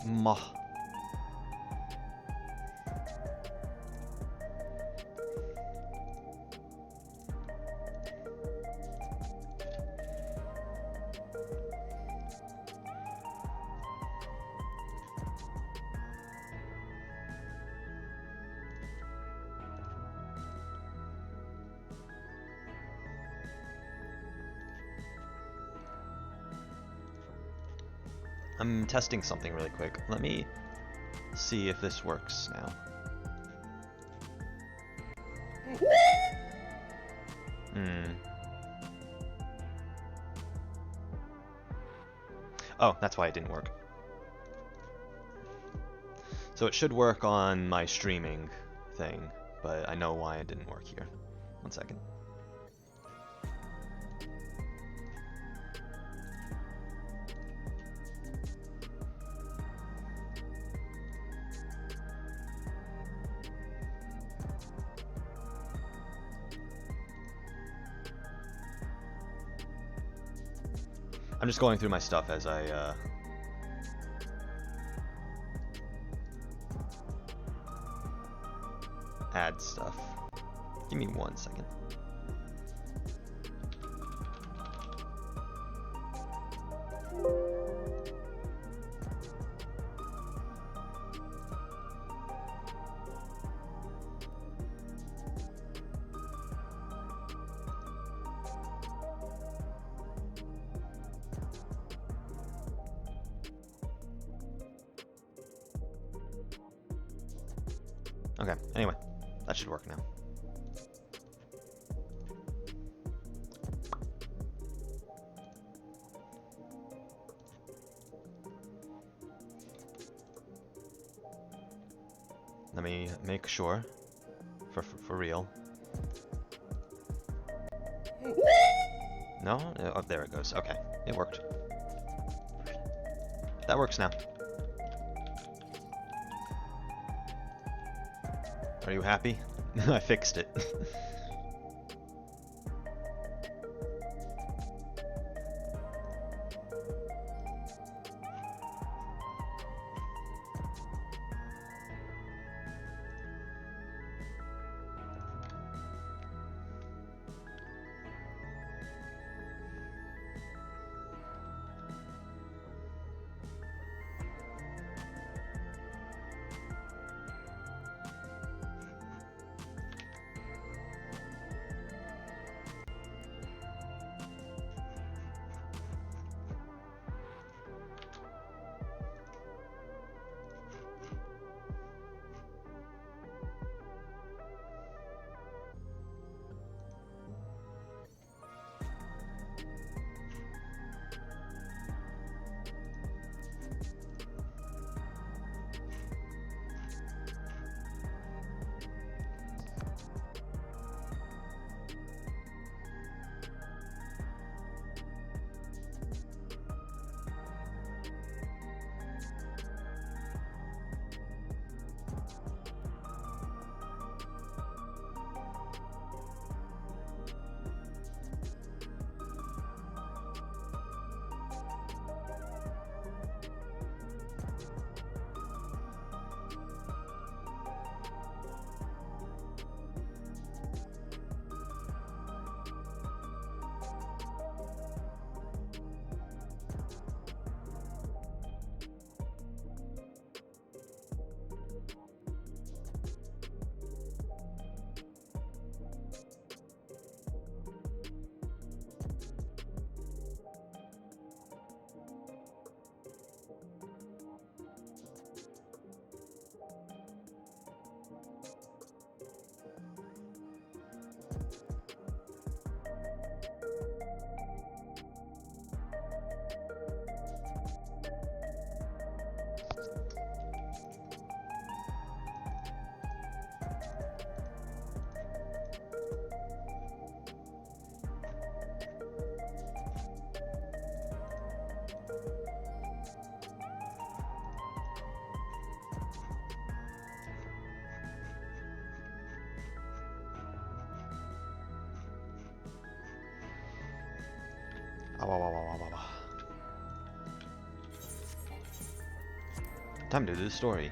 Mah. I'm testing something really quick. Let me see if this works now. Oh, that's why it didn't work. So it should work on my streaming thing, but I know why it didn't work here. 1 second. I'm just going through my stuff as I add stuff. Give me 1 second. Okay, anyway, that should work now. Let me make sure, for real. No? Oh, there it goes. Okay, it worked. That works now. Are you happy? I fixed it. Time to do the story.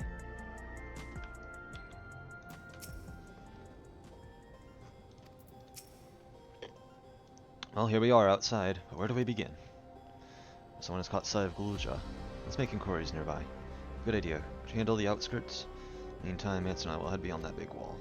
Well, here we are outside, but where do we begin? Someone has caught sight of Gulja. Let's make inquiries nearby. Good idea. Could you handle the outskirts? Meantime, Mance and I will head beyond that big wall.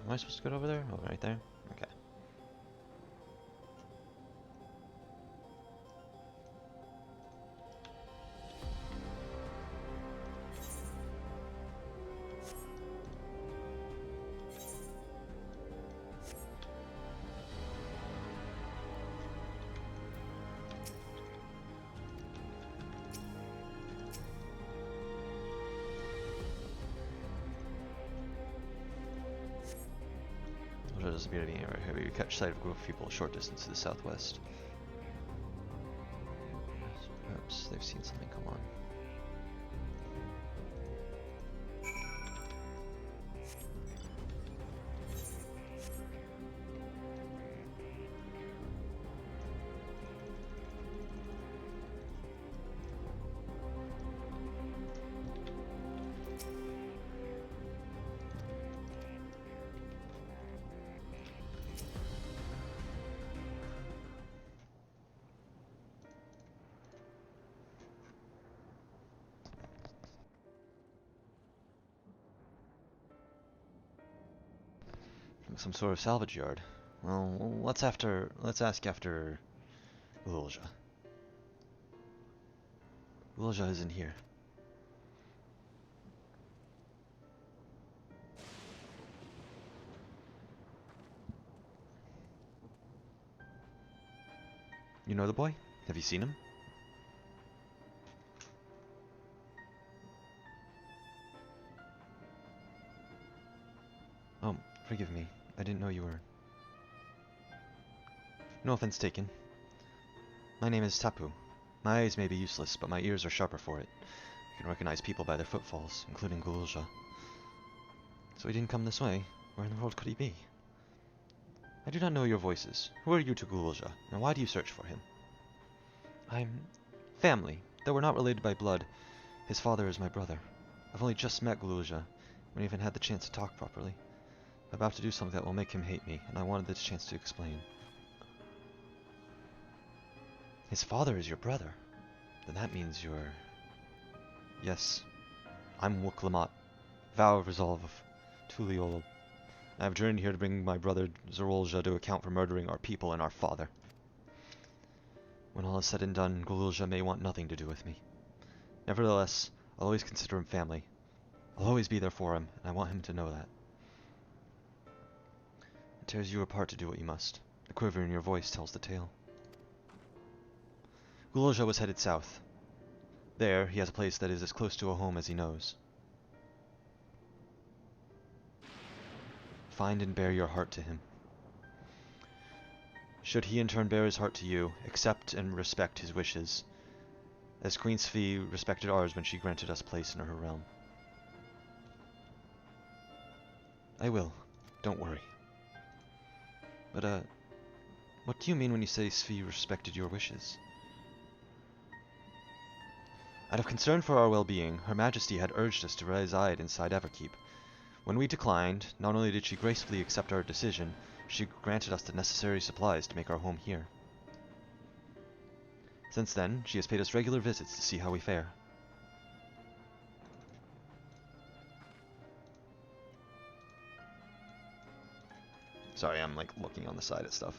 Am I supposed to go over there? Oh, right there? Okay. There doesn't appear to be anywhere here, but you catch sight of a group of people a short distance to the southwest. Perhaps they've seen something come on. Some sort of salvage yard. Well, let's ask after Ulja. Ulja isn't here. You know the boy? Have you seen him? Oh, forgive me. I didn't know you were... No offense taken. My name is Tapu. My eyes may be useless, but my ears are sharper for it. I can recognize people by their footfalls, including Gulja. So he didn't come this way. Where in the world could he be? I do not know your voices. Who are you to Gulja, and why do you search for him? I'm... family. Though we're not related by blood, his father is my brother. I've only just met Gulja, when I even had the chance to talk properly. I'm about to do something that will make him hate me, and I wanted this chance to explain. His father is your brother? Then that means you're... Yes. I'm Wuklamat, vow of resolve of Tuliolo. I have journeyed here to bring my brother Zorolja to account for murdering our people and our father. When all is said and done, Gulja may want nothing to do with me. Nevertheless, I'll always consider him family. I'll always be there for him, and I want him to know that. It tears you apart to do what you must. The quiver in your voice tells the tale. Gulja was headed south. There, he has a place that is as close to a home as he knows. Find and bear your heart to him. Should he in turn bear his heart to you, accept and respect his wishes, as Queen XIV respected ours when she granted us place in her realm. I will. Don't worry. But, what do you mean when you say XIV respected your wishes? Out of concern for our well-being, Her Majesty had urged us to reside inside Everkeep. When we declined, not only did she gracefully accept our decision, she granted us the necessary supplies to make our home here. Since then, she has paid us regular visits to see how we fare. Sorry, I'm like looking on the side at stuff.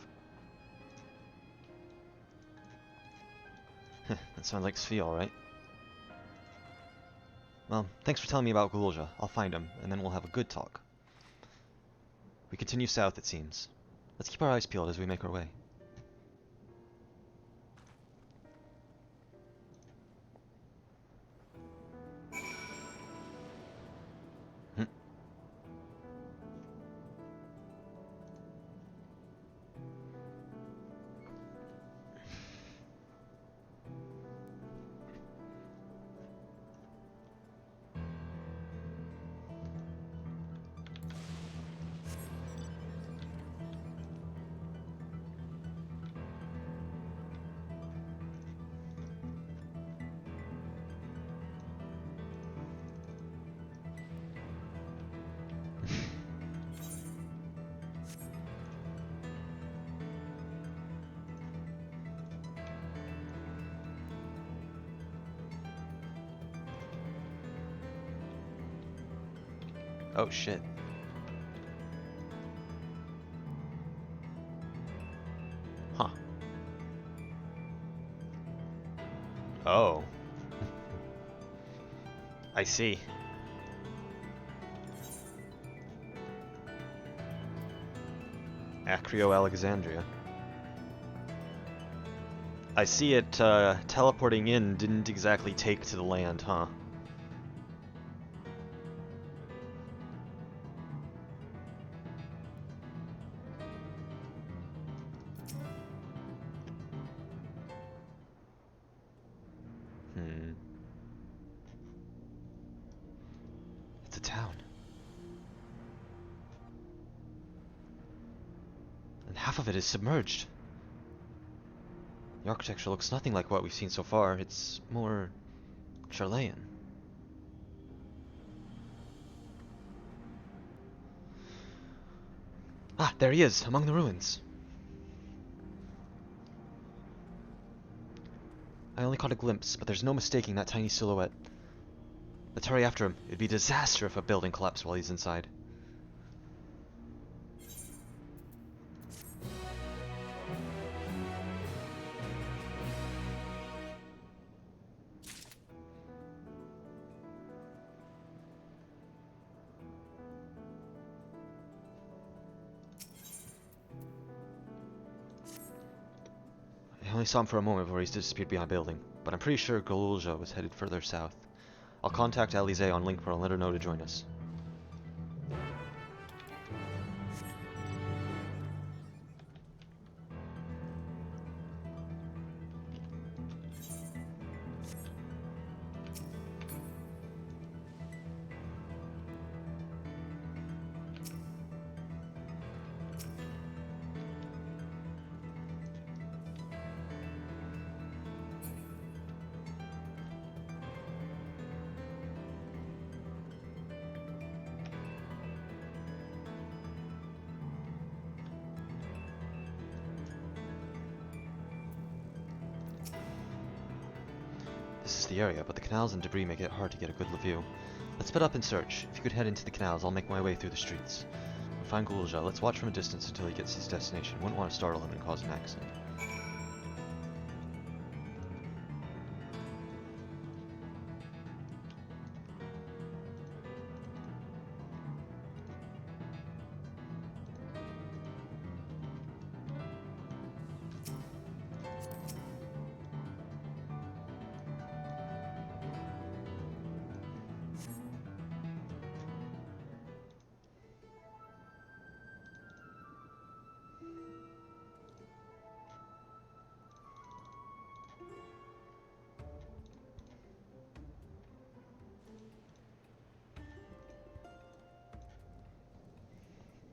That sounds like Svi, alright. Well, thanks for telling me about Gulja. I'll find him, and then we'll have a good talk. We continue south, it seems. Let's keep our eyes peeled as we make our way. Oh shit. Huh. Oh. I see. Acrio Alexandria. I see it teleporting in didn't exactly take to the land, huh? It's a town. And half of it is submerged. The architecture looks nothing like what we've seen so far. It's more Chilean. Ah, there he is, among the ruins. I only caught a glimpse, but there's no mistaking that tiny silhouette. Let's hurry after him. It'd be a disaster if a building collapsed while he's inside. I only saw him for a moment before he disappeared behind a building, but I'm pretty sure Golja was headed further south. I'll contact Alize on Linkpro and let her know to join us. This is the area, but the canals and debris make it hard to get a good view. Let's split up and search. If you could head into the canals, I'll make my way through the streets. We'll find Gulja. Let's watch from a distance until he gets to his destination. Wouldn't want to startle him and cause an accident.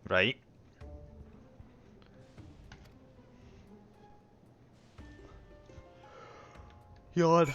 Right? Yawn.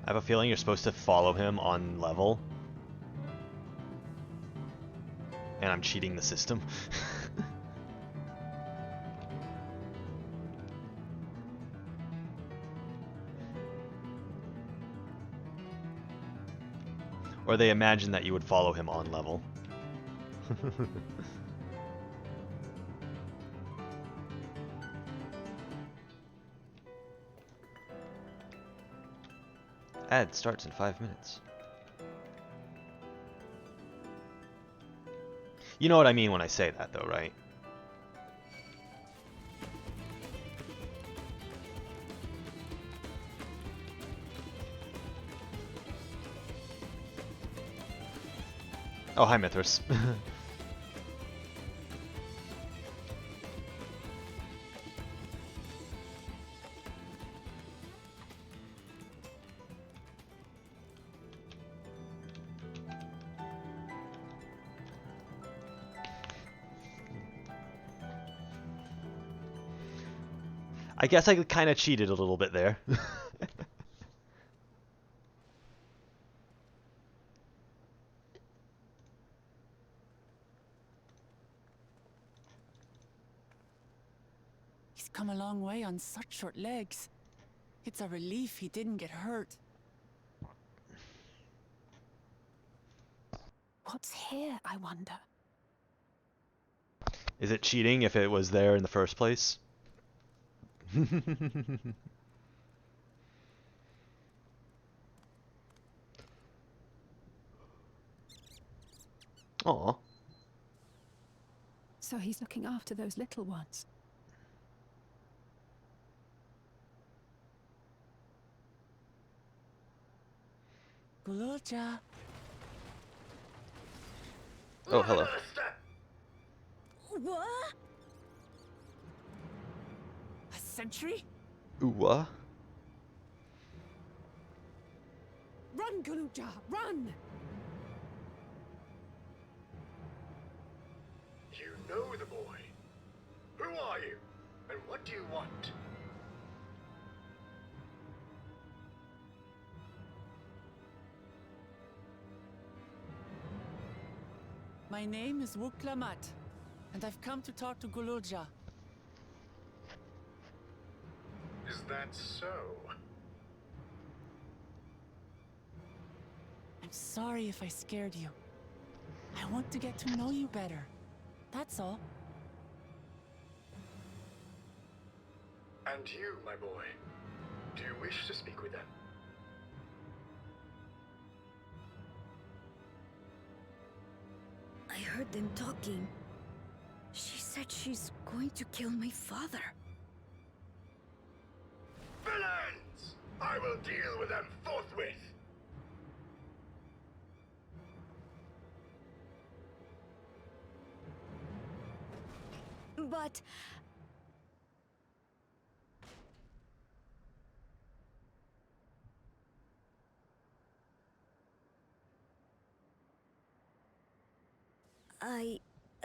I have a feeling you're supposed to follow him on level. And I'm cheating the system. Or they imagine that you would follow him on level. Ad starts in 5 minutes. You know what I mean when I say that, though, right? Oh, hi, Mithras. I guess I kind of cheated a little bit there. He's come a long way on such short legs. It's a relief he didn't get hurt. What's here, I wonder? Is it cheating if it was there in the first place? Aw. So he's looking after those little ones. Gululja. Oh, hello. What? A sentry? Ooh-ah. Run, Gululja, run! You know the boy. Who are you? And what do you want? My name is Wuklamat, and I've come to talk to Gululja. Is that so? I'm sorry if I scared you. I want to get to know you better. That's all. And you, my boy, do you wish to speak with them? I heard them talking. She said she's going to kill my father. Villains! I will deal with them forthwith! But...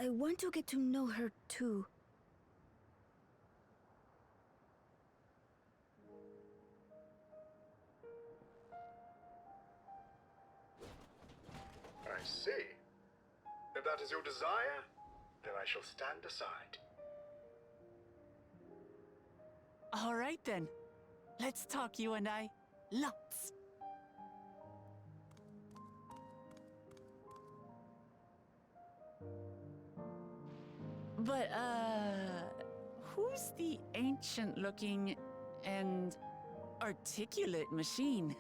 I want to get to know her too. I see. If that is your desire, then I shall stand aside. All right then. Let's talk, you and I. Lots. But, who's the ancient-looking and articulate machine?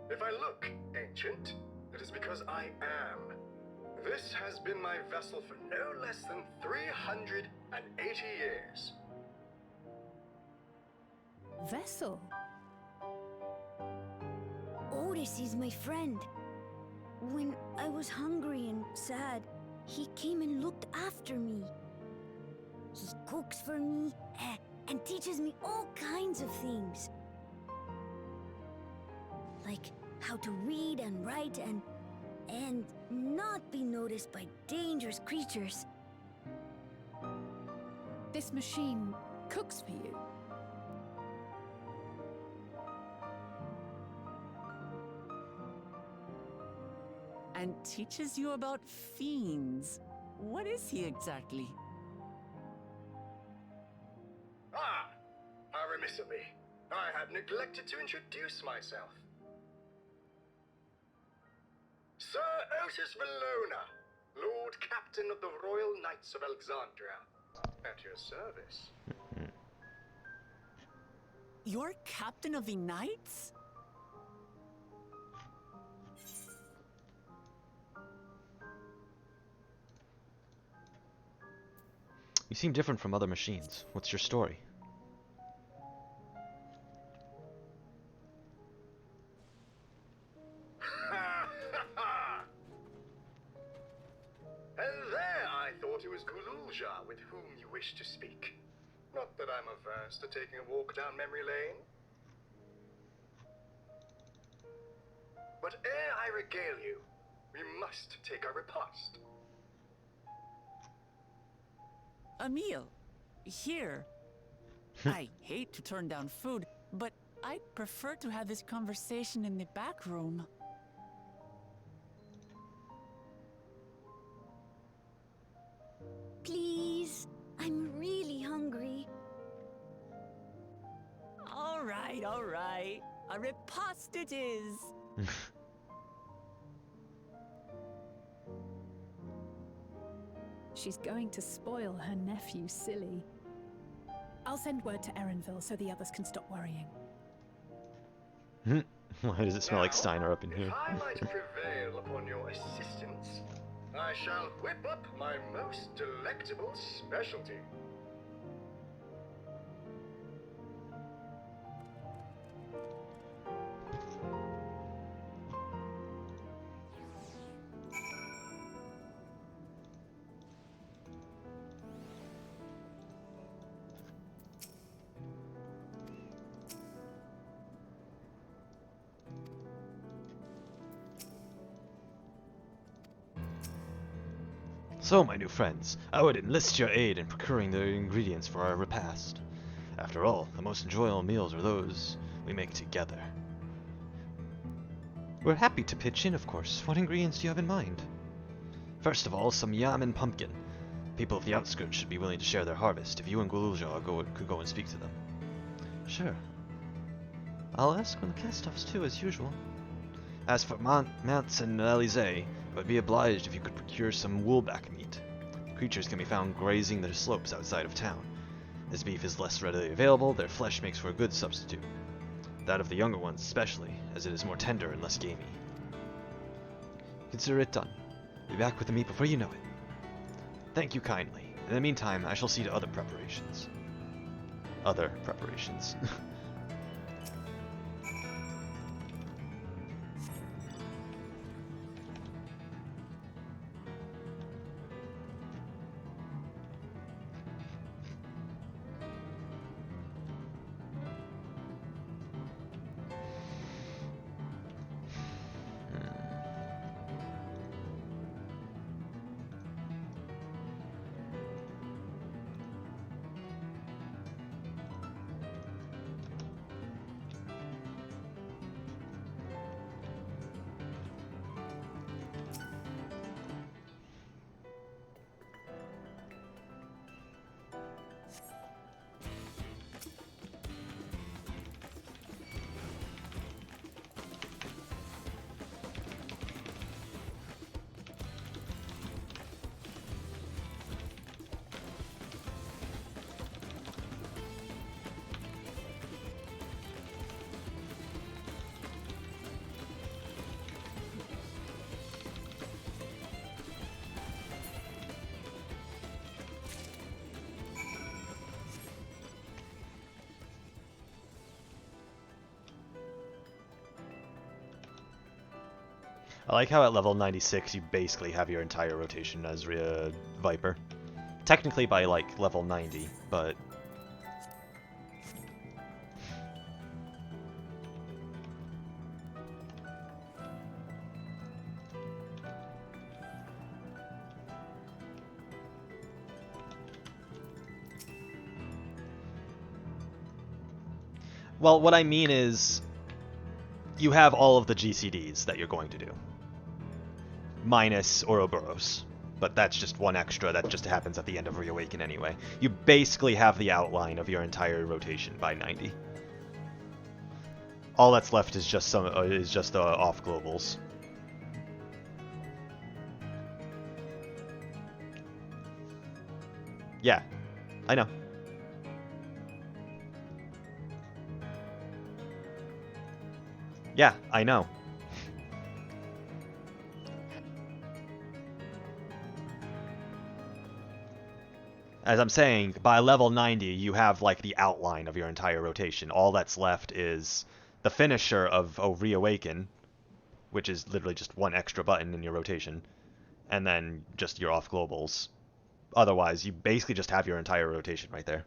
If I look ancient, it is because I am. This has been my vessel for no less than 380 years. Vessel? Otis is my friend. When I was hungry and sad, he came and looked after me. He cooks for me and teaches me all kinds of things. Like how to read and write and not be noticed by dangerous creatures. This machine cooks for you? and teaches you about fiends. What is he exactly? Ah, how remiss of me. I had neglected to introduce myself. Sir Otis Valona, Lord Captain of the Royal Knights of Alexandria. At your service. You're captain of the knights? You seem different from other machines. What's your story? And there I thought it was Gululja with whom you wished to speak. Not that I'm averse to taking a walk down memory lane. But ere I regale you, we must take our repast. A meal. Here. I hate to turn down food, but I'd prefer to have this conversation in the back room. Please, I'm really hungry. All right, all right. A repast it is. She's going to spoil her nephew silly. I'll send word to Erenville so the others can stop worrying. Why does it smell like Steiner up in If here? I might prevail upon your assistance, I shall whip up my most delectable specialty. So, my new friends, I would enlist your aid in procuring the ingredients for our repast. After all, the most enjoyable meals are those we make together. We're happy to pitch in, of course. What ingredients do you have in mind? First of all, some yam and pumpkin. People of the outskirts should be willing to share their harvest if you and Gululja could go and speak to them. Sure. I'll ask on the cast-offs too, as usual. As for Mance and Alizé, I would be obliged if you could procure some woolback meat. Creatures can be found grazing the slopes outside of town. As beef is less readily available, their flesh makes for a good substitute. That of the younger ones especially, as it is more tender and less gamey. Consider it done. Be back with the meat before you know it. Thank you kindly. In the meantime, I shall see to other preparations. Other preparations. I like how at level 96 you basically have your entire rotation as Viper. Technically by like level 90, but... Well, what I mean is, you have all of the GCDs that you're going to do. minus Ouroboros. But that's just one extra that just happens at the end of Reawaken anyway. You basically have the outline of your entire rotation by 90. All that's left is just off globals. Yeah, I know. Yeah, I know. As I'm saying, by level 90, you have like the outline of your entire rotation. All that's left is the finisher of Reawaken, which is literally just one extra button in your rotation, and then just your off globals. Otherwise, you basically just have your entire rotation right there.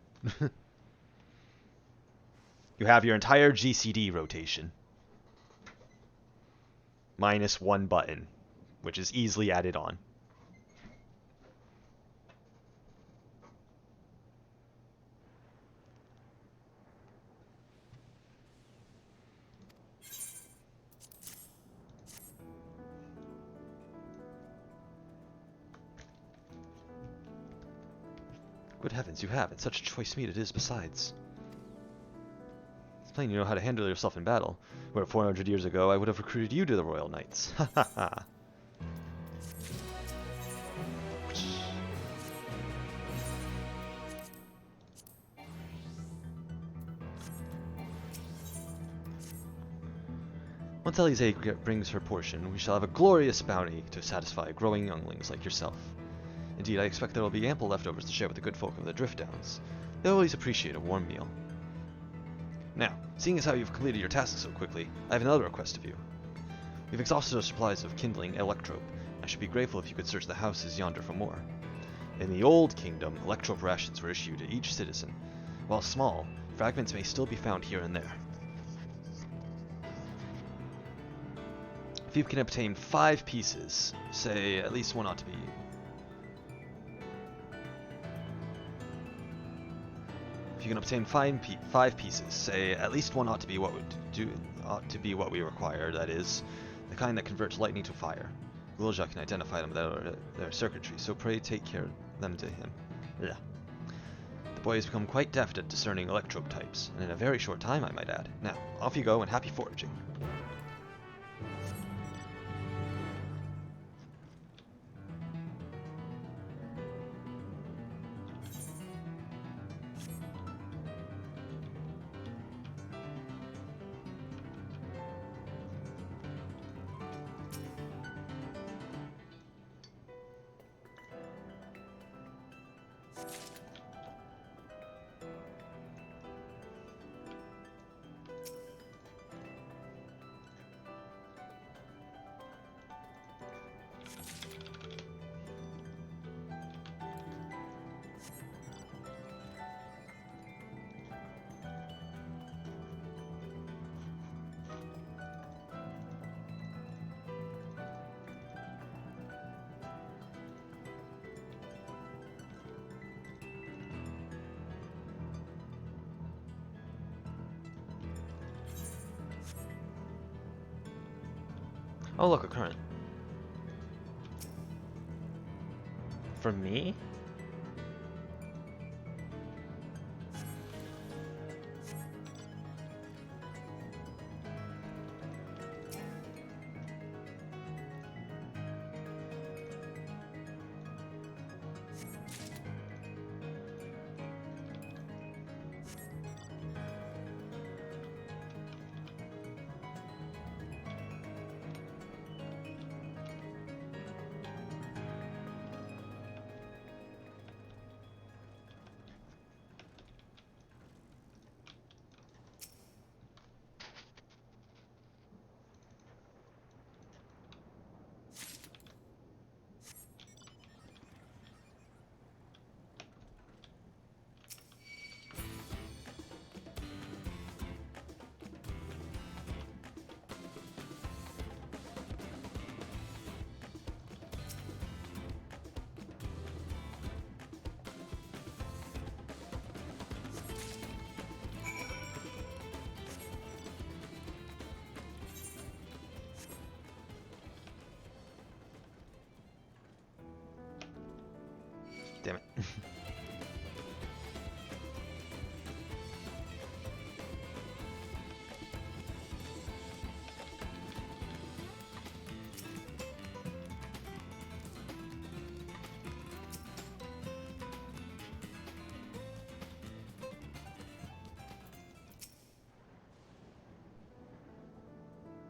You have your entire GCD rotation. Minus one button, which is easily added on. Good heavens, you have, and such choice meat it is besides. It's plain you know how to handle yourself in battle, where 400 years ago I would have recruited you to the Royal Knights. Ha ha ha. Once Elise brings her portion, we shall have a glorious bounty to satisfy growing younglings like yourself. Indeed, I expect there will be ample leftovers to share with the good folk of the Drift Downs. They always appreciate a warm meal. Now, seeing as how you've completed your task so quickly, I have another request of you. We've exhausted our supplies of kindling electrope. I should be grateful if you could search the houses yonder for more. In the Old Kingdom, electrope rations were issued to each citizen. While small, fragments may still be found here and there. If you can obtain 5 pieces, say at least one ought to be... If you can obtain 5 pieces, say at least one ought to be what we require. That is, the kind that converts lightning to fire. Gulja can identify them with their circuitry, so pray take care of them to him. Yeah. The boy has become quite deft at discerning electrope types, and in a very short time, I might add. Now, off you go, and happy foraging. Oh look, a current. For me?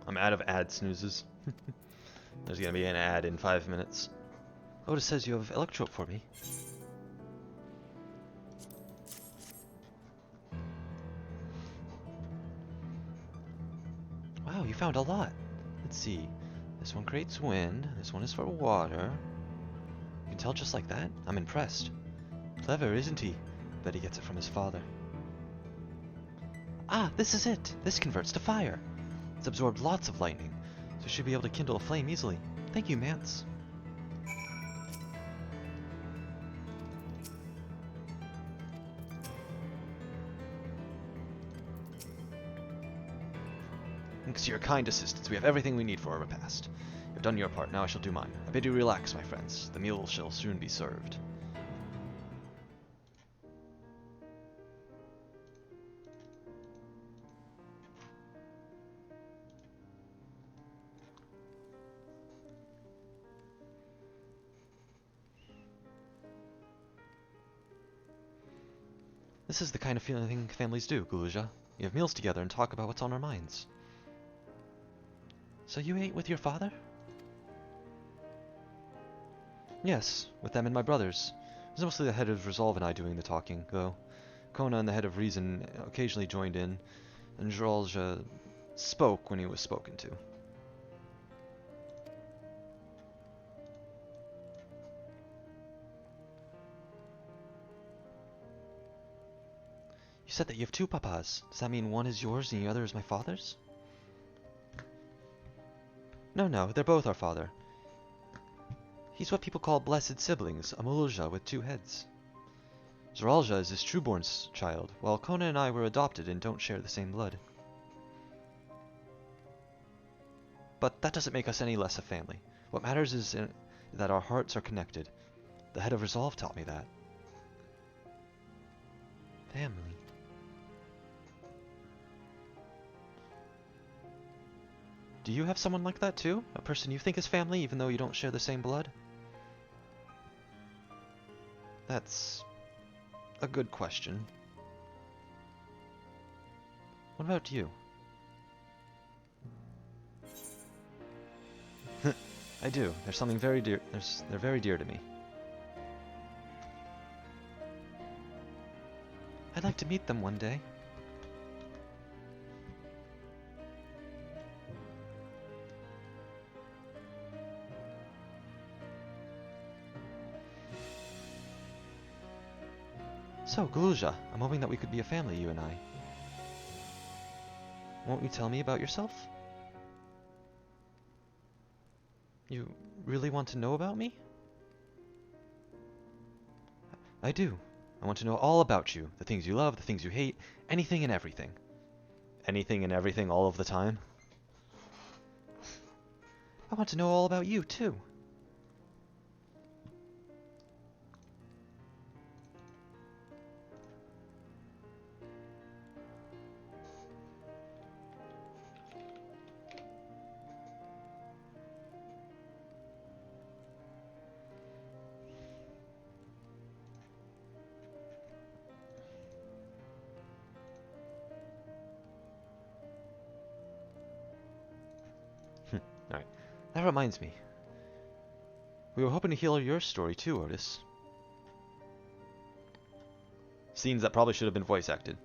I'm out of ad snoozes. There's gonna be an ad in 5 minutes. Otis says you have electrope for me. Wow, you found a lot. Let's see. This one creates wind. This one is for water. You can tell just like that? I'm impressed. Clever, isn't he? Bet he gets it from his father. Ah, this is it! This converts to fire! It's absorbed lots of lightning, so it should be able to kindle a flame easily. Thank you, Mance. Thanks to your kind assistance, we have everything we need for a repast. You've done your part, now I shall do mine. I bid you relax, my friends. The meal shall soon be served. This is the kind of thing families do, Guluja. You have meals together and talk about what's on our minds. So you ate with your father? Yes, with them and my brothers. It was mostly the head of Resolve and I doing the talking, though. Kona and the head of Reason occasionally joined in, and Zralja spoke when he was spoken to. You said that you have two papas. Does that mean one is yours and the other is my father's? No, they're both our father. He's what people call blessed siblings, a Mulja with two heads. Zralja is his trueborn child, while Kona and I were adopted and don't share the same blood. But that doesn't make us any less a family. What matters is that our hearts are connected. The head of Resolve taught me that. Family. Do you have someone like that too? A person you think is family even though you don't share the same blood? That's a good question. What about you? I do. There's something very dear. They're very dear to me. I'd like to meet them one day. So, Guluja, I'm hoping that we could be a family, you and I. Won't you tell me about yourself? You really want to know about me? I do. I want to know all about you. The things you love, the things you hate, anything and everything. Anything and everything all of the time? I want to know all about you, too. Alright. That reminds me. We were hoping to hear your story too, Otis. Scenes that probably should have been voice acted.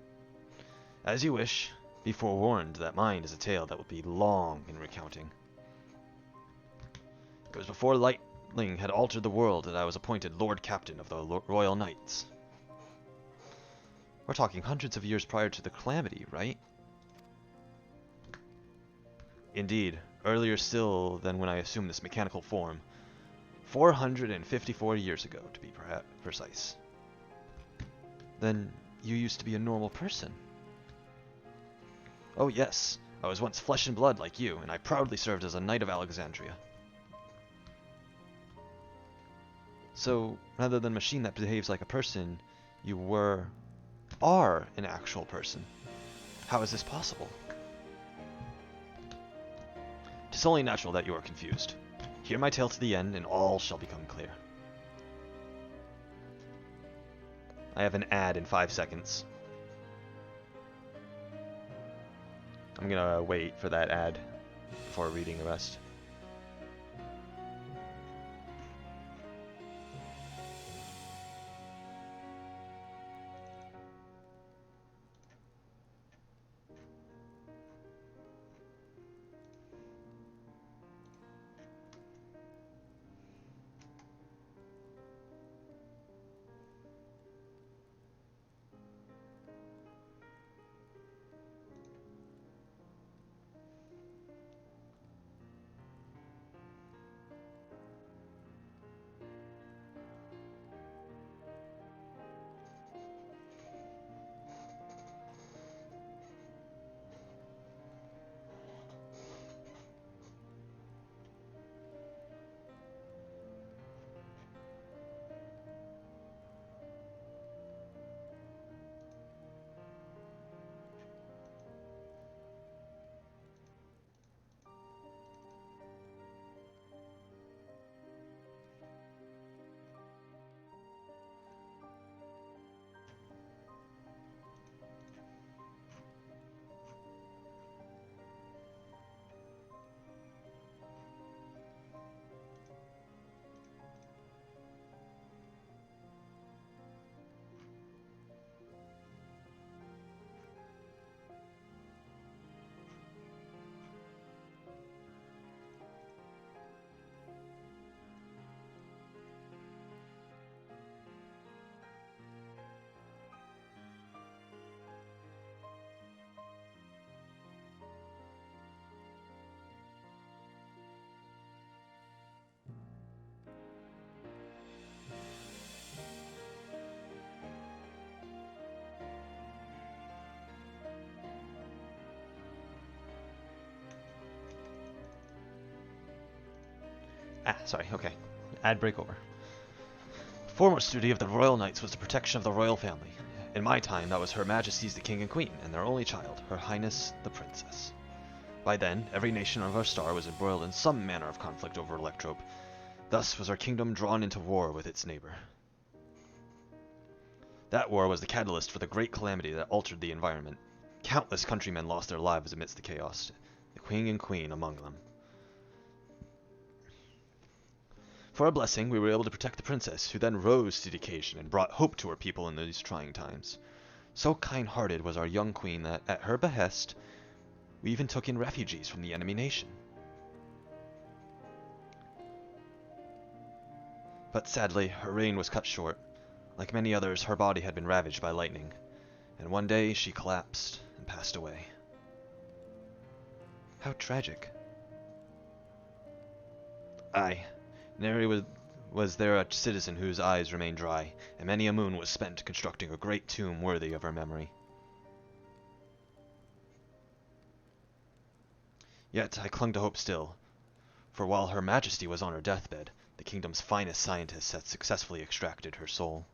As you wish. Be forewarned that mine is a tale that will be long in recounting. It was before lightning had altered the world that I was appointed Lord Captain of the Royal Knights. We're talking hundreds of years prior to the calamity, right? Indeed, earlier still than when I assumed this mechanical form. 454 years ago, to be precise. Then you used to be a normal person. Oh yes, I was once flesh and blood like you, and I proudly served as a Knight of Alexandria. So, rather than a machine that behaves like a person, you are an actual person. How is this possible? Tis only natural that you are confused. Hear my tale to the end, and all shall become clear. I have an ad in 5 seconds. I'm gonna wait for that ad. before reading the rest. Sorry, okay. Ad break over. Foremost duty of the Royal Knights was the protection of the royal family. In my time, that was Her Majesty's the King and Queen, and their only child, Her Highness the Princess. By then, every nation of our star was embroiled in some manner of conflict over Electrope. Thus was our kingdom drawn into war with its neighbor. That war was the catalyst for the great calamity that altered the environment. Countless countrymen lost their lives amidst the chaos, the King and Queen among them. For a blessing, we were able to protect the princess, who then rose to the occasion and brought hope to her people in these trying times. So kind-hearted was our young queen that, at her behest, we even took in refugees from the enemy nation. But sadly, her reign was cut short. Like many others, her body had been ravaged by lightning, and one day she collapsed and passed away. How tragic. Aye. Nary was there a citizen whose eyes remained dry, and many a moon was spent constructing a great tomb worthy of her memory. Yet I clung to hope still, for while Her Majesty was on her deathbed, the kingdom's finest scientists had successfully extracted her soul.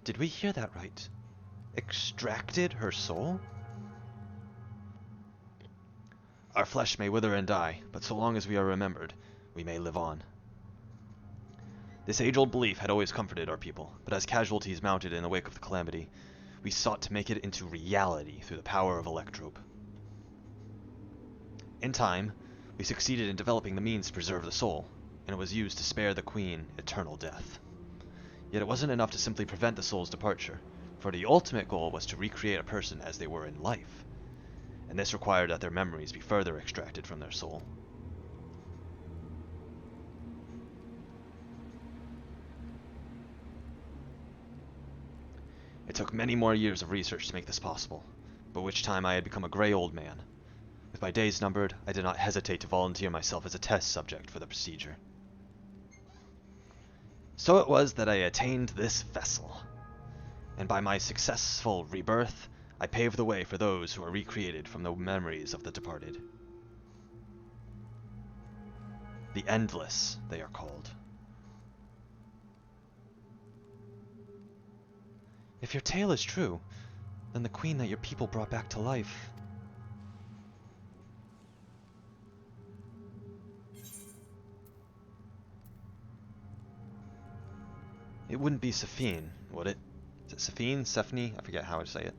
Did we hear that right? Extracted her soul? Our flesh may wither and die, but so long as we are remembered, we may live on. This age-old belief had always comforted our people, but as casualties mounted in the wake of the calamity, we sought to make it into reality through the power of Electrope. In time, we succeeded in developing the means to preserve the soul, and it was used to spare the Queen eternal death. Yet it wasn't enough to simply prevent the soul's departure, for the ultimate goal was to recreate a person as they were in life, and this required that their memories be further extracted from their soul. It took many more years of research to make this possible, by which time I had become a grey old man. With my days numbered, I did not hesitate to volunteer myself as a test subject for the procedure. So it was that I attained this vessel, and by my successful rebirth, I paved the way for those who are recreated from the memories of the departed. The Endless, they are called. If your tale is true, then the queen that your people brought back to life... It wouldn't be Safine, would it? Is it Safine? Stephanie? I forget how to say it.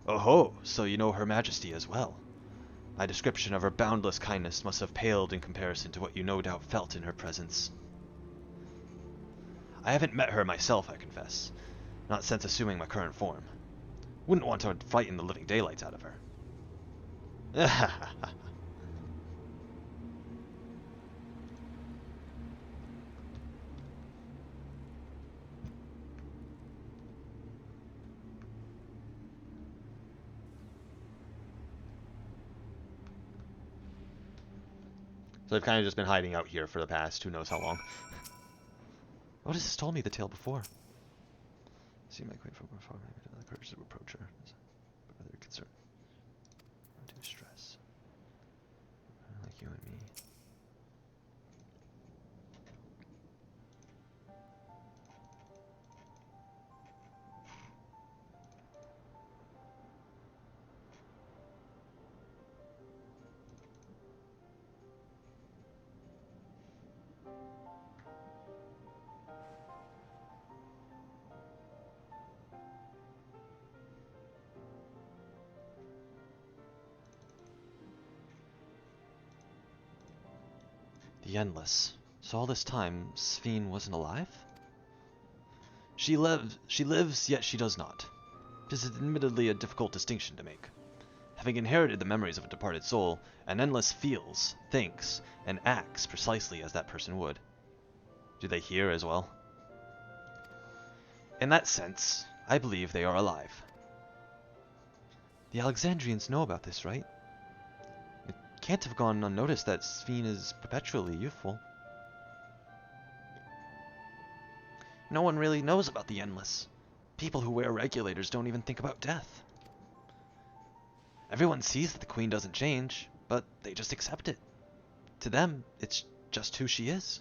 Oh ho! So you know Her Majesty as well. My description of her boundless kindness must have paled in comparison to what you no doubt felt in her presence. I haven't met her myself, I confess. Not since assuming my current form. Wouldn't want to frighten the living daylights out of her. So they've kind of just been hiding out here for the past who knows how long. Otis has told me the tale before. See my queen from afar, maybe the courage to approach her. But other concern. Not too stress. Like you and me. The Endless. So all this time, Sphene wasn't alive? She lives, yet she does not. This is admittedly a difficult distinction to make. Having inherited the memories of a departed soul, an Endless feels, thinks, and acts precisely as that person would. Do they hear as well? In that sense, I believe they are alive. The Alexandrians know about this, right? It can't have gone unnoticed that Sphene is perpetually youthful. No one really knows about the Endless. People who wear regulators don't even think about death. Everyone sees that the Queen doesn't change, but they just accept it. To them, it's just who she is.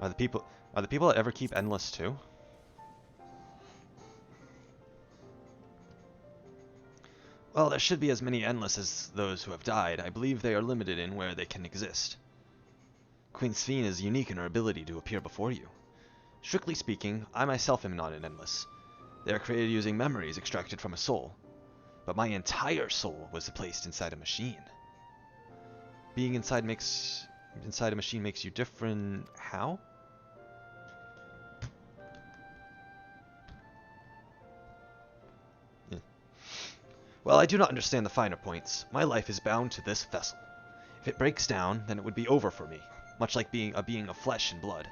Are the people that ever keep Endless too? Well, there should be as many Endless as those who have died. I believe they are limited in where they can exist. Queen Sphene is unique in her ability to appear before you. Strictly speaking, I myself am not an Endless. They are created using memories extracted from a soul. But my entire soul was placed inside a machine. Being inside a machine makes you different. How? Well, I do not understand the finer points. My life is bound to this vessel. If it breaks down, then it would be over for me, much like being a being of flesh and blood.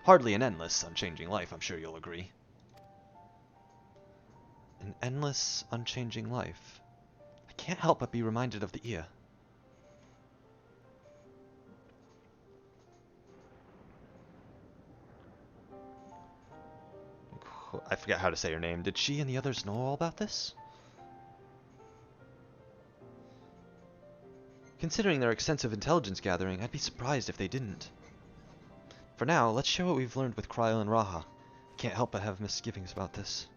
Hardly an endless, unchanging life, I'm sure you'll agree. An endless, unchanging life. I can't help but be reminded of the ear. I forget how to say her name. Did she and the others know all about this? Considering their extensive intelligence gathering, I'd be surprised if they didn't. For now, let's share what we've learned with Kryl and Raha. Can't help but have misgivings about this.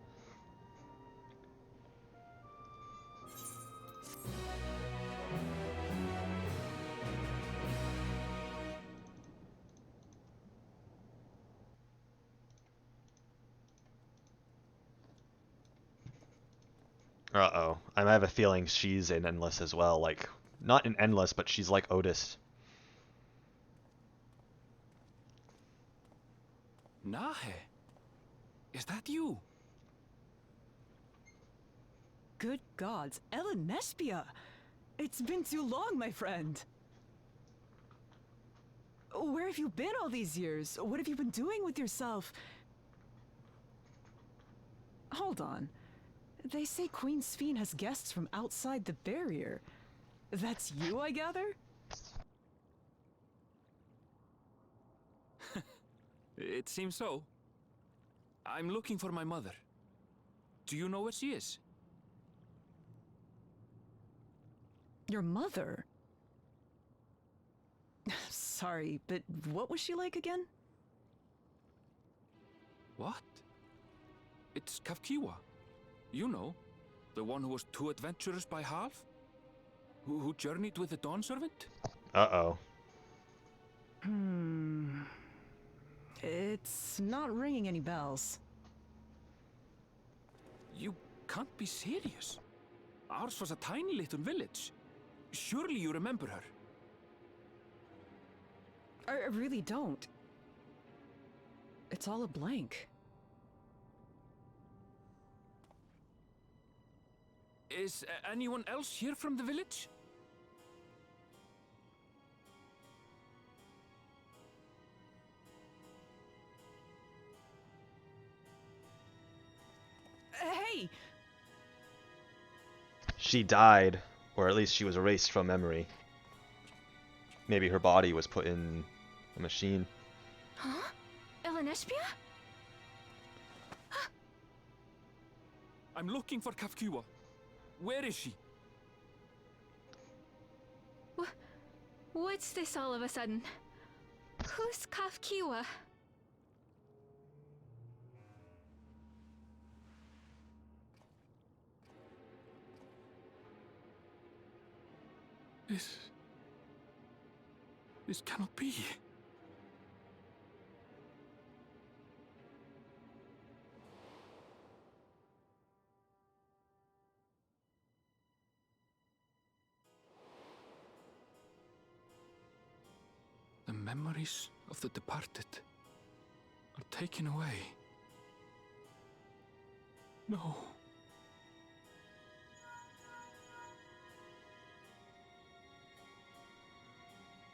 Uh-oh. I have a feeling she's an Endless as well. Like, not an Endless, but she's like Otis. Nahe, is that you? Good gods, Ellen Nespia! It's been too long, my friend. Where have you been all these years? What have you been doing with yourself? Hold on. They say Queen Sphene has guests from outside the barrier. That's you, I gather? It seems so. I'm looking for my mother. Do you know where she is? Your mother? Sorry, but what was she like again? What? It's Kavkiwa. You know, the one who was too adventurous by half? Who journeyed with the Dawn Servant? Uh-oh. It's not ringing any bells. You can't be serious. Ours was a tiny little village. Surely you remember her. I really don't. It's all a blank. Is anyone else here from the village? Hey! She died, or at least she was erased from memory. Maybe her body was put in a machine. Huh? Elenespia? I'm looking for Kafkiwa. Where is she? What's this all of a sudden? Who's Kafkiwa? This cannot be. The memories of the departed are taken away. No.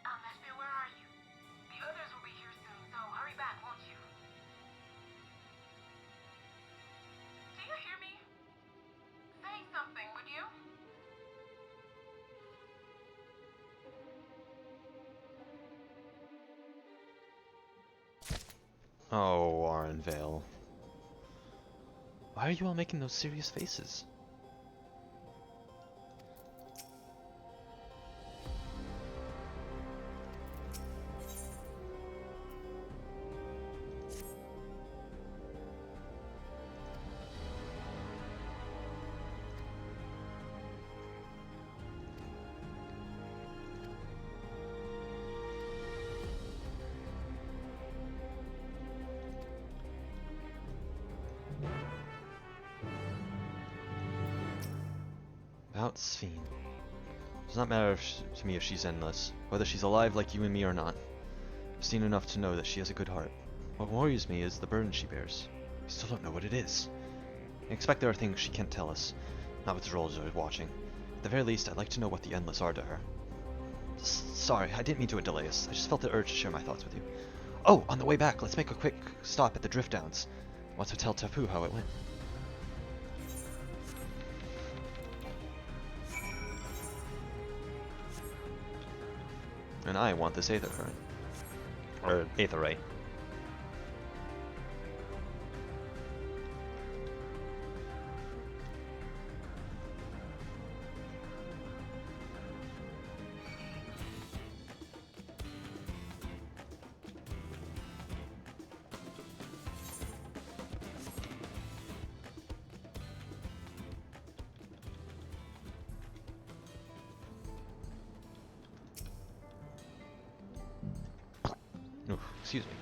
Lesbia, where are you? The others will be here soon, so hurry back, won't you? Do you hear me? Say something, would you? Oh, Arnvale. Why are you all making those serious faces? About Sphene. Does not matter to me if she's endless, whether she's alive like you and me or not. I've seen enough to know that she has a good heart. What worries me is the burden she bears. I still don't know what it is. I expect there are things she can't tell us, not with Drolja watching. At the very least, I'd like to know what the Endless are to her. Sorry, I didn't mean to delay us. I just felt the urge to share my thoughts with you. Oh, on the way back, let's make a quick stop at the Drift Downs. I want to tell Tapu how it went. And I want this Aether Current. Or Aether Ray. Oh, excuse me.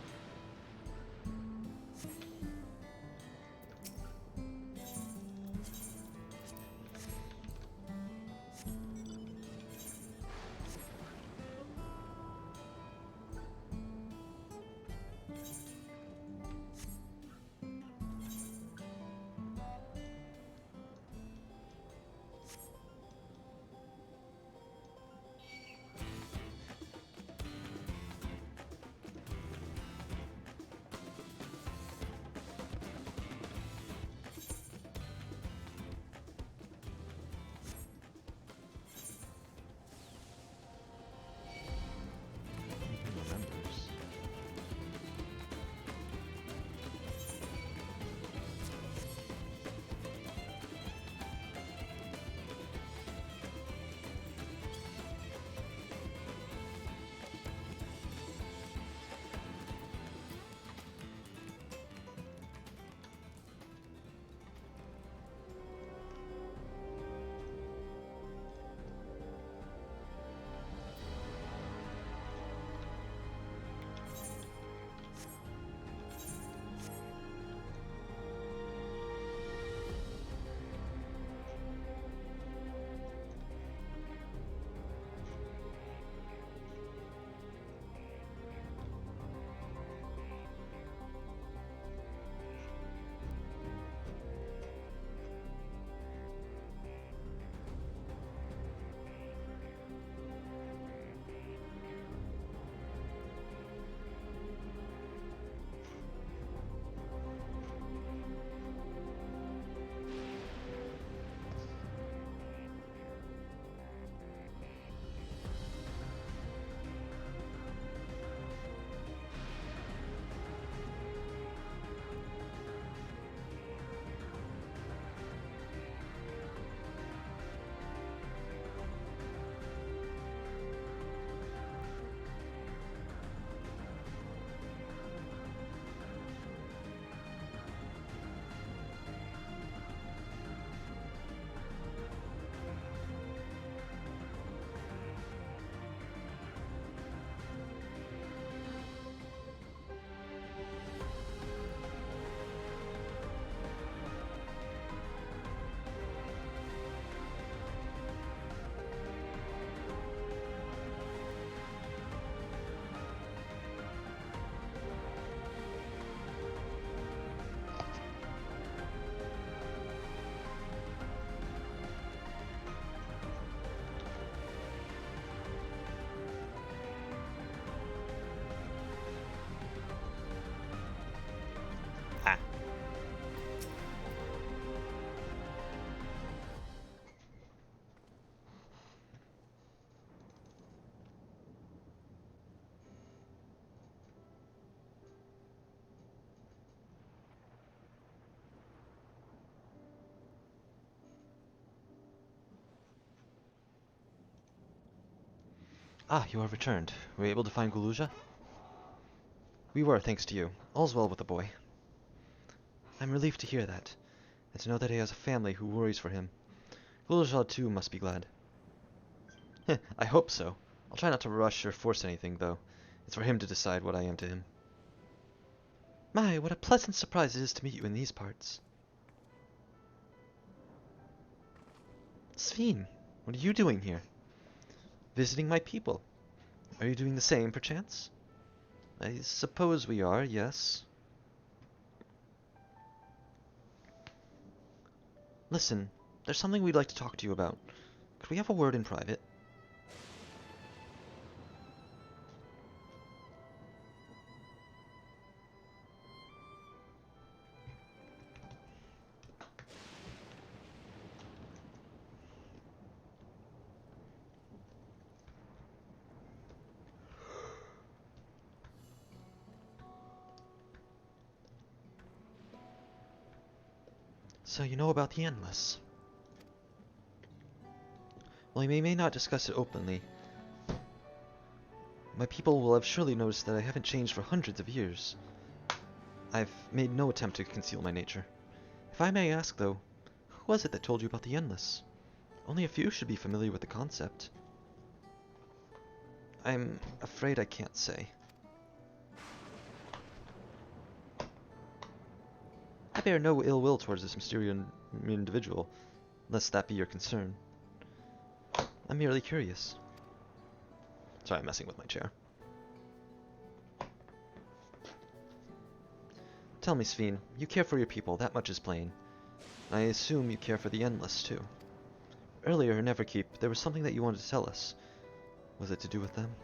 Ah, you have returned. Were you able to find Guluja? We were, thanks to you. All's well with the boy. I'm relieved to hear that, and to know that he has a family who worries for him. Guluja too must be glad. I hope so. I'll try not to rush or force anything, though. It's for him to decide what I am to him. My, what a pleasant surprise it is to meet you in these parts. Sven, what are you doing here? Visiting my people. Are you doing the same, perchance? I suppose we are, yes. Listen, there's something we'd like to talk to you about. Could we have a word in private? So you know about the Endless. Well, you may not discuss it openly. My people will have surely noticed that I haven't changed for hundreds of years. I've made no attempt to conceal my nature. If I may ask, though, who was it that told you about the Endless? Only a few should be familiar with the concept. I'm afraid I can't say. I bear no ill will towards this mysterious individual, lest that be your concern. I'm merely curious. Sorry, I'm messing with my chair. Tell me, Sven, you care for your people, that much is plain. I assume you care for the Endless, too. Earlier in Everkeep, there was something that you wanted to tell us. Was it to do with them?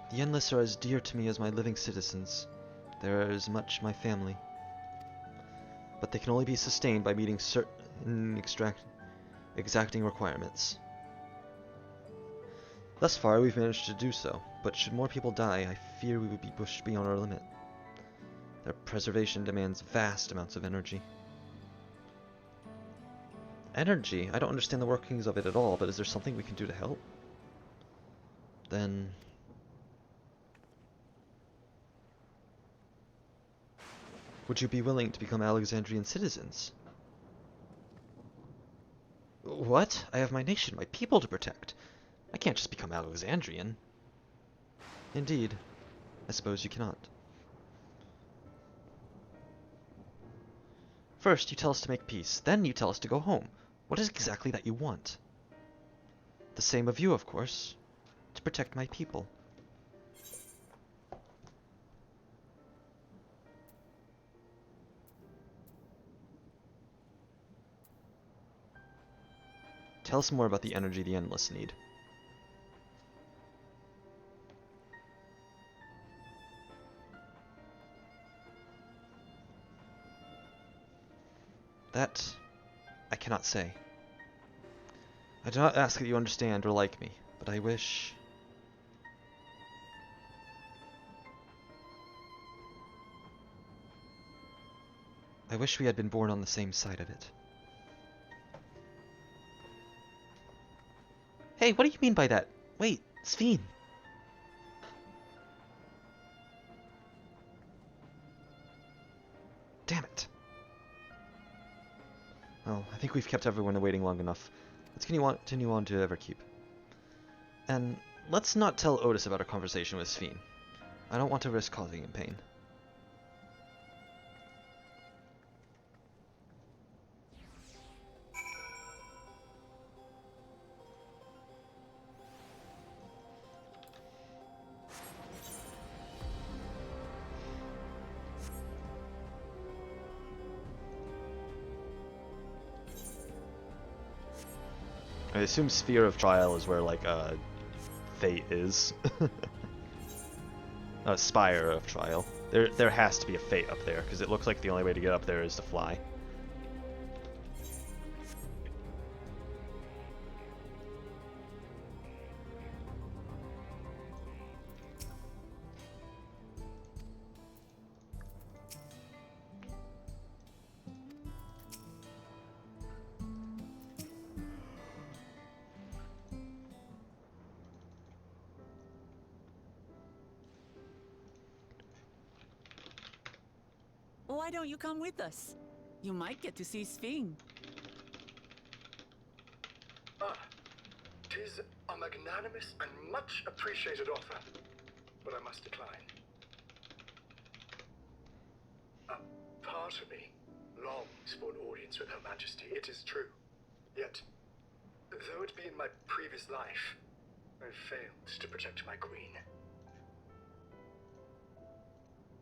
The Endless are as dear to me as my living citizens. They are as much my family. But they can only be sustained by meeting certain exacting requirements. Thus far, we've managed to do so, but should more people die, I fear we would be pushed beyond our limit. Their preservation demands vast amounts of energy. Energy? I don't understand the workings of it at all, but is there something we can do to help? Then... would you be willing to become Alexandrian citizens? What? I have my nation, my people to protect. I can't just become Alexandrian. Indeed. I suppose you cannot. First, you tell us to make peace, then you tell us to go home. What is exactly that you want? The same of you, of course. To protect my people. Tell us more about the energy the Endless need. That I cannot say. I do not ask that you understand or like me, but I wish... I wish we had been born on the same side of it. Hey, what do you mean by that? Wait, Sven. Damn it. Well, I think we've kept everyone waiting long enough. Let's continue on to Everkeep. And let's not tell Otis about our conversation with Sven. I don't want to risk causing him pain. I assume Sphere of Trial is where, like, Fate is. Spire of Trial. There has to be a Fate up there, because it looks like the only way to get up there is to fly. Why don't you come with us? You might get to see Sphene. Ah, 'tis a magnanimous and much appreciated offer, but I must decline. A part of me longs for an audience with Her Majesty, it is true. Yet, though it be in my previous life, I failed to protect my queen.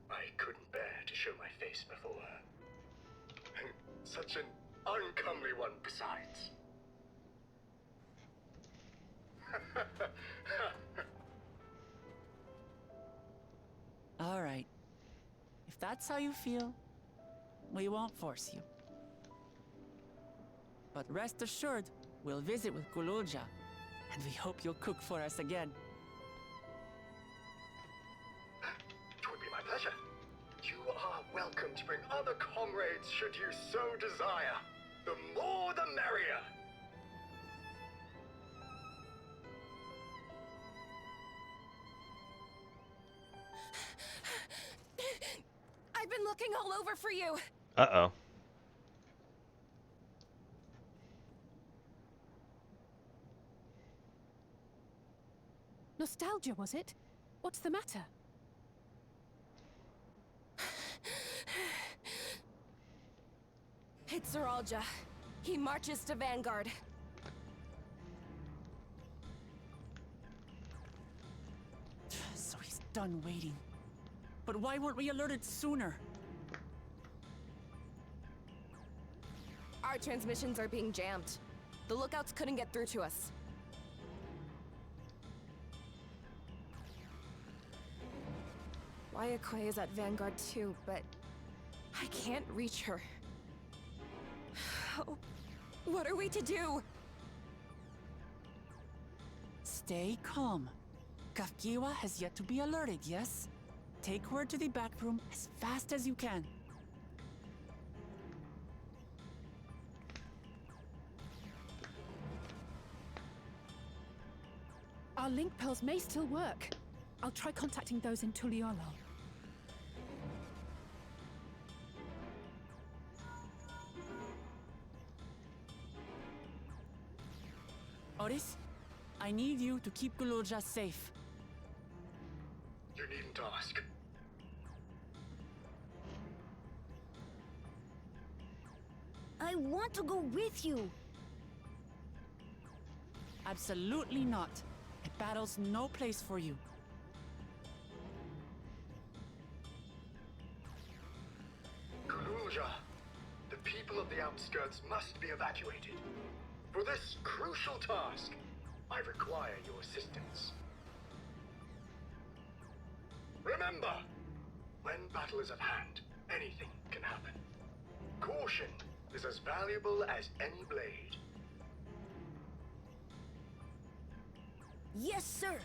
I couldn't bear to show my face before her. And such an uncomely one besides. All right. If that's how you feel, we won't force you. But rest assured, we'll visit with Gululja, and we hope you'll cook for us again. It would be my pleasure. You are welcome to bring other comrades should you so desire. The more the merrier. I've been looking all over for you. Uh-oh. Nostalgia, was it? What's the matter? It's Zeralja. He marches to Vanguard. So he's done waiting. But why weren't we alerted sooner? Our transmissions are being jammed. The lookouts couldn't get through to us. Wayakwe is at Vanguard too, but I can't reach her. Oh, what are we to do? Stay calm. Kafkiwa has yet to be alerted, yes? Take her to the back room as fast as you can. Our link pearls may still work. I'll try contacting those in Tuliolo. Oris, I need you to keep Gululja safe. You needn't ask. I want to go with you. Absolutely not. A battle's no place for you. Gululja, the people of the outskirts must be evacuated. For this crucial task, I require your assistance. Remember, when battle is at hand, anything can happen. Caution is as valuable as any blade. Yes, sir.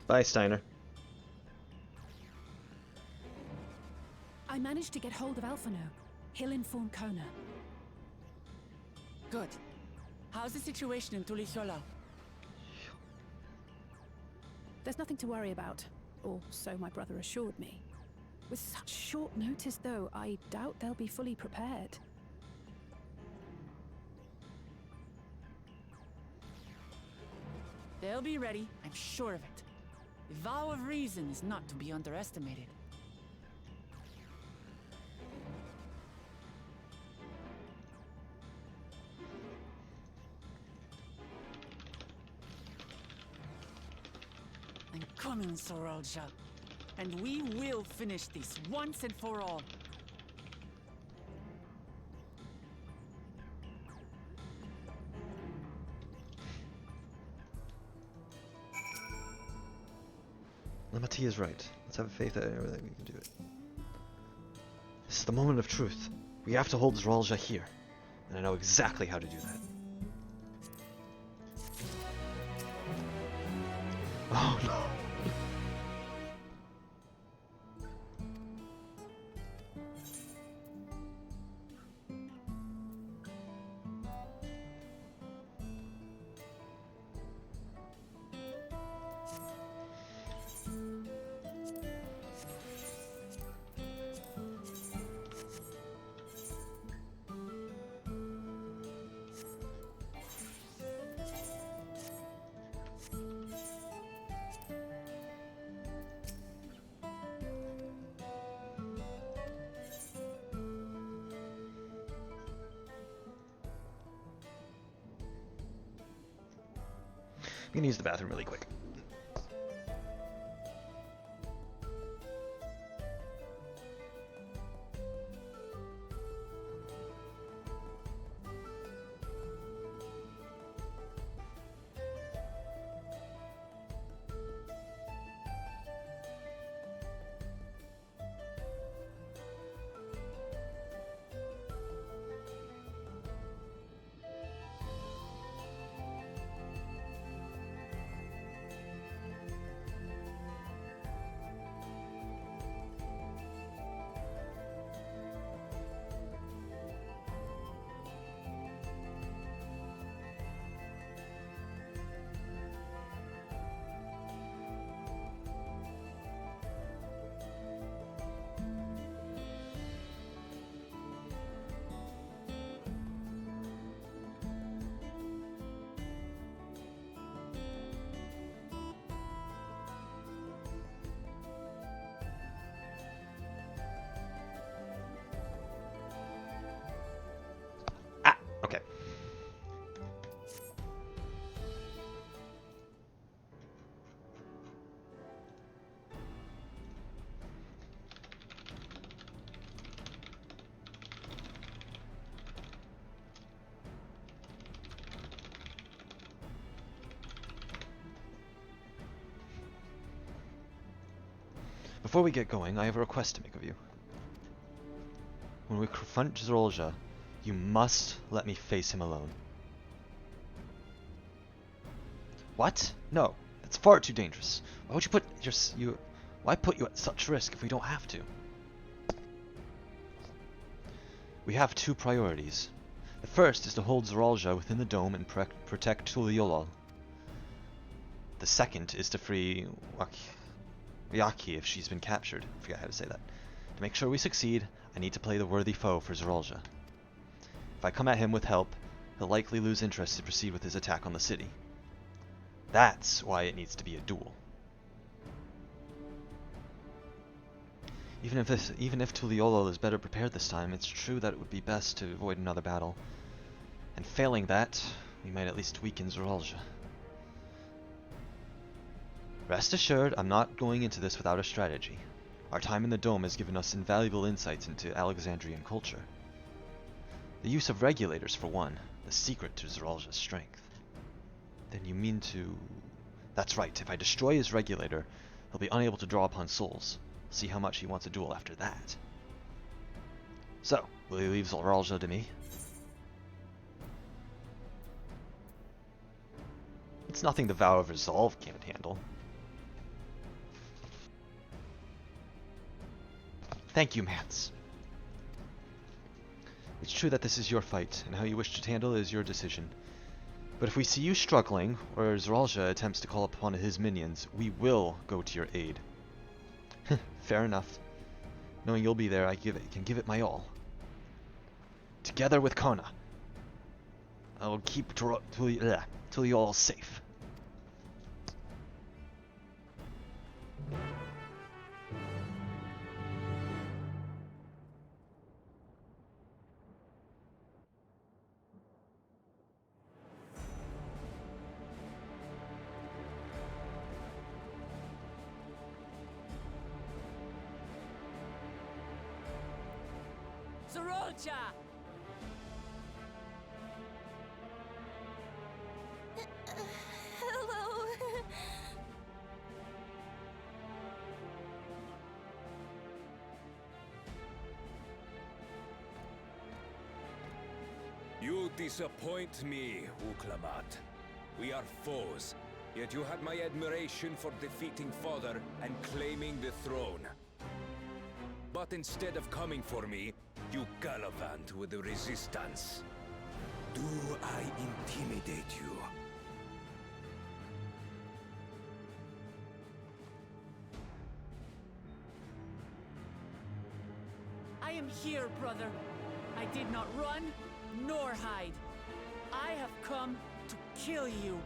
Bye, Steiner. I managed to get hold of Alphano. He'll inform Kona. Good. How's the situation in Tulichola? There's nothing to worry about, or so my brother assured me. With such short notice, though, I doubt they'll be fully prepared. They'll be ready, I'm sure of it. The vow of reason is not to be underestimated. I'm coming, Soralja. And we will finish this once and for all. Lamati is right. Let's have faith that we can do it. This is the moment of truth. We have to hold Zeralja here. And I know exactly how to do that. Oh no. I'm gonna use the bathroom really quick. Okay. Before we get going, I have a request to make of you. When we confront Zorolja, you must let me face him alone. What? No, that's far too dangerous. Why would you put why put you at such risk if we don't have to? We have two priorities. The first is to hold Zorolja within the dome and protect Tuliolol. The second is to free Ryaki if she's been captured. I forget how to say that. To make sure we succeed, I need to play the worthy foe for Zorolja. If I come at him with help, he'll likely lose interest to proceed with his attack on the city. That's why it needs to be a duel. Even if Tuliolol is better prepared this time, it's true that it would be best to avoid another battle. And failing that, we might at least weaken Zorolja. Rest assured, I'm not going into this without a strategy. Our time in the dome has given us invaluable insights into Alexandrian culture. The use of regulators, for one, the secret to Zorolja's strength. Then you mean to... That's right, if I destroy his regulator, he'll be unable to draw upon souls. See how much he wants a duel after that. So, will you leave Zorolja to me? It's nothing the Vow of Resolve can't handle. Thank you, Mance. It's true that this is your fight, and how you wish to handle it is your decision. But if we see you struggling, or Zorolja attempts to call upon his minions, we will go to your aid. Fair enough. Knowing you'll be there, I can give it my all. Together with Kona, I will keep Tuliolol safe. Zorolja! Hello. You disappoint me, Uklamat. We are foes, yet you had my admiration for defeating Father and claiming the throne. But instead of coming for me, you gallivant with the resistance. Do I intimidate you? I am here, brother. I did not run, nor hide. I have come to kill you.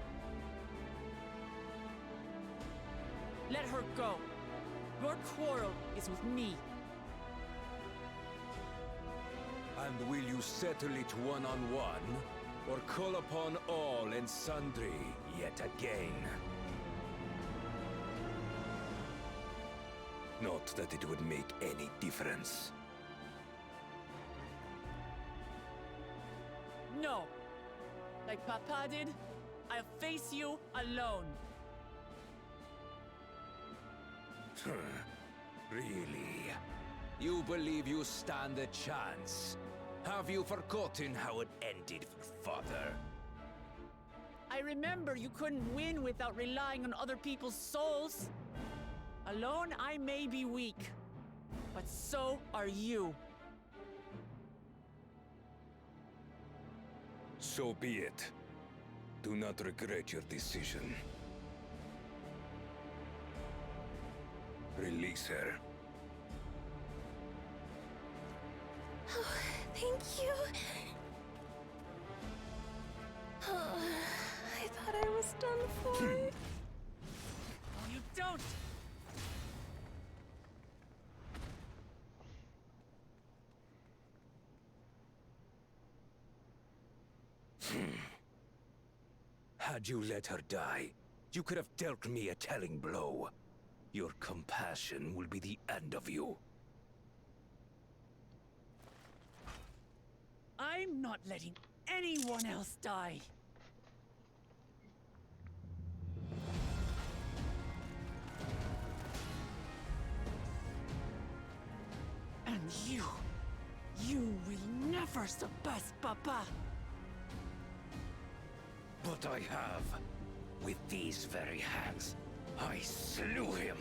Let her go. Your quarrel is with me. And will you settle it one-on-one? or call upon all and sundry yet again. Not that it would make any difference. No. Like Papa did, I'll face you alone. Really? You believe you stand a chance? Have you forgotten how it ended for Father? I remember you couldn't win without relying on other people's souls. Alone, I may be weak, but so are you. So be it. Do not regret your decision. Release her. Oh, thank you. Oh, I thought I was done for. No, you don't! Had you let her die, you could have dealt me a telling blow. Your compassion will be the end of you. I'm not letting anyone else die. And you will never surpass Papa. But I have. With these very hands, I slew him.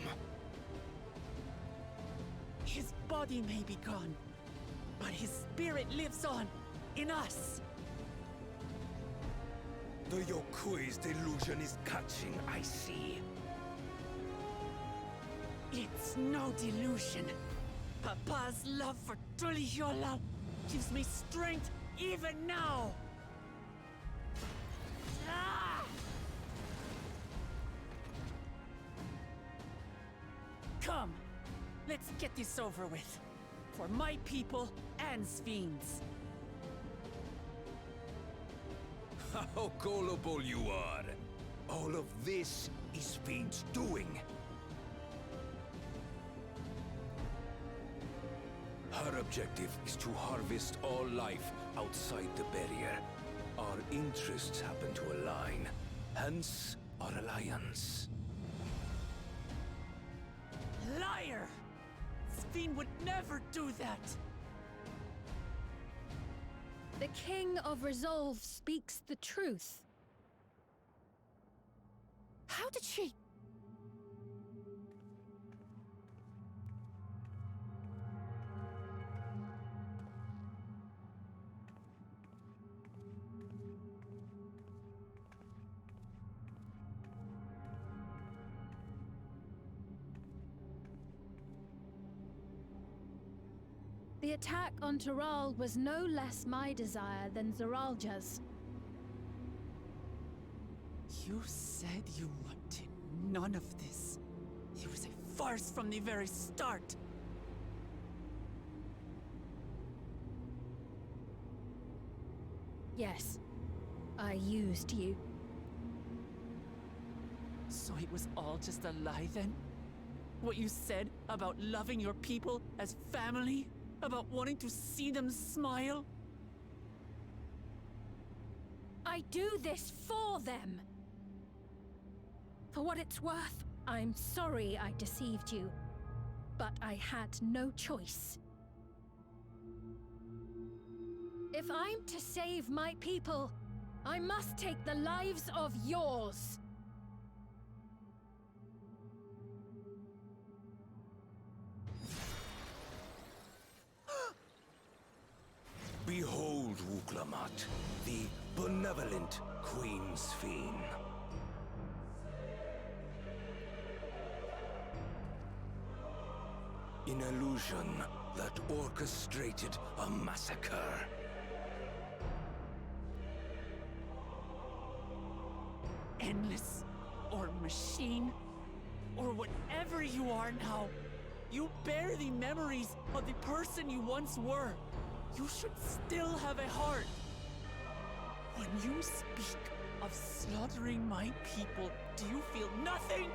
His body may be gone, but his spirit lives on in us. The Yokui's delusion is catching, I see. It's no delusion. Papa's love for Tulihiola gives me strength even now. Ah! Come, let's get this over with. For my people and Sfiend's. How gullible you are! All of this is Fiend's doing. Her objective is to harvest all life outside the barrier. Our interests happen to align, hence our alliance. Liar! Sfiend would never do that! The King of Resolve speaks the truth. How did she... The attack on Taral was no less my desire than Zeralja's. You said you wanted none of this. It was a farce from the very start. Yes, I used you. So it was all just a lie then? What you said about loving your people as family? About wanting to see them smile? I do this for them. For what it's worth, I'm sorry I deceived you. But I had no choice. If I'm to save my people, I must take the lives of yours. Behold, Wuklamat, the benevolent Queen Sphene. An illusion that orchestrated a massacre. Endless, or machine, or whatever you are now, you bear the memories of the person you once were. You should still have a heart. When you speak of slaughtering my people, do you feel nothing?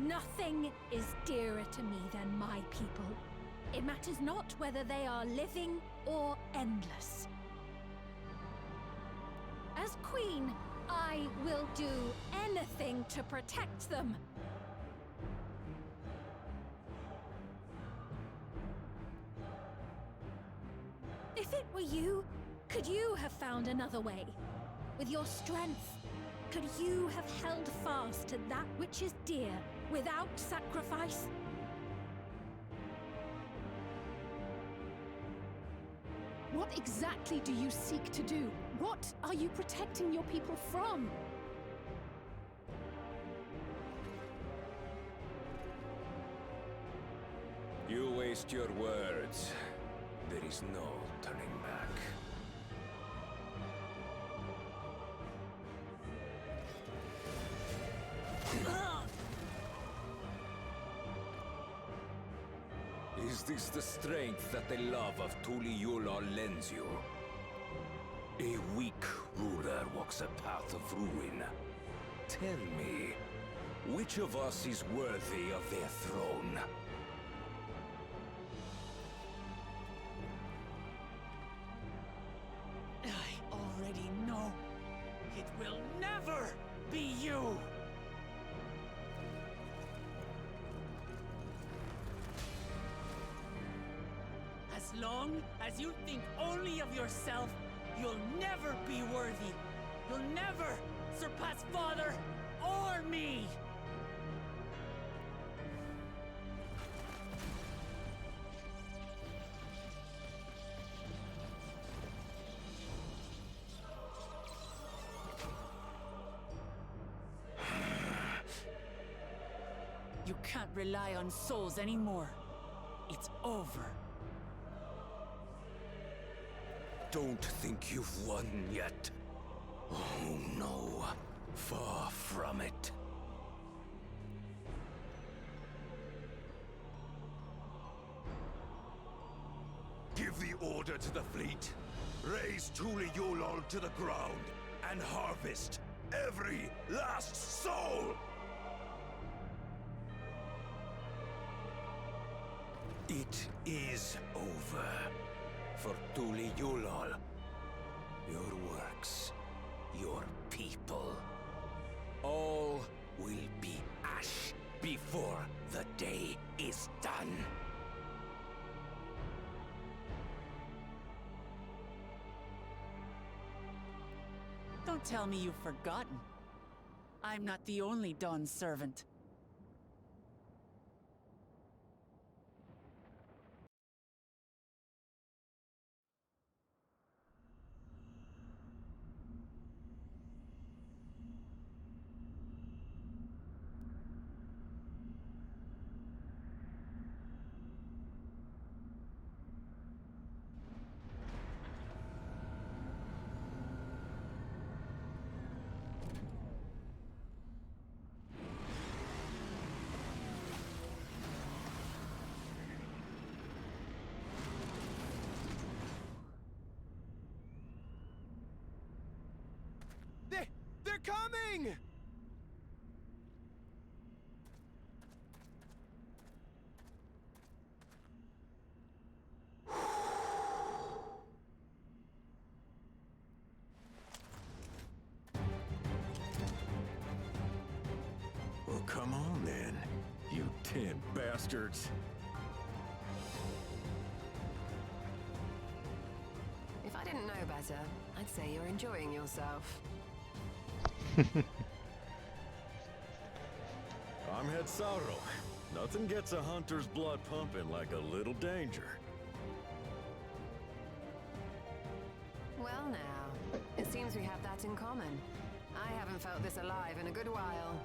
Nothing is dearer to me than my people. It matters not whether they are living or endless. As queen, I will do anything to protect them. If it were you, could you have found another way? With your strength, could you have held fast to that which is dear without sacrifice? What exactly do you seek to do? What are you protecting your people from? You waste your words. There is no turning back. Is this the strength that the love of Tuliyola lends you? A weak ruler walks a path of ruin. Tell me, which of us is worthy of their throne? I already know. It will never be you! As long as you think only of yourself, you'll never be worthy. You'll never surpass Father or me! You can't rely on souls anymore. It's over. Don't think you've won yet. Oh no, far from it. Give the order to the fleet. Raise Tuliyola to the ground and harvest every last soul! It is over. For Tuliyola, your works, your people, all will be ash before the day is done. Don't tell me you've forgotten. I'm not the only Dawn's servant. They're coming! Well, come on then, you 10 bastards. If I didn't know better, I'd say you're enjoying yourself. I'm Head Sauro. Nothing gets a hunter's blood pumping like a little danger. Well now, it seems we have that in common. I haven't felt this alive in a good while.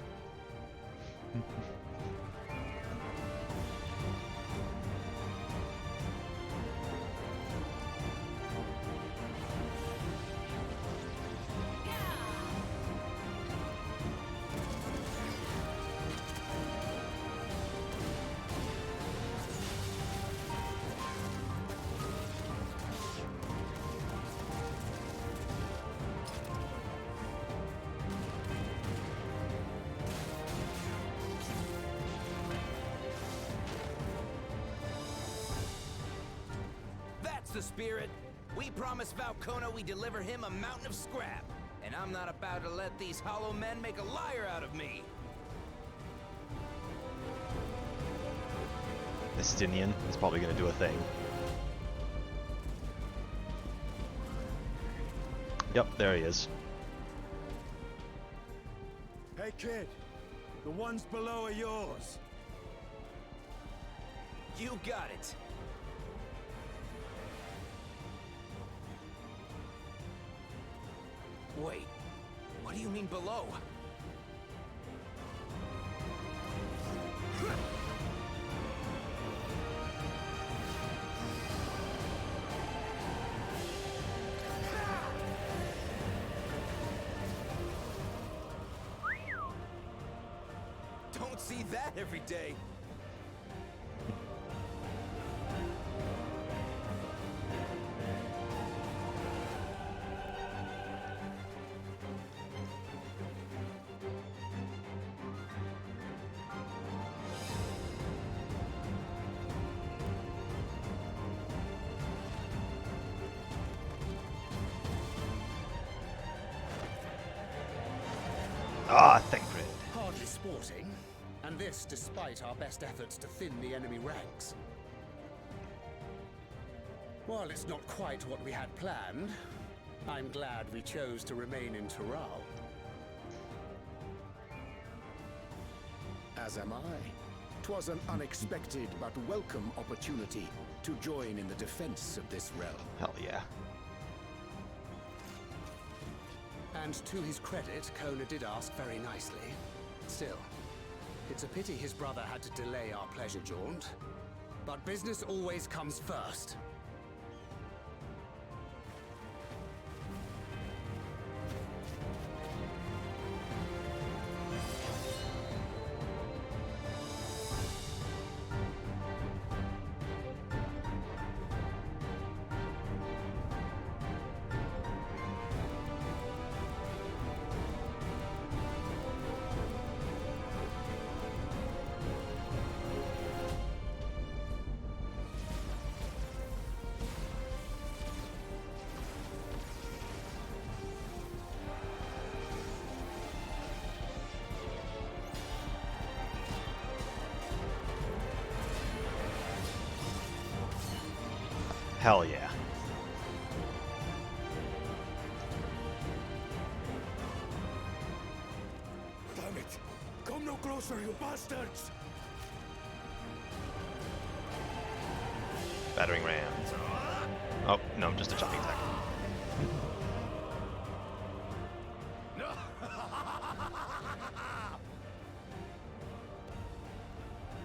the spirit. We promised Valcona we deliver him a mountain of scrap. And I'm not about to let these hollow men make a liar out of me. Estinian is probably going to do a thing. Yep, there he is. Hey kid, the ones below are yours. You got it. Wait, what do you mean below? Don't see that every day. Ah, thank Grid. Hardly sporting, and this despite our best efforts to thin the enemy ranks. While it's not quite what we had planned, I'm glad we chose to remain in Taral. As am I. 'Twas an unexpected but welcome opportunity to join in the defense of this realm. Hell yeah. And to his credit, Kona did ask very nicely. Still, it's a pity his brother had to delay our pleasure jaunt. But business always comes first. Hell yeah. Damn it! Come no closer, you bastards! Battering ram. Oh, no, just a jumping attack.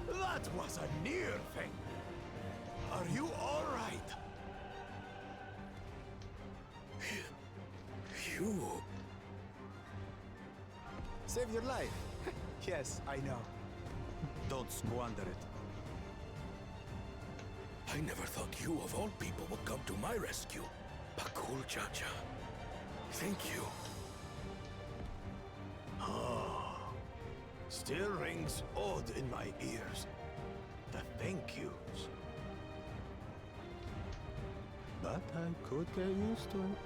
That was a near thing. Are you all right? You... Save your life. Yes, I know. Don't squander it. I never thought you of all people would come to my rescue. Pakul Chacha. Thank you. Ah, still rings odd in my ears. The thank yous. But I could get used to it.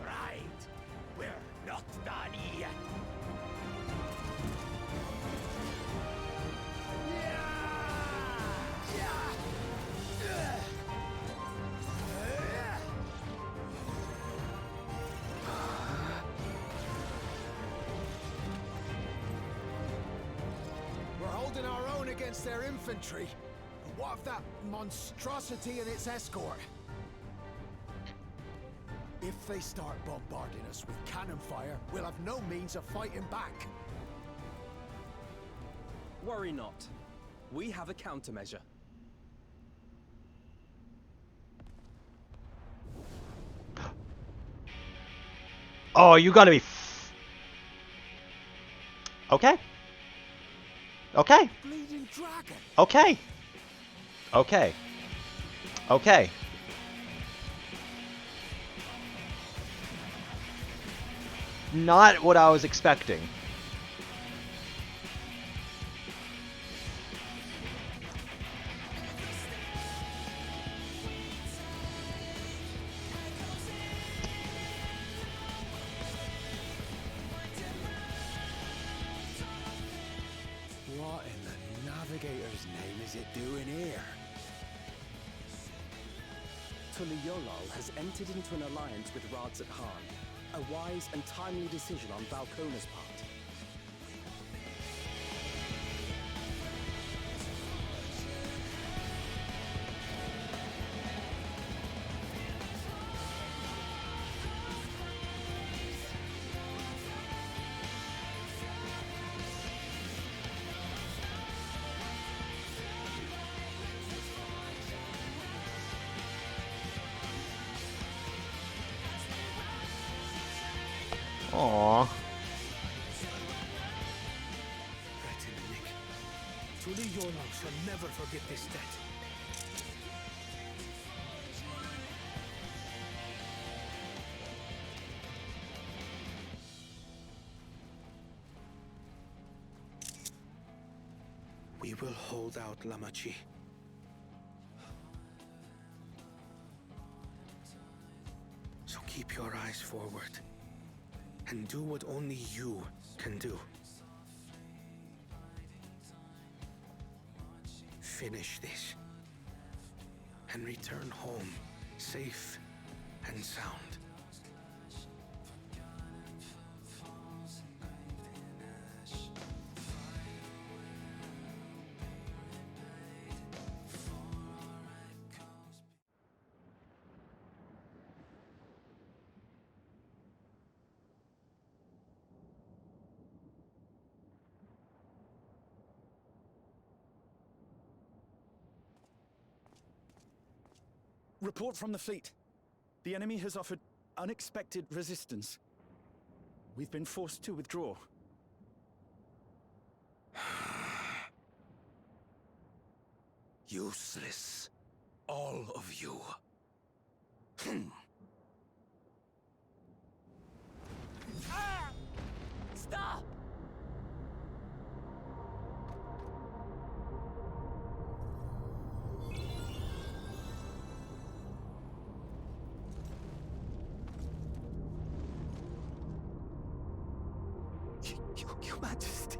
Right. We're not done yet. We're holding our own against their infantry. But what of that monstrosity and its escort? If they start bombarding us with cannon fire, we'll have no means of fighting back. Worry not. We have a countermeasure. Oh, you gotta be... Okay. Okay. Bleeding dragon. Okay. Okay. Okay. Not what I was expecting. is it doing here? Tuliolol has entered into an alliance with Radzat Khan. A wise and timely decision on Valkona's part. Aww. Tuliolol shall never forget this debt. We will hold out, Lamachi. So keep your eyes forward. And do what only you can do. Finish this. And return home, safe and sound. Report from the fleet. The enemy has offered unexpected resistance. We've been forced to withdraw. Useless. All of you. Ah! Stop! Your Majesty.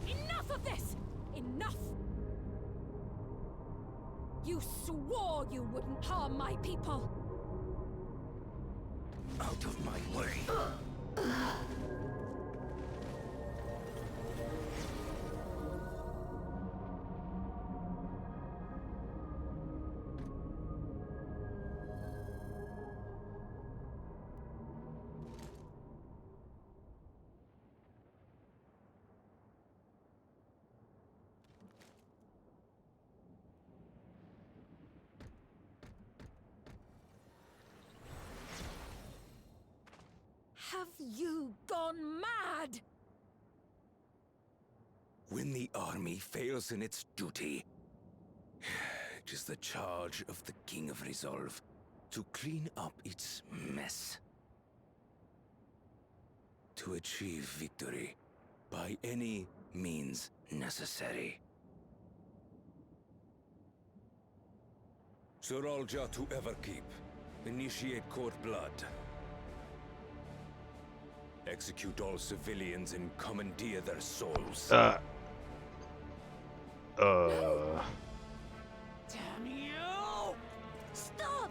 Enough of this! Enough! You swore you wouldn't harm my people! Out of my way. Have you gone mad? When the army fails in its duty, it is the charge of the King of Resolve to clean up its mess. To achieve victory by any means necessary. Suralja to Everkeep. Initiate court blood. Execute all civilians and commandeer their souls. Damn you! Stop!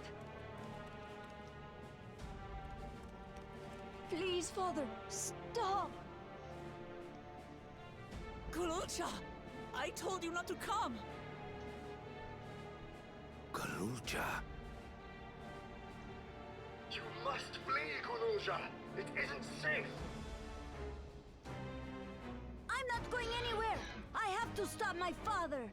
Please, Father, stop! Gulucha! I told you not to come! Gulucha? You must flee, Guluja! It isn't safe! I'm not going anywhere! I have to stop my father!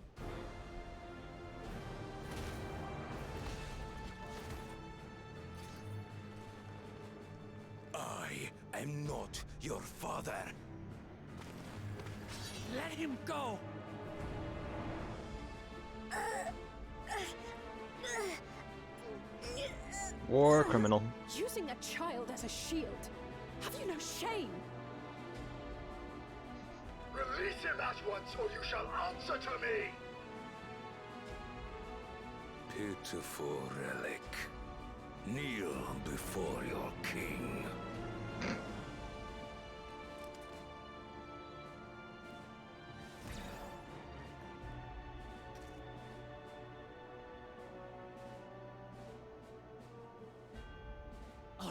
I am not your father. Let him go! War criminal. Using a child as a shield. Have you no shame? Release him at once, or you shall answer to me! Pitiful relic. Kneel before your king.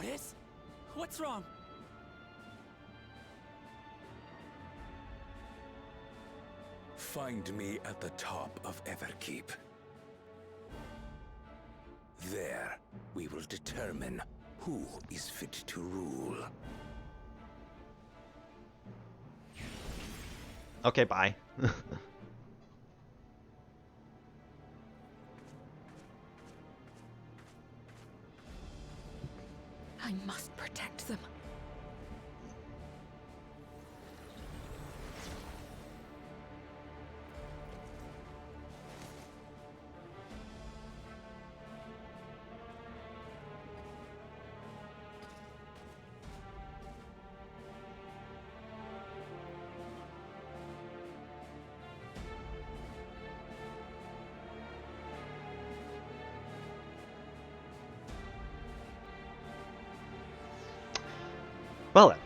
This? What's wrong? Find me at the top of Everkeep. There, we will determine who is fit to rule. Okay, bye. I must protect them. Well then.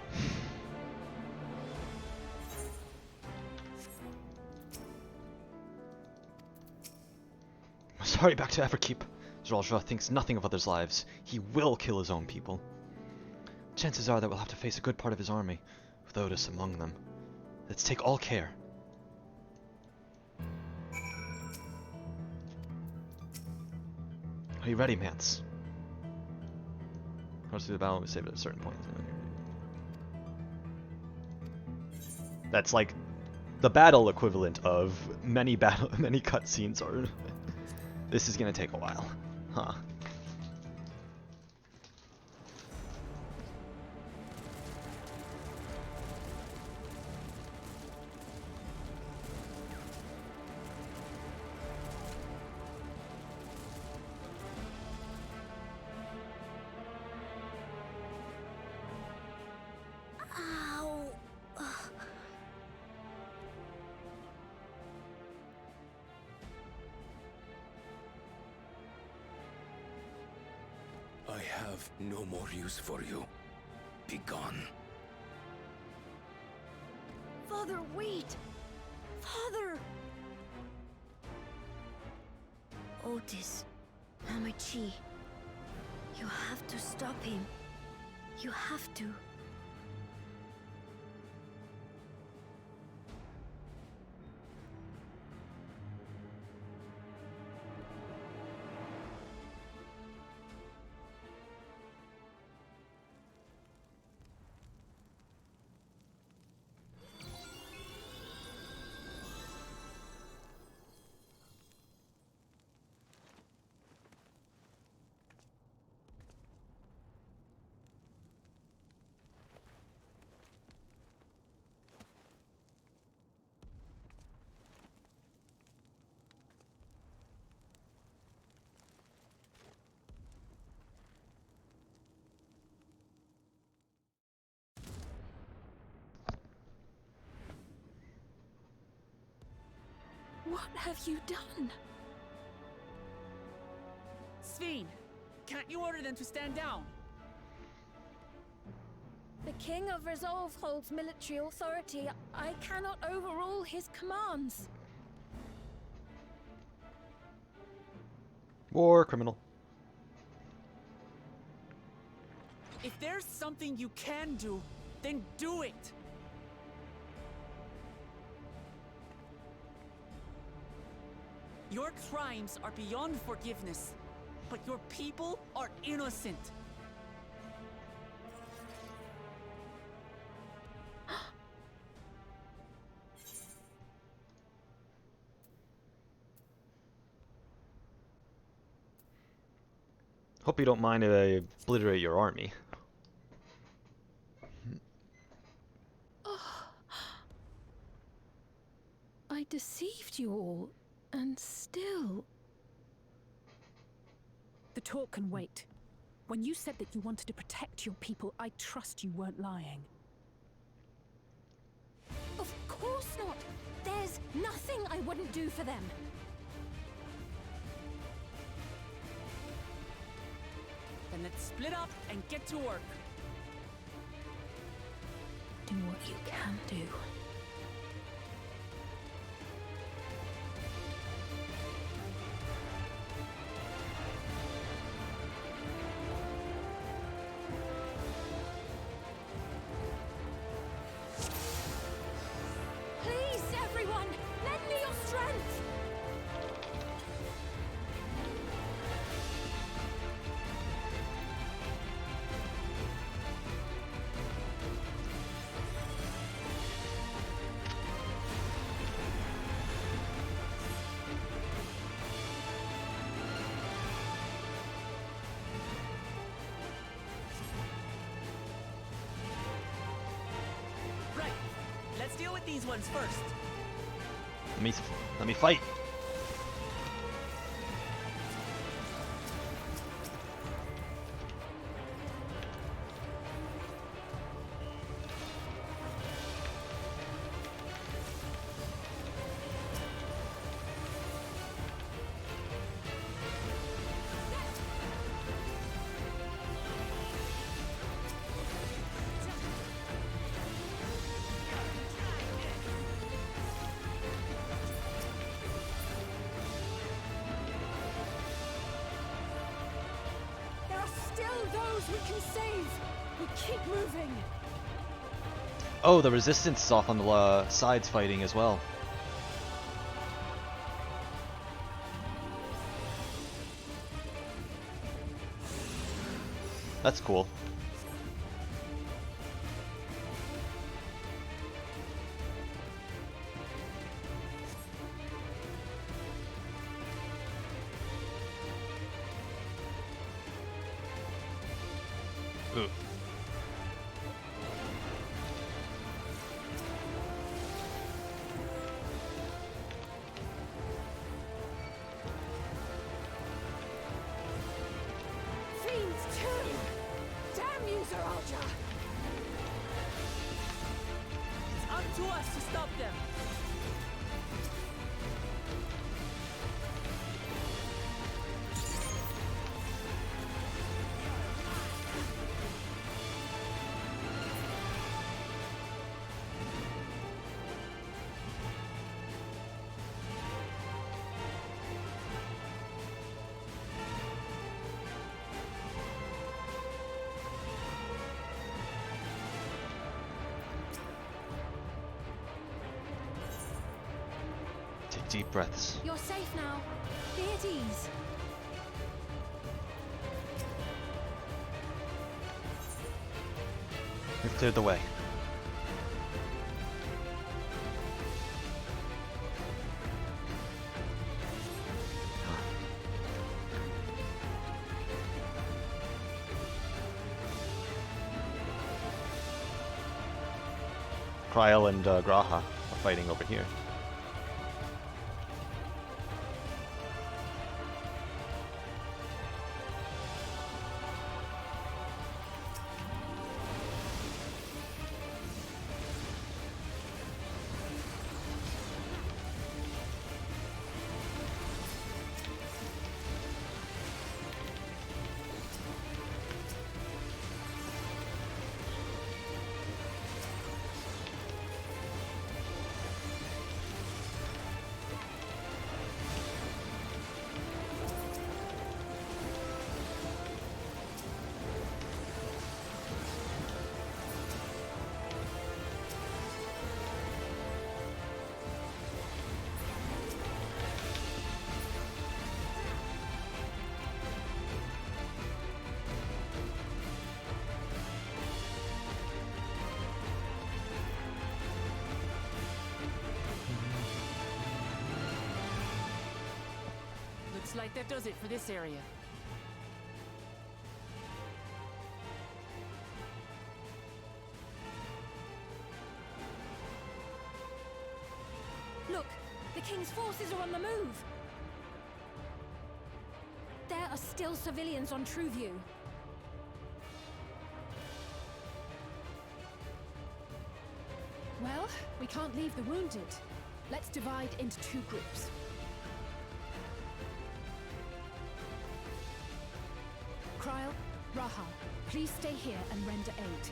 Sorry, back to Everkeep. Zralja thinks nothing of others' lives. He will kill his own people. Chances are that we'll have to face a good part of his army, with Otis among them. Let's take all care. Are you ready, Mance? Once through the battle, we save it at a certain point. That's like the battle equivalent of many cutscenes are. This is gonna take a while, huh? I have no more use for you. Be gone. Father, wait! Father! Otis, Hamachi, you have to stop him. You have to. What have you done? Sveen, can't you order them to stand down? The King of Resolve holds military authority. I cannot overrule his commands. War criminal. If there's something you can do, then do it! Your crimes are beyond forgiveness, but your people are innocent. Hope you don't mind if I obliterate your army. I deceived you all, and still... The talk can wait. When you said that you wanted to protect your people, I trust you weren't lying. Of course not! There's nothing I wouldn't do for them! Then let's split up and get to work. Do what you can do. with these ones first. Let me fight. Those we can save. We keep moving. Oh, the resistance is off on the sides fighting as well. That's cool. Ooh. Fiends too! Damn you, Zaraja! It's up to us to stop them. Take deep breaths. You're safe now. Be at ease. We've cleared the way. Kryl and Graha are fighting over here. Looks like that does it for this area. Look, the King's forces are on the move. There are still civilians on Trueview. Well, we can't leave the wounded. Let's divide into two groups. Kryl, Raha, please stay here and render aid.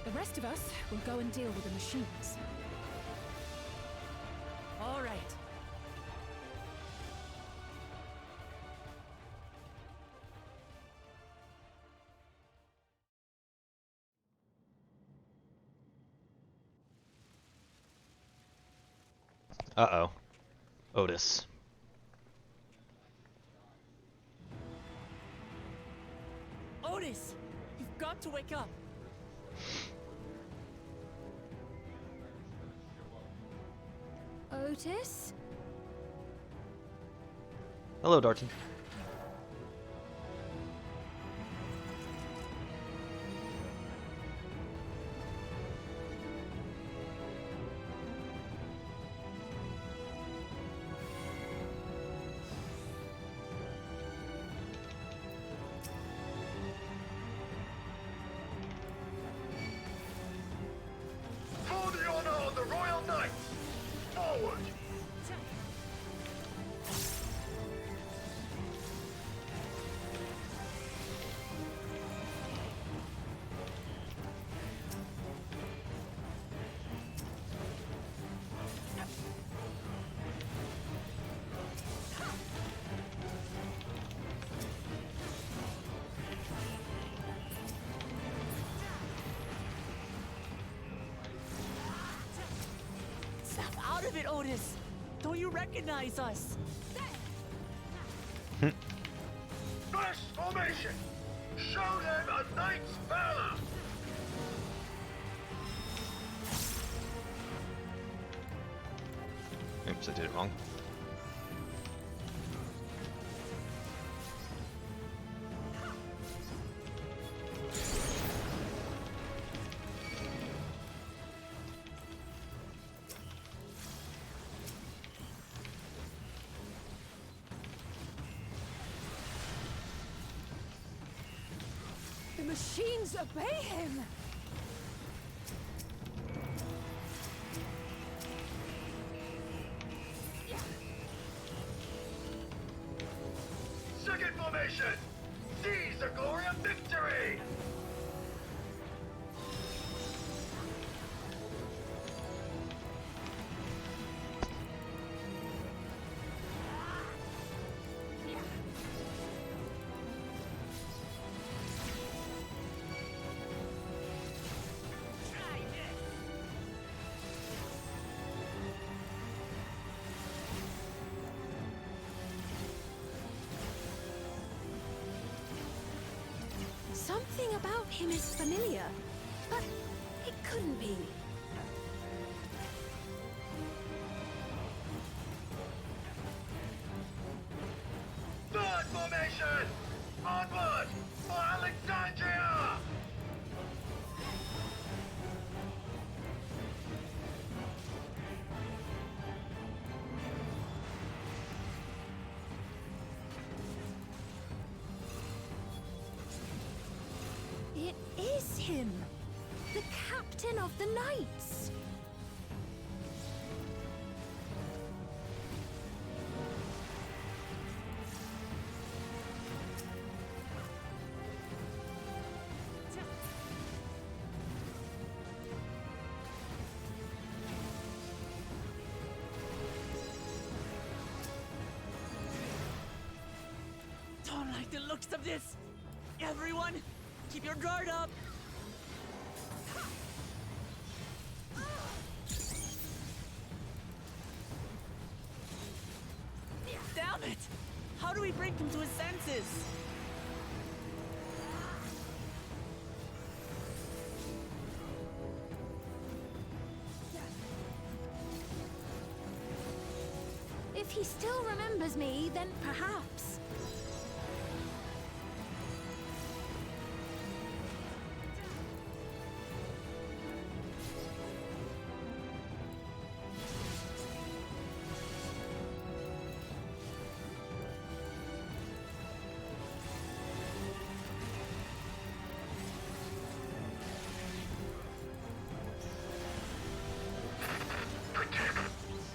The rest of us will go and deal with the machines. All right. Uh-oh. Otis. Otis, you've got to wake up. Otis? Hello, Darton. out of it, Otis! Don't you recognize us? First formation! Show them a knight's valor! Oops, I did it wrong. The machines obey him! Second formation! Seize the glory of victory! Something about him is familiar, but it couldn't be. Third formation! Onward for Alexandria! It is him! The captain of the knights! Don't like the looks of this! Everyone, keep your guard up! Damn it! How do we bring him to his senses? If he still remembers me, then perhaps.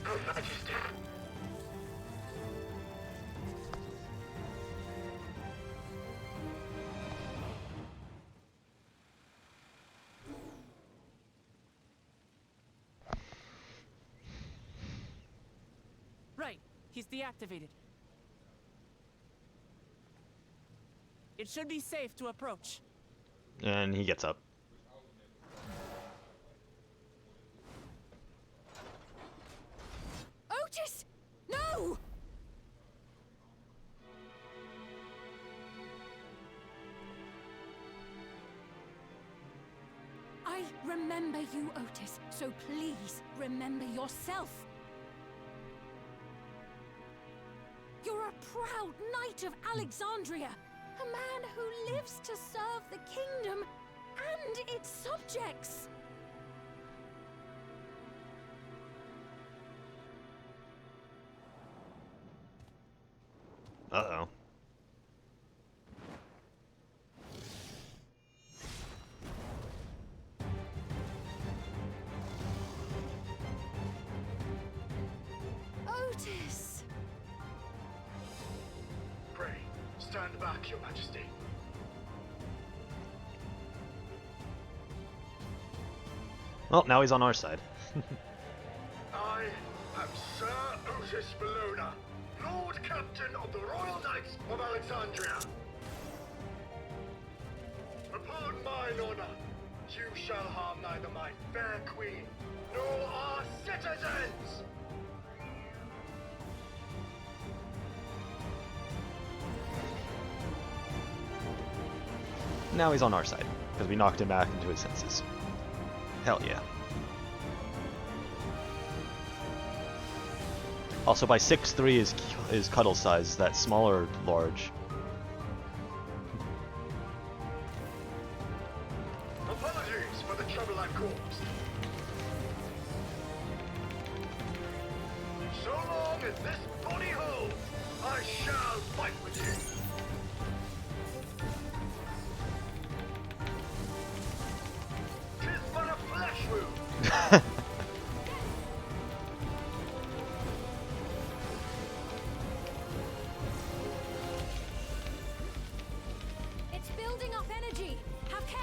Her Majesty. Right, he's deactivated. It should be safe to approach. And he gets up. Otis! No! I remember you, Otis, so please remember yourself. You're a proud knight of Alexandria, a man who lives to serve the kingdom and its subjects. Uh-oh. Otis! Pray, stand back, Your Majesty. Well, now he's on our side. I am Sir Otis Bologna, Lord Captain of the Royal Knights of Alexandria. Upon mine honor, You shall harm neither my fair queen, nor our citizens! Now he's on our side, because we knocked him back into his senses. Hell yeah. Also, by 6'3" is Cuddle size. Is that small or large? Apologies for the trouble I've caused. So long as this body holds, I shall fight with you. Tis but a flesh wound. It's building up energy. Have care.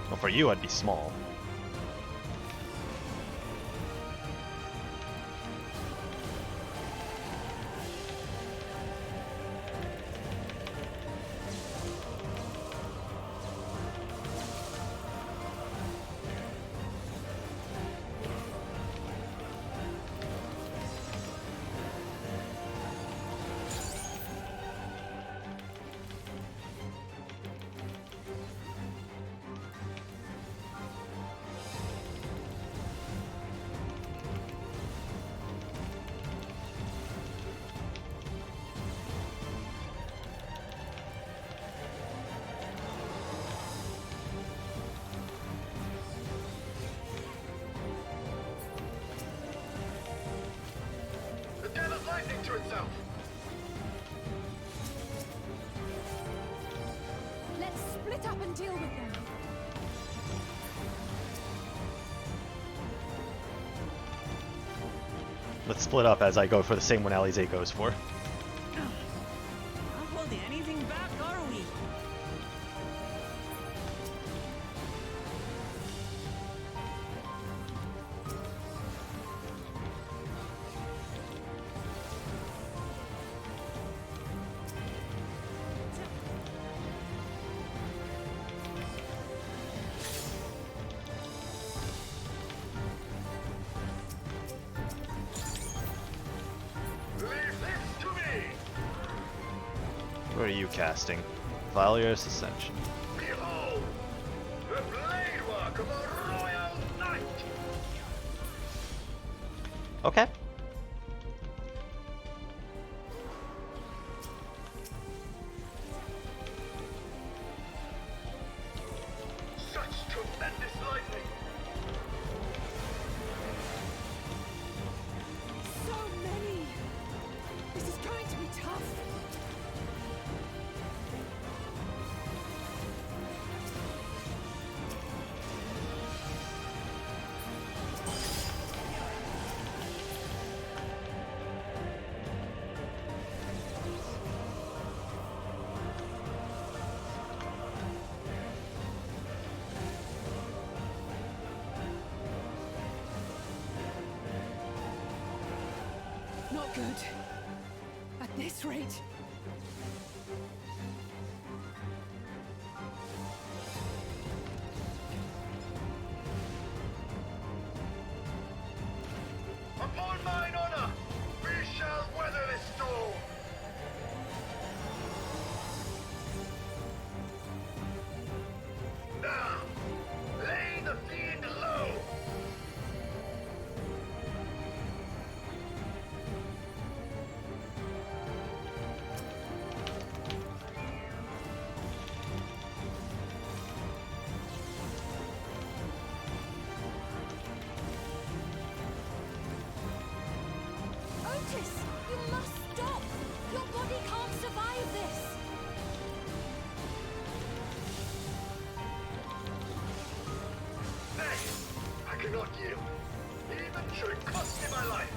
Well, for you, I'd be small. The devil's lightning to itself. Let's split up and deal with them. Let's split up as I go for the same one Alize goes for. Not holding anything back, are we? What are you casting? Valier's Ascension. Behold, the blade work of a royal knight. Okay. Such tremendous lightning. So many. This is going to be tough. Not good. At this rate. Upon mine honor, we shall weather this storm. Now, lay the fiend low. Otis, you must stop. Your body can't survive this. Nay, I cannot yield, even should it cost me my life.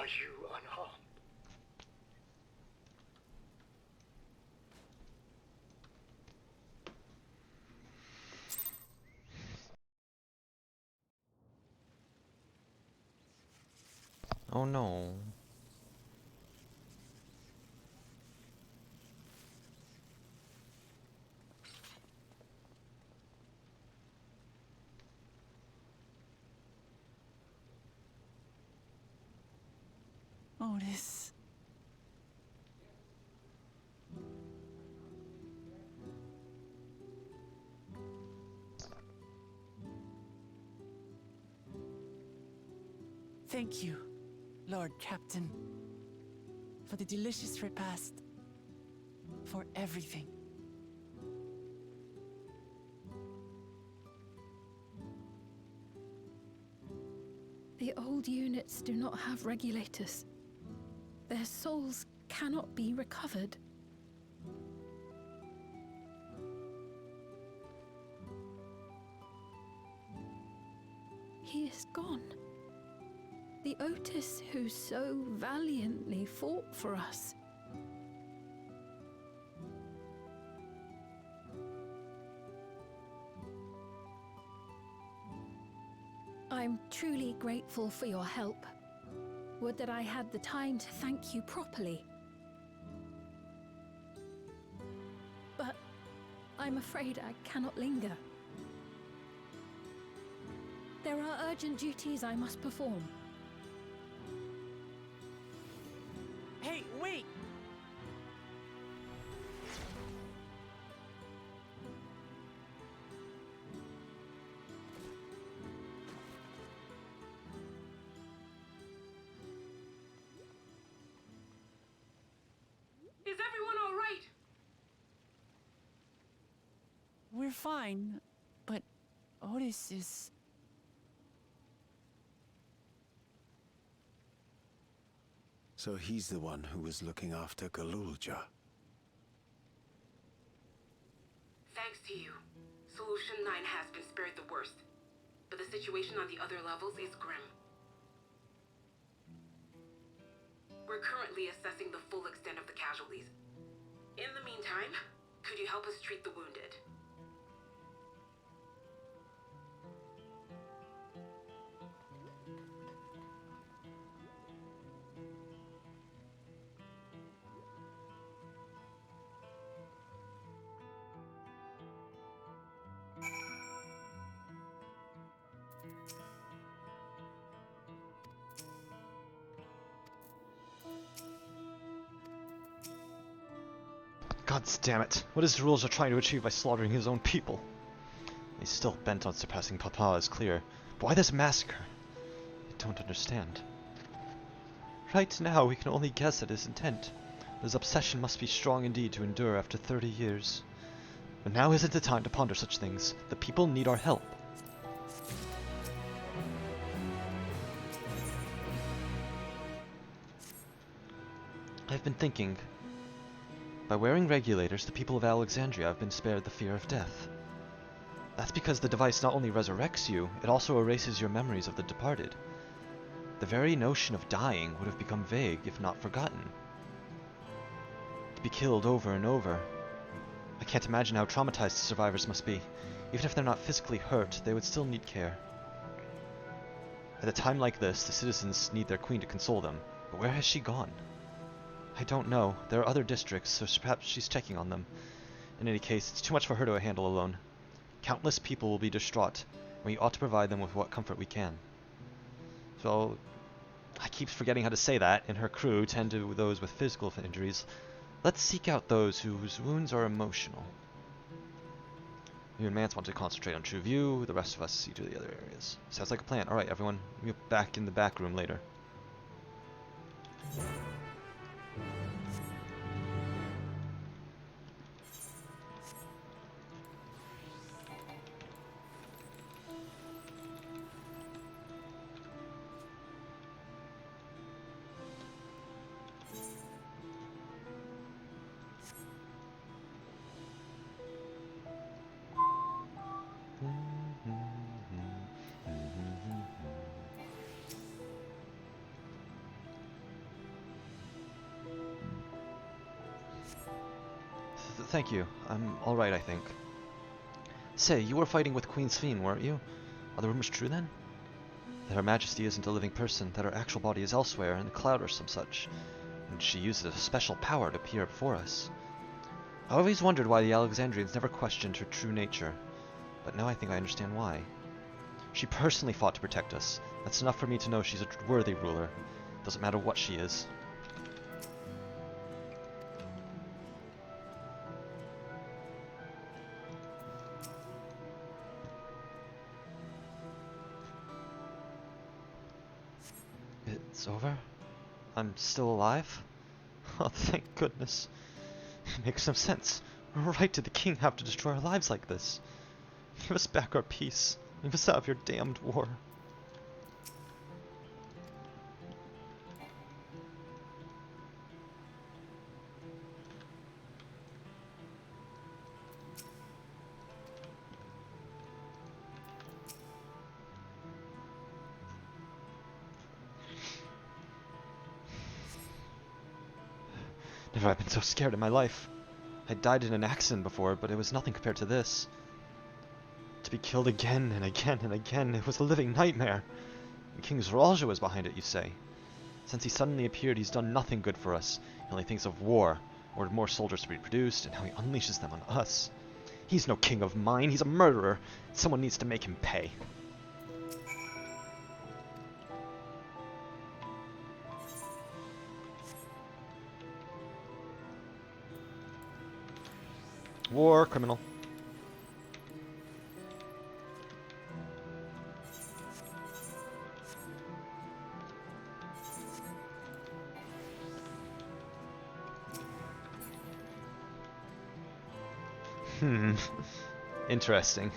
are you unharmed? Oh no. Otis. Thank you, Lord Captain, for the delicious repast, for everything. The old units do not have regulators. Their souls cannot be recovered. He is gone. The Otis who so valiantly fought for us. I'm truly grateful for your help. Would that I had the time to thank you properly. But I'm afraid I cannot linger. There are urgent duties I must perform. Hey, wait! Is everyone all right? We're fine, but Otis is... So he's the one who was looking after Galulja. Thanks to you, Solution 9 has been spared the worst. But the situation on the other levels is grim. We're currently assessing the full extent of the casualties. In the meantime, could you help us treat the wounded? God damn it. What his rules are trying to achieve by slaughtering his own people? He's still bent on surpassing Papa is clear. But why this massacre? I don't understand. Right now, we can only guess at his intent. His obsession must be strong indeed to endure after 30 years. But now isn't the time to ponder such things. The people need our help. I've been thinking. By wearing regulators, the people of Alexandria have been spared the fear of death. That's because the device not only resurrects you, it also erases your memories of the departed. The very notion of dying would have become vague if not forgotten. To be killed over and over. I can't imagine how traumatized the survivors must be. Even if they're not physically hurt, they would still need care. At a time like this, the citizens need their queen to console them. But where has she gone? I don't know. There are other districts, so perhaps she's checking on them. In any case, it's too much for her to handle alone. Countless people will be distraught, and we ought to provide them with what comfort we can. So, I keep forgetting how to say that, and her crew tend to those with physical injuries. Let's seek out those whose wounds are emotional. You and Mance want to concentrate on True View, the rest of us see to the other areas. Sounds like a plan. Alright, everyone. We'll be back in the back room later. thank you. I'm alright, I think. Say, you were fighting with Queen Sphene, weren't you? Are the rumors true then? That Her Majesty isn't a living person, that her actual body is elsewhere, in a cloud or some such, and she uses a special power to appear before us. I always wondered why the Alexandrians never questioned her true nature, but now I think I understand why. She personally fought to protect us. That's enough for me to know she's a worthy ruler. Doesn't matter what she is. It's over? I'm still alive? Oh, thank goodness. It makes no sense. Right did the king have to destroy our lives like this? Give us back our peace. Leave us out of your damned war. Never have I been so scared in my life. I died in an accident before, but it was nothing compared to this. To be killed again and again and again, it was a living nightmare. And King Zralja was behind it, you say? Since he suddenly appeared, he's done nothing good for us. He only thinks of war, ordered more soldiers to be produced, and how he unleashes them on us. He's no king of mine, he's a murderer. Someone needs to make him pay. War criminal. Interesting.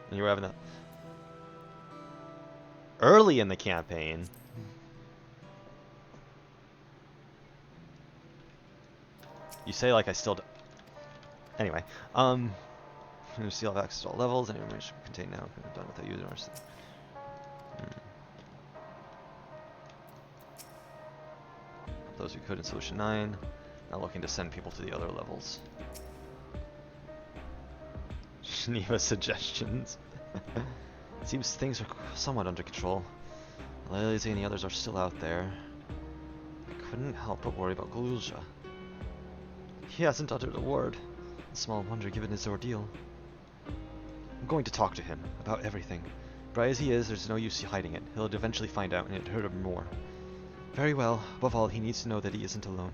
And you were having a... early in the campaign. You say like I still... Anyway, you still have access to all levels, and information contained now can be done without using our... Those we could in Solution 9. Now looking to send people to the other levels. Geneva suggestions. Seems things are somewhat under control. Lazy and the others are still out there. I couldn't help but worry about Glulja. He hasn't uttered a word. Small wonder given his ordeal. I'm going to talk to him about everything. Bright as he is, there's no use hiding it. He'll eventually find out and it'd hurt him more. Very well. Above all, he needs to know that he isn't alone.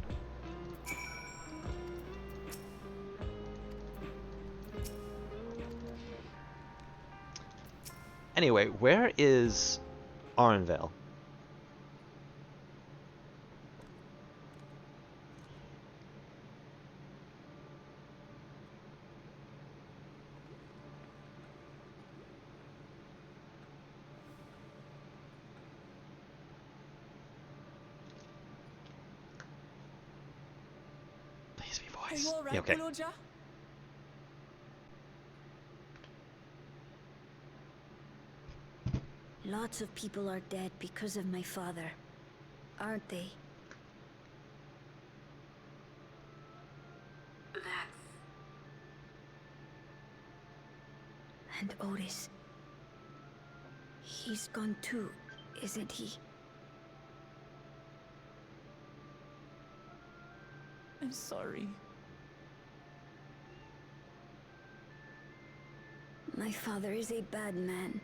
Anyway, where is Arnvale? Please be voiced. Are you all right, Yeah, okay. Glulja? Lots of people are dead because of my father, aren't they? That's... And Otis. He's gone too, isn't he? I'm sorry. My father is a bad man.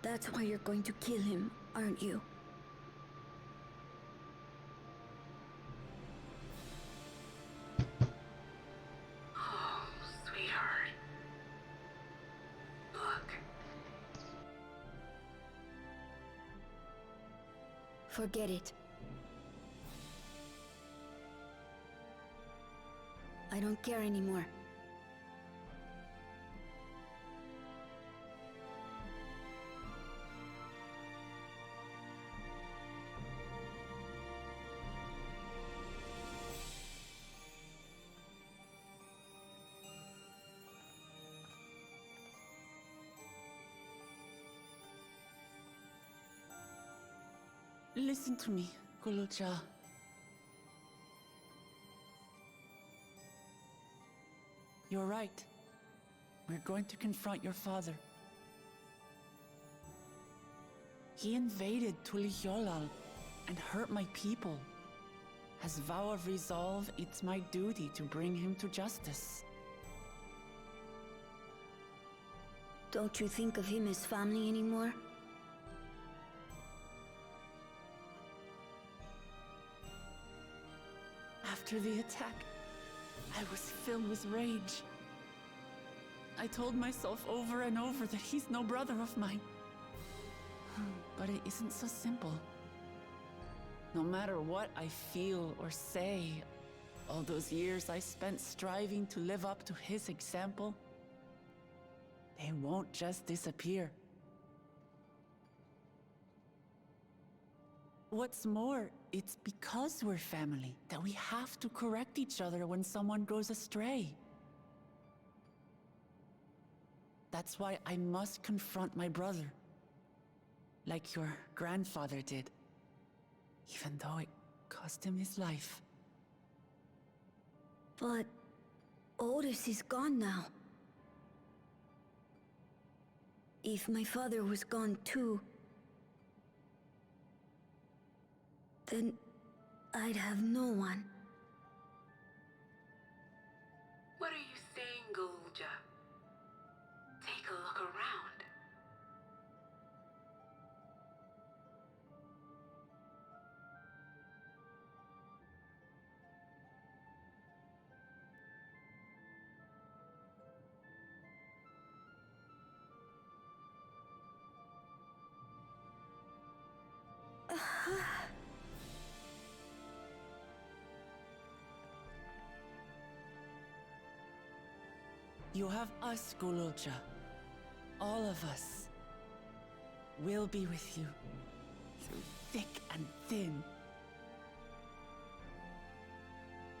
That's why you're going to kill him, aren't you? Oh, sweetheart. Look. Forget it. I don't care anymore. Listen to me, Gulucha. You're right. We're going to confront your father. He invaded Tulihyolal and hurt my people. As vow of resolve, it's my duty to bring him to justice. Don't you think of him as family anymore? After the attack, I was filled with rage. I told myself over and over that he's no brother of mine. But it isn't so simple. No matter what I feel or say, all those years I spent striving to live up to his example, they won't just disappear. What's more, it's because we're family that we have to correct each other when someone goes astray. That's why I must confront my brother, like your grandfather did, even though it cost him his life. But Otis is gone now. If my father was gone too, then I'd have no one. What are you saying, Golja? Take a look around. You have us, Gulucha. All of us. We'll be with you, through thick and thin.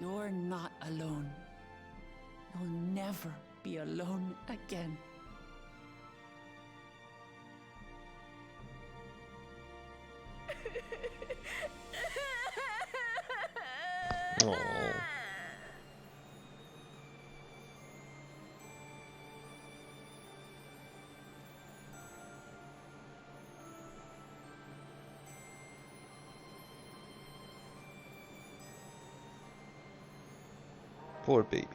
You're not alone. You'll never be alone again. Aww. Poor baby.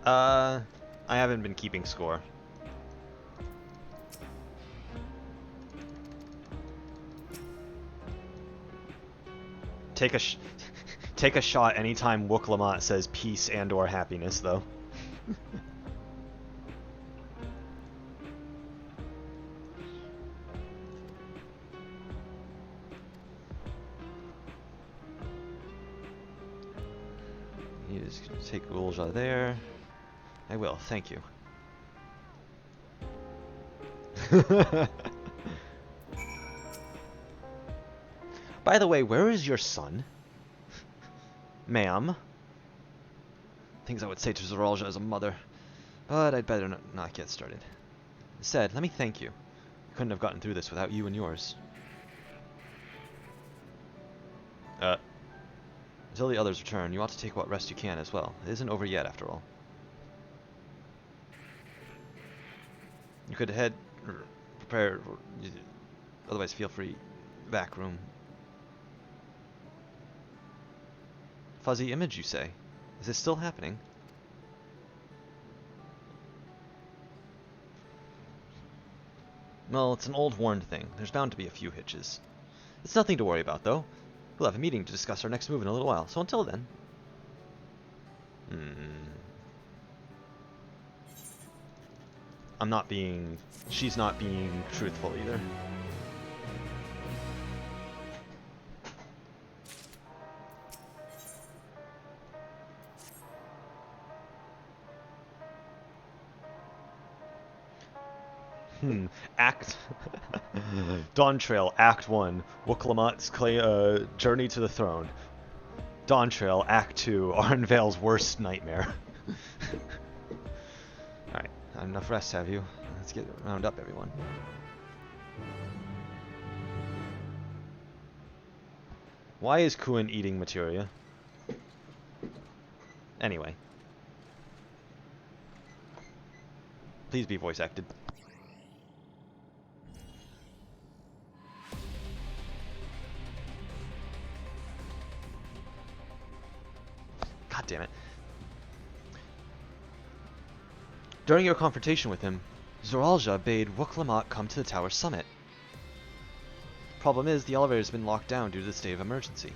I haven't been keeping score. Take a shot anytime Wook Lamont says peace and or happiness, though. You just take Ulja there. I will, thank you. By the way, where is your son? Ma'am. Things I would say to Zoralja as a mother, but I'd better not get started. Instead, let me thank you. I couldn't have gotten through this without you and yours. Until the others return, you ought to take what rest you can as well. It isn't over yet, after all. You could head, prepare, otherwise feel free. Back room. Fuzzy image, you say? Is this still happening? Well, it's an old worn thing. There's bound to be a few hitches. It's nothing to worry about, though. We'll have a meeting to discuss our next move in a little while, so until then... I'm not being... She's not being truthful either. Act Dawntrail, Act 1, Wuklamot's journey to the throne. Dawntrail, Act 2, Arnvale's worst nightmare. Alright, not enough rest, have you? Let's round up everyone. Why is Kuin eating materia? Anyway. Please be voice acted. God damn it. During your confrontation with him, Zoralja bade Wuklamot come to the tower's summit. Problem is, the elevator has been locked down due to the state of emergency.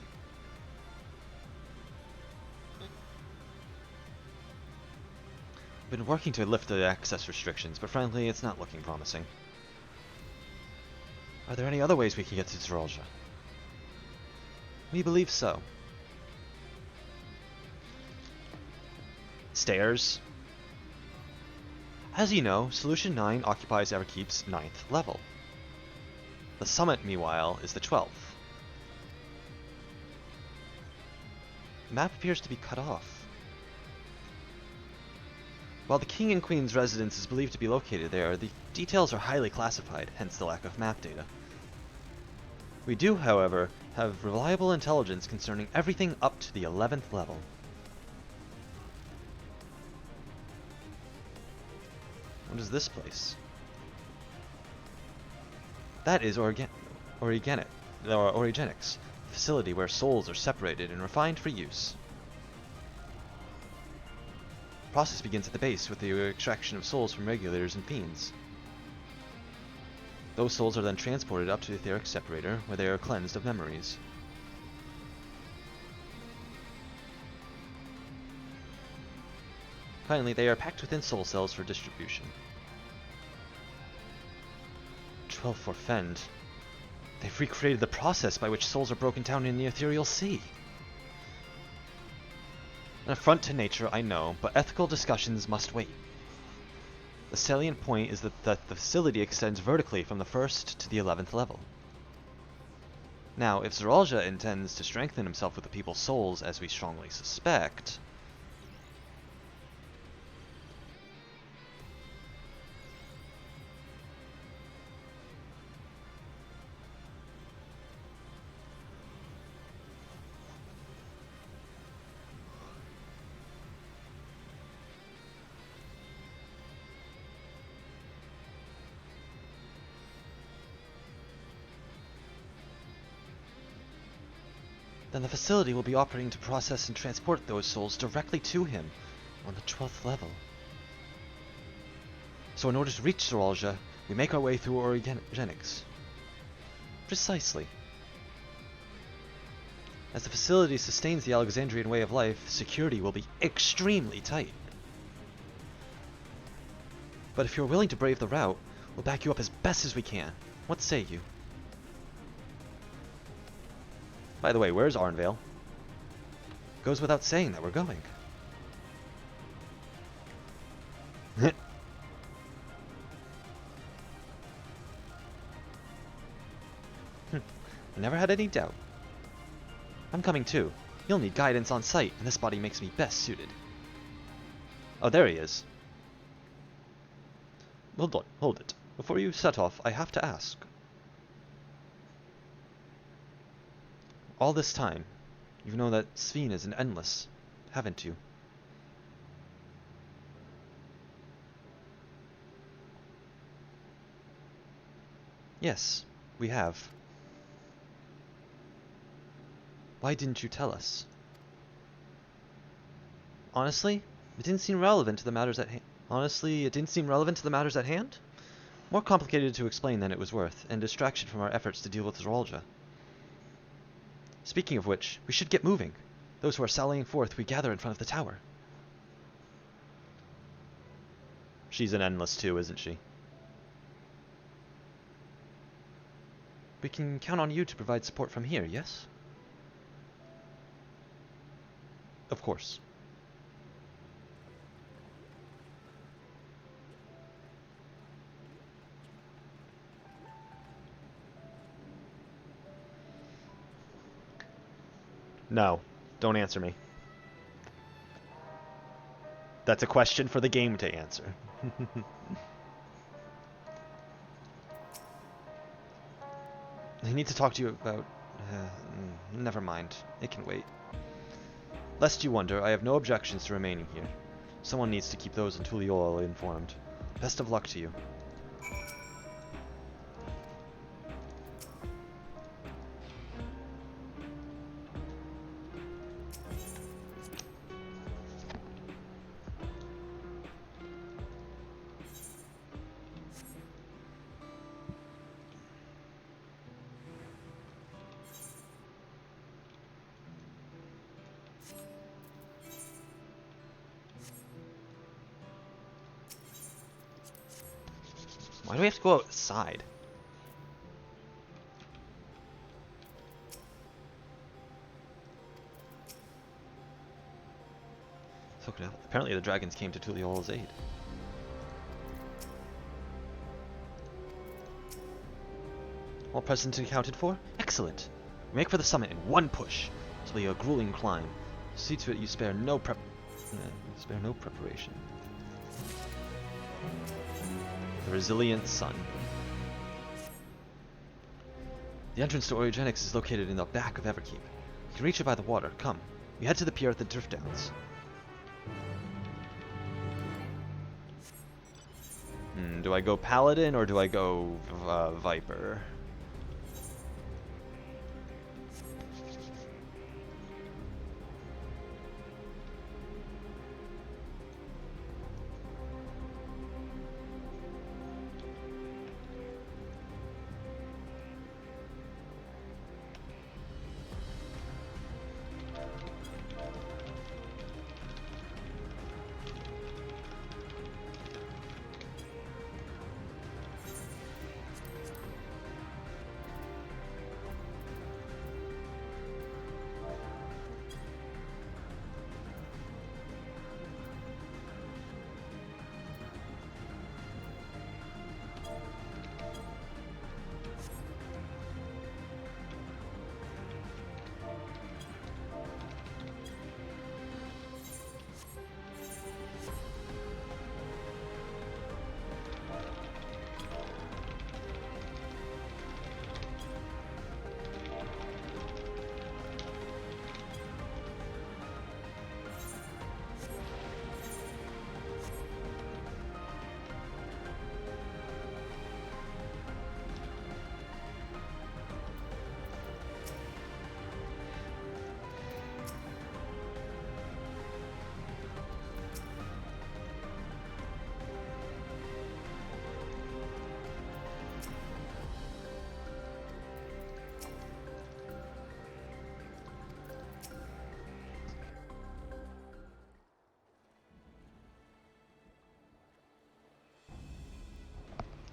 I've been working to lift the access restrictions, but frankly, it's not looking promising. Are there any other ways we can get to Zoralja? We believe so. Stairs. As you know, Solution 9 occupies Everkeep's 9th level. The summit, meanwhile, is the 12th. The map appears to be cut off. While the King and Queen's residence is believed to be located there, the details are highly classified, hence the lack of map data. We do, however, have reliable intelligence concerning everything up to the 11th level. What is this place? That is Origenics, a facility where souls are separated and refined for use. The process begins at the base with the extraction of souls from regulators and fiends. Those souls are then transported up to the etheric separator, where they are cleansed of memories. Finally, they are packed within soul cells for distribution. 12 for Fend. They've recreated the process by which souls are broken down in the ethereal sea. An affront to nature, I know, but ethical discussions must wait. The salient point is that the facility extends vertically from the 1st to the 11th level. Now, if Zoralja intends to strengthen himself with the people's souls, as we strongly suspect, then the facility will be operating to process and transport those souls directly to him on the 12th level. So in order to reach Zoralja, we make our way through Origenics. Precisely. As the facility sustains the Alexandrian way of life, security will be extremely tight. But if you're willing to brave the route, we'll back you up as best as we can. What say you? By the way, where's Arnvale? Goes without saying that we're going. I never had any doubt. I'm coming too. You'll need guidance on site, and this body makes me best suited. Oh, there he is. Hold on, hold it. Before you set off, I have to ask. All this time, you've known that Sveen is an endless, haven't you? Yes, we have. Why didn't you tell us? Honestly, it didn't seem relevant to the matters at hand. More complicated to explain than it was worth, and distraction from our efforts to deal with Zoralja. Speaking of which, we should get moving. Those who are sallying forth, we gather in front of the tower. She's an endless too, isn't she? We can count on you to provide support from here, yes? Of course. No. Don't answer me. That's a question for the game to answer. I need to talk to you about... never mind. It can wait. Lest you wonder, I have no objections to remaining here. Someone needs to keep those in Tuliyola informed. Best of luck to you. Why do we have to go outside? So apparently the dragons came to Tuliola's aid. All present accounted for? Excellent! We make for the summit in one push. It'll be a grueling climb. See to it you spare no preparation. The resilient sun. The entrance to Orogenics is located in the back of Everkeep. You can reach it by the water. Come. We head to the pier at the Drift Downs. Do I go Paladin or do I go Viper?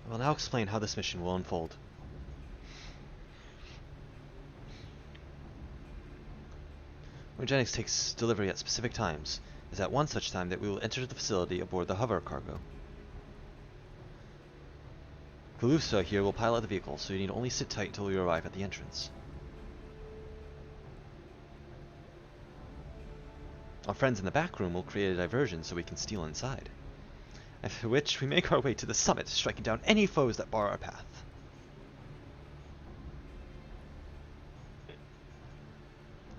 I will now explain how this mission will unfold. Orogenics takes delivery at specific times. It is at one such time that we will enter the facility aboard the hover cargo. Kalusa here will pilot the vehicle, so you need only sit tight until we arrive at the entrance. Our friends in the back room will create a diversion so we can steal inside. After which, we make our way to the summit, striking down any foes that bar our path.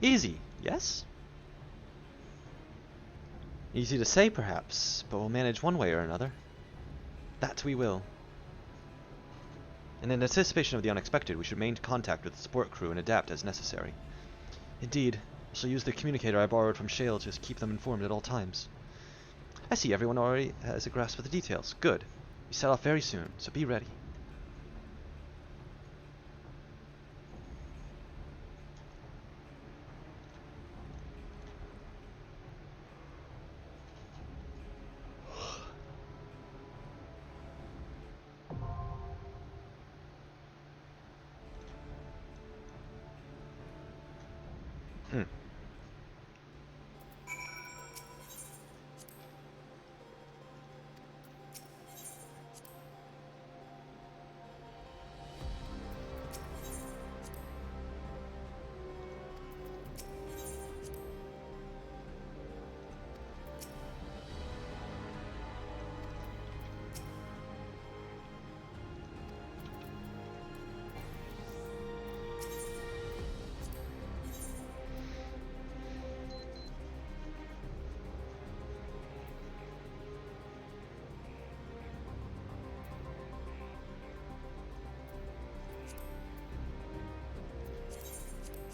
Easy, yes? Easy to say, perhaps, but we'll manage one way or another. That we will. And in anticipation of the unexpected, we should maintain contact with the support crew and adapt as necessary. Indeed, I shall use the communicator I borrowed from Shale to keep them informed at all times. I see everyone already has a grasp of the details. Good. We set off very soon, so be ready.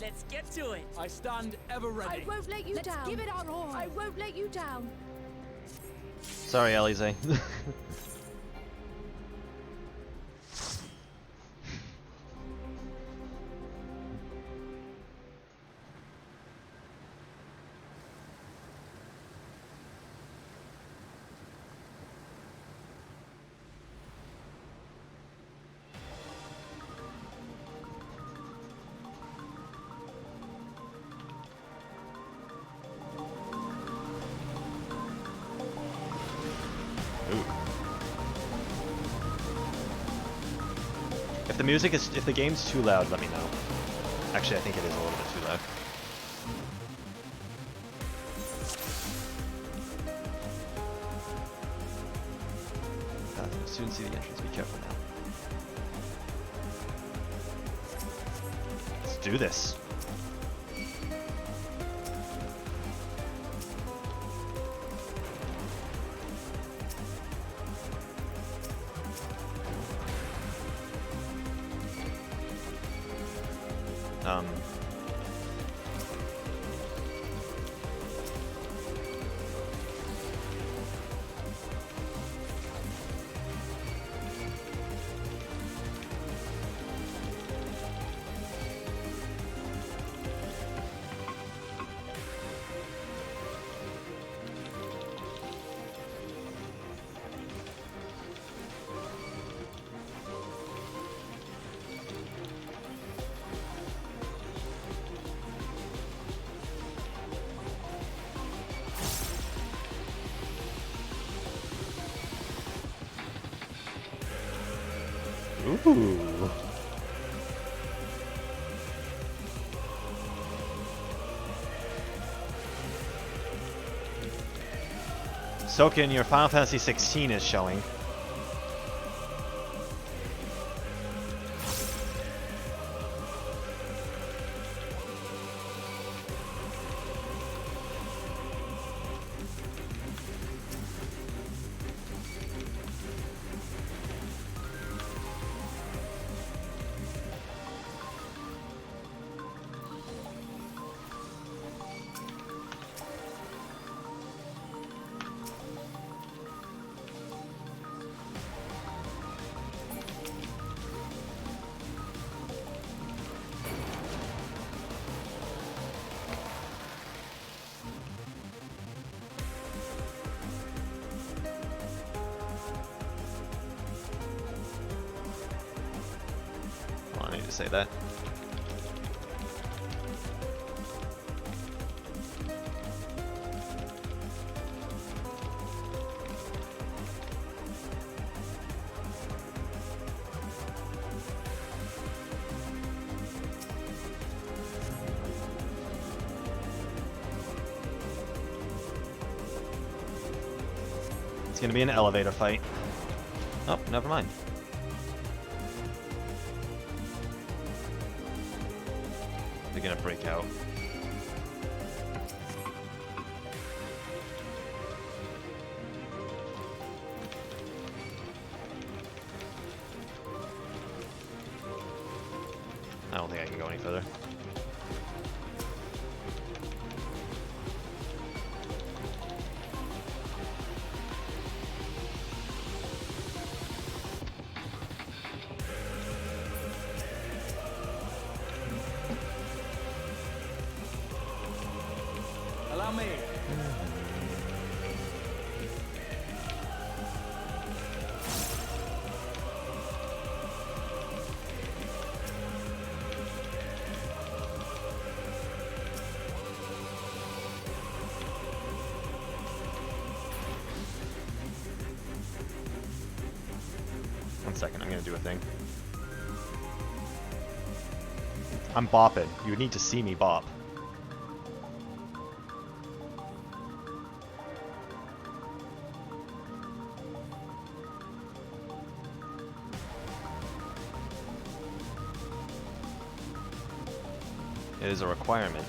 Let's get to it. I stand ever ready. I won't let you Let's down. give it our all. I won't let you down. Sorry, Alize. If the game's too loud, let me know. Actually, I think it is a little bit too loud. Soon see the entrance, be careful now. Let's do this. Ooh. Soken, your Final Fantasy 16 is showing. Say that. It's gonna be an elevator fight. Oh, never mind. They're gonna break out. I don't think I can go any further. Allow me. One second, I'm gonna do a thing. I'm bopping. You need to see me bop. It is a requirement.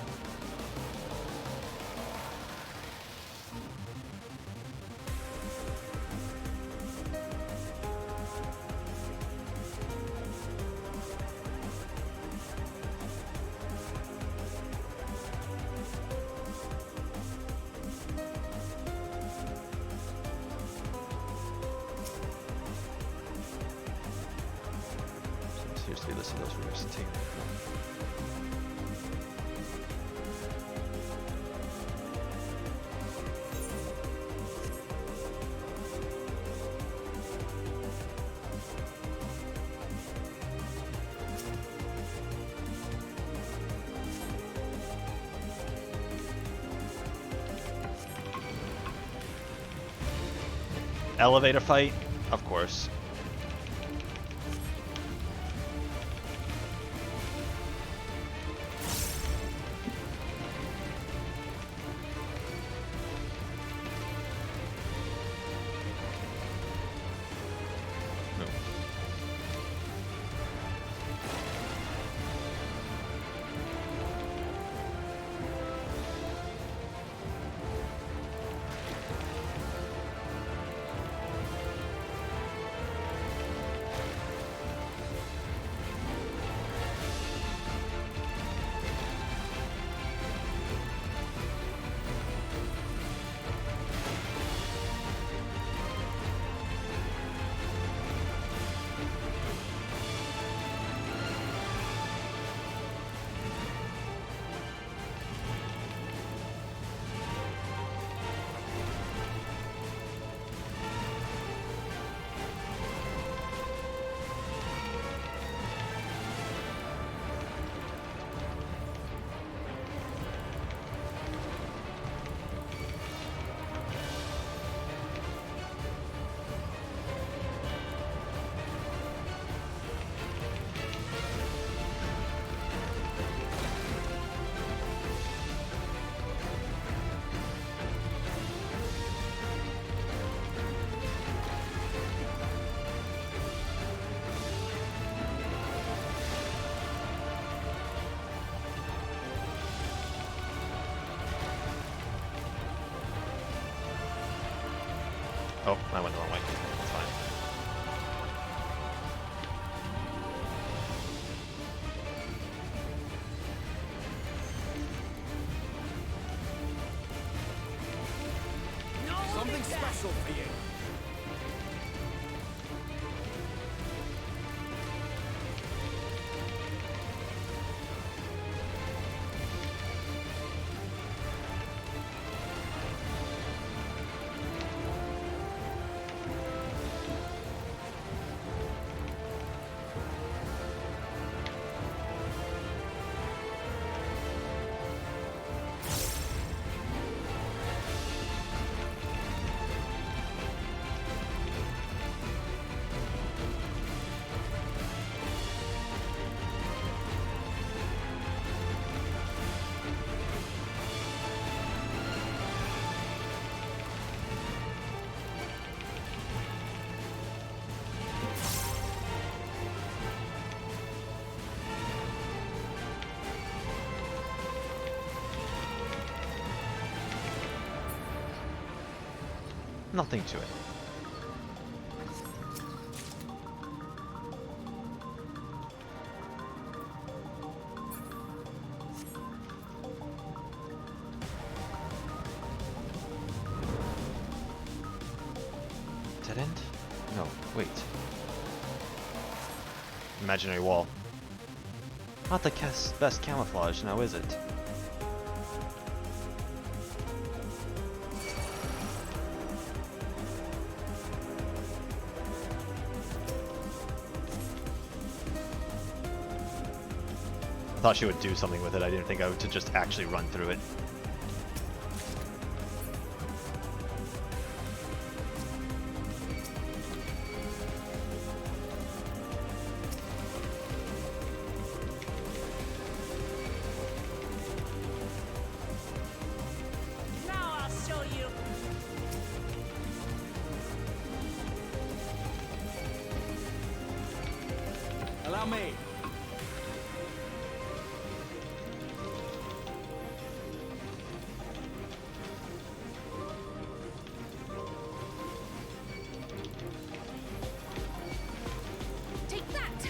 appears to be listed those routes to take. Elevator fight? Of course. Oh, I went the wrong way. That's fine. Something special for you. Nothing to it. Dead end? No, wait. Imaginary wall. Not the best camouflage, now is it? I thought she would do something with it. I didn't think I would to just actually run through it. Now I'll show you. Allow me. Take that!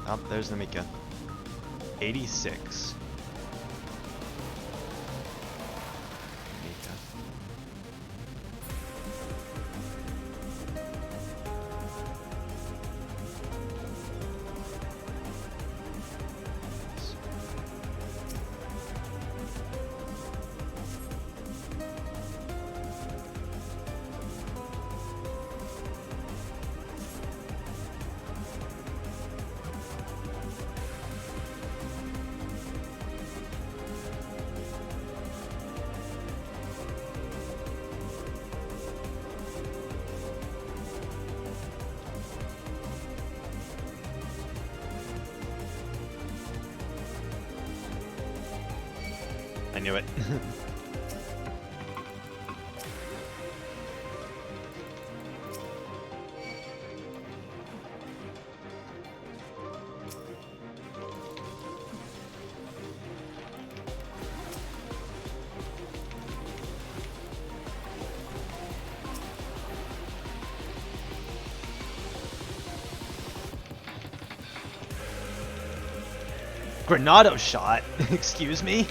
Oh, there's Namika. 86. I knew it. Granado shot? Excuse me?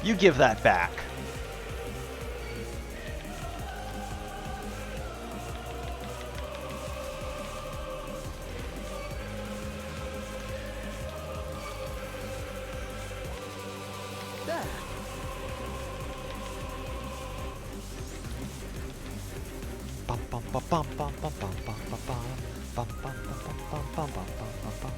You give that back. There. Bum bum bum bum bum bum bum bum bum bum bum bum bum bum bum bum bum.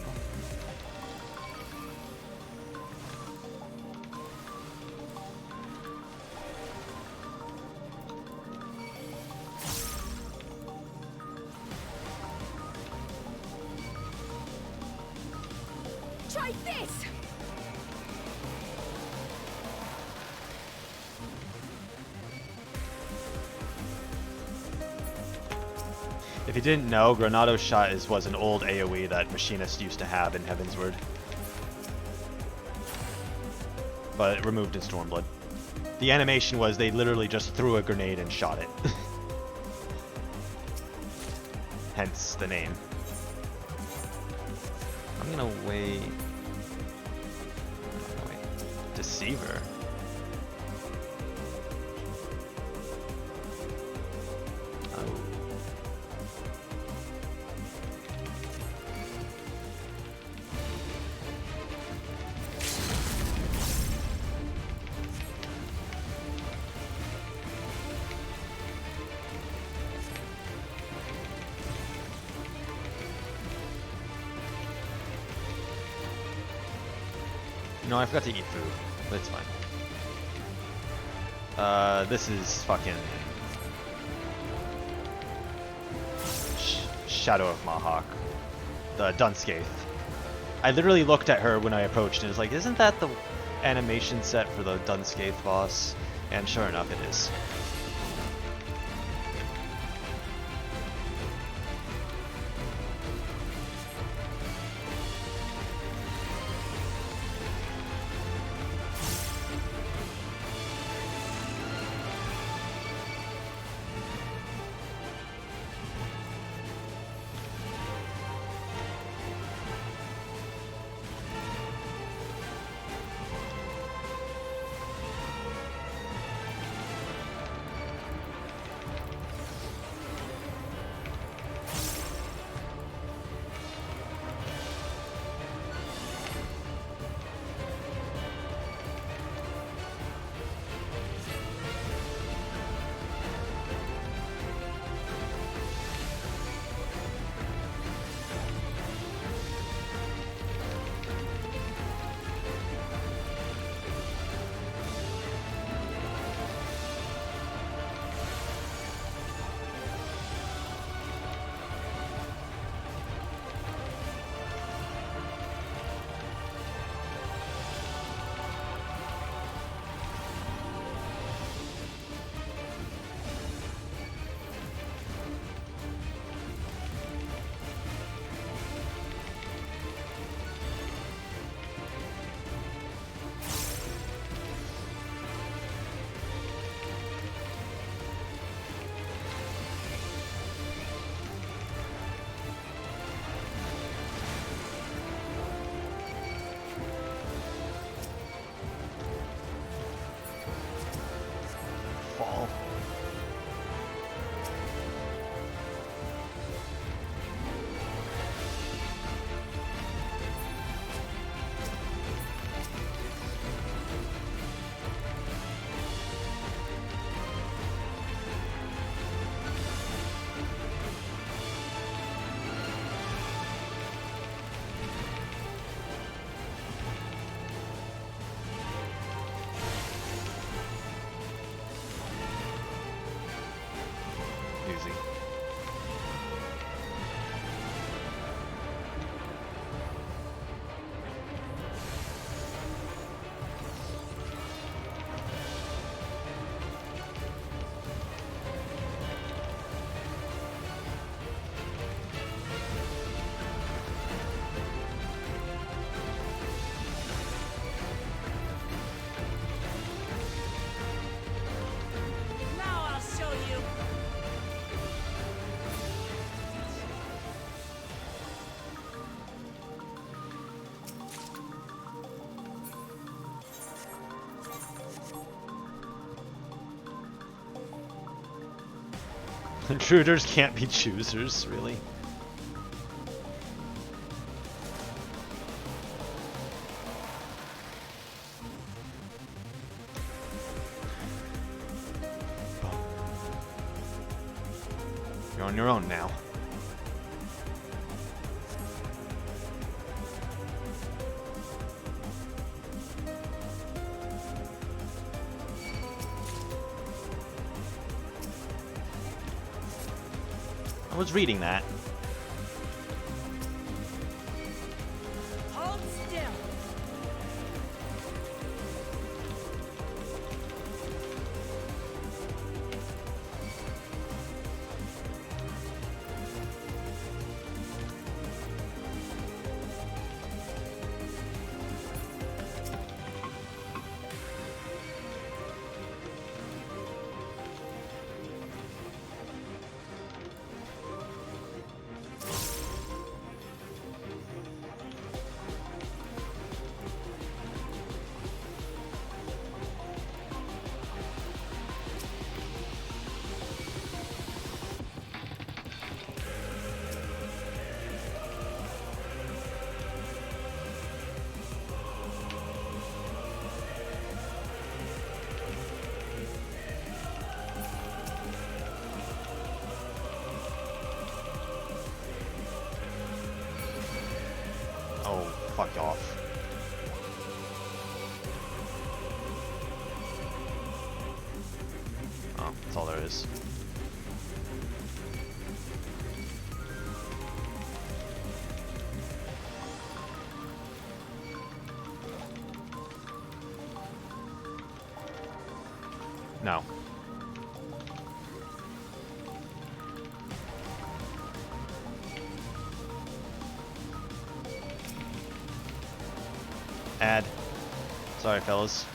Try this! If you didn't know, Granado shot was an old AoE that Machinist used to have in Heavensward. But it removed in Stormblood. The animation was they literally just threw a grenade and shot it. Hence the name. I'm gonna wait. Deceiver. Oh. No, I forgot to eat food, but it's fine. This is fucking Shadow of Mahawk, the Dunscaith. I literally looked at her when I approached and was like, isn't that the animation set for the Dunscaith boss? And sure enough, it is. Intruders can't be choosers, really. You're on your own now. I was reading that. Hold still. Oh, fuck off. Oh, that's all there is. No. Add. Sorry, fellas.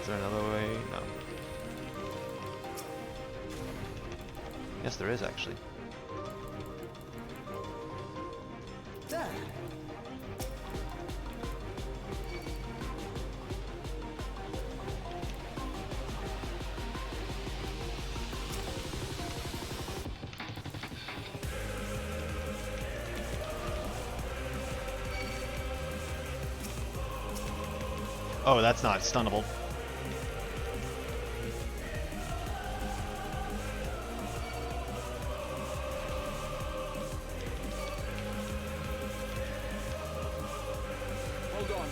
Is there another way? No. Yes, there is actually. There. Oh, that's not stunnable. Hold on.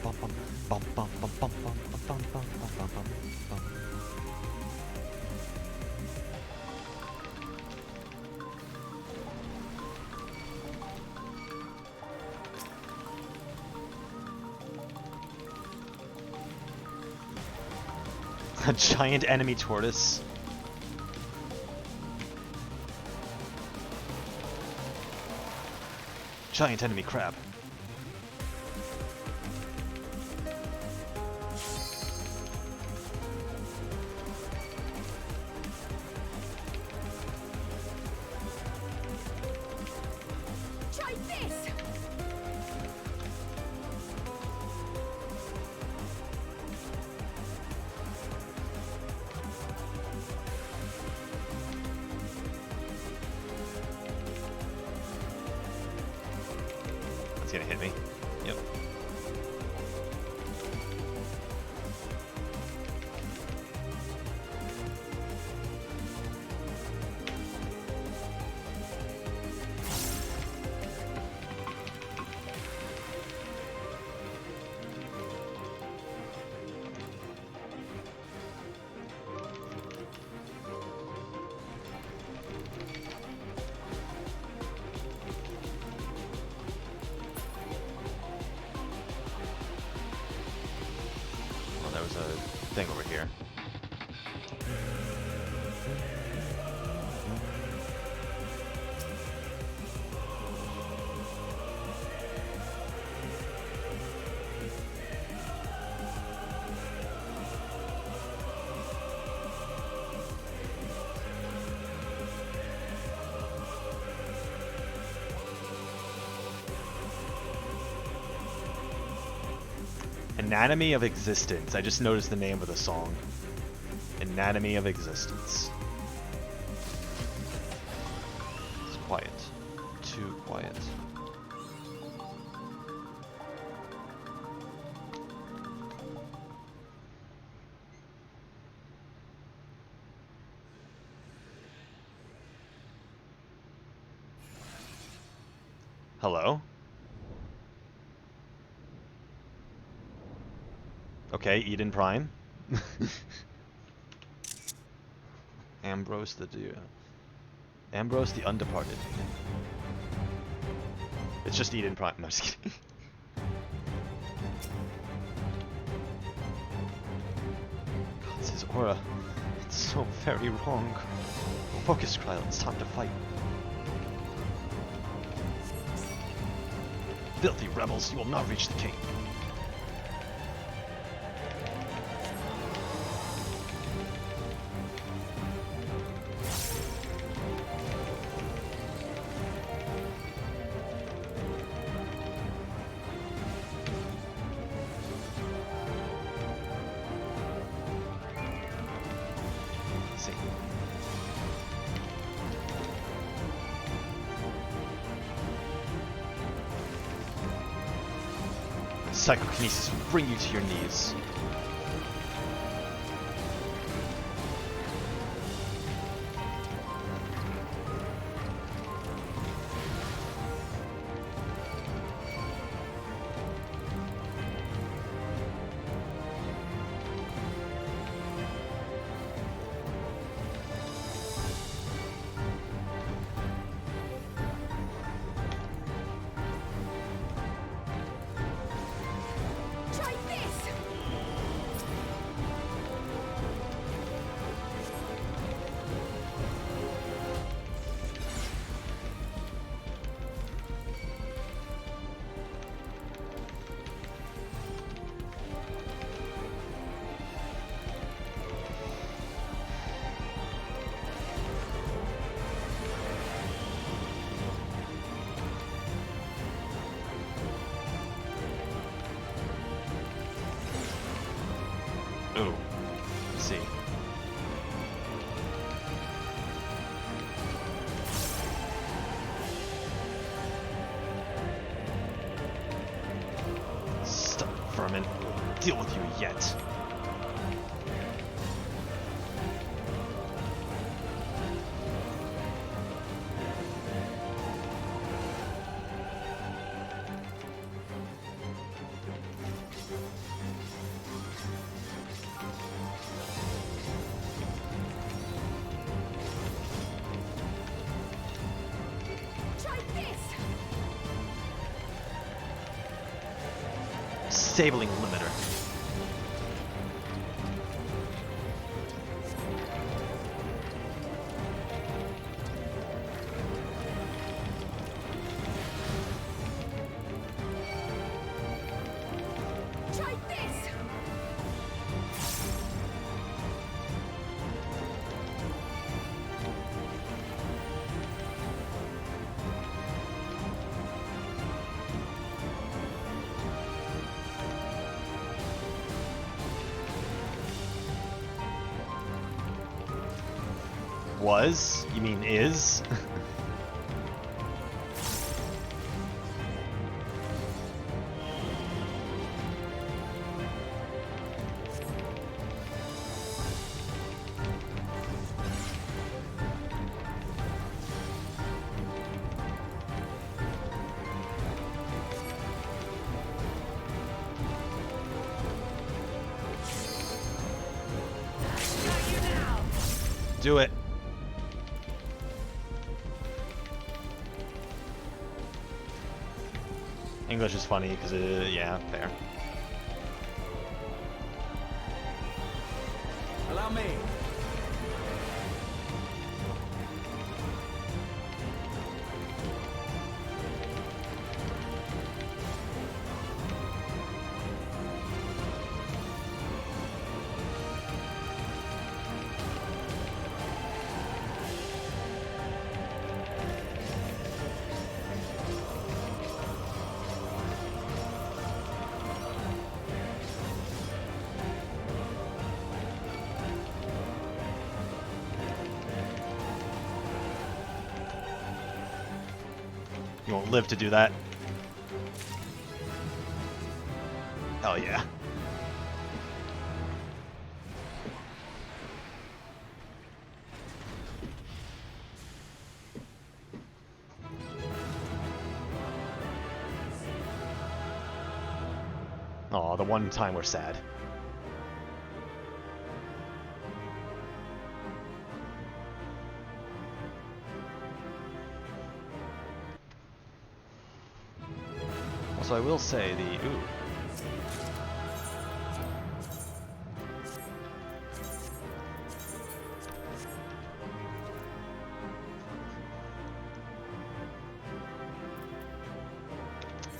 Bum, bum, bum, bum, bum, bum, bum, bum, bum, bum, bum, bum, bum. A giant enemy tortoise. Giant enemy crab. Try this. It's gonna hit me. Yep. there's a thing over here. Anatomy of Existence. I just noticed the name of the song. Anatomy of Existence. It's quiet. Too quiet. Hello? Okay, Eden Prime. Ambrose the Ambrose the Undeparted. It's just Eden Prime. No, just kidding. God, it's his aura. It's so very wrong. Focus, Kryl. It's time to fight. Filthy rebels, you will not reach the king. Psychokinesis will bring you to your knees. Ooh. Let's see. Stubborn vermin. We'll deal with you yet. Disabling limiter. Try this! Was? You mean is? Do it. English is funny because, yeah, fair. Allow me. You won't live to do that. Hell yeah. Aw, the one time we're sad. So I will say the ooh.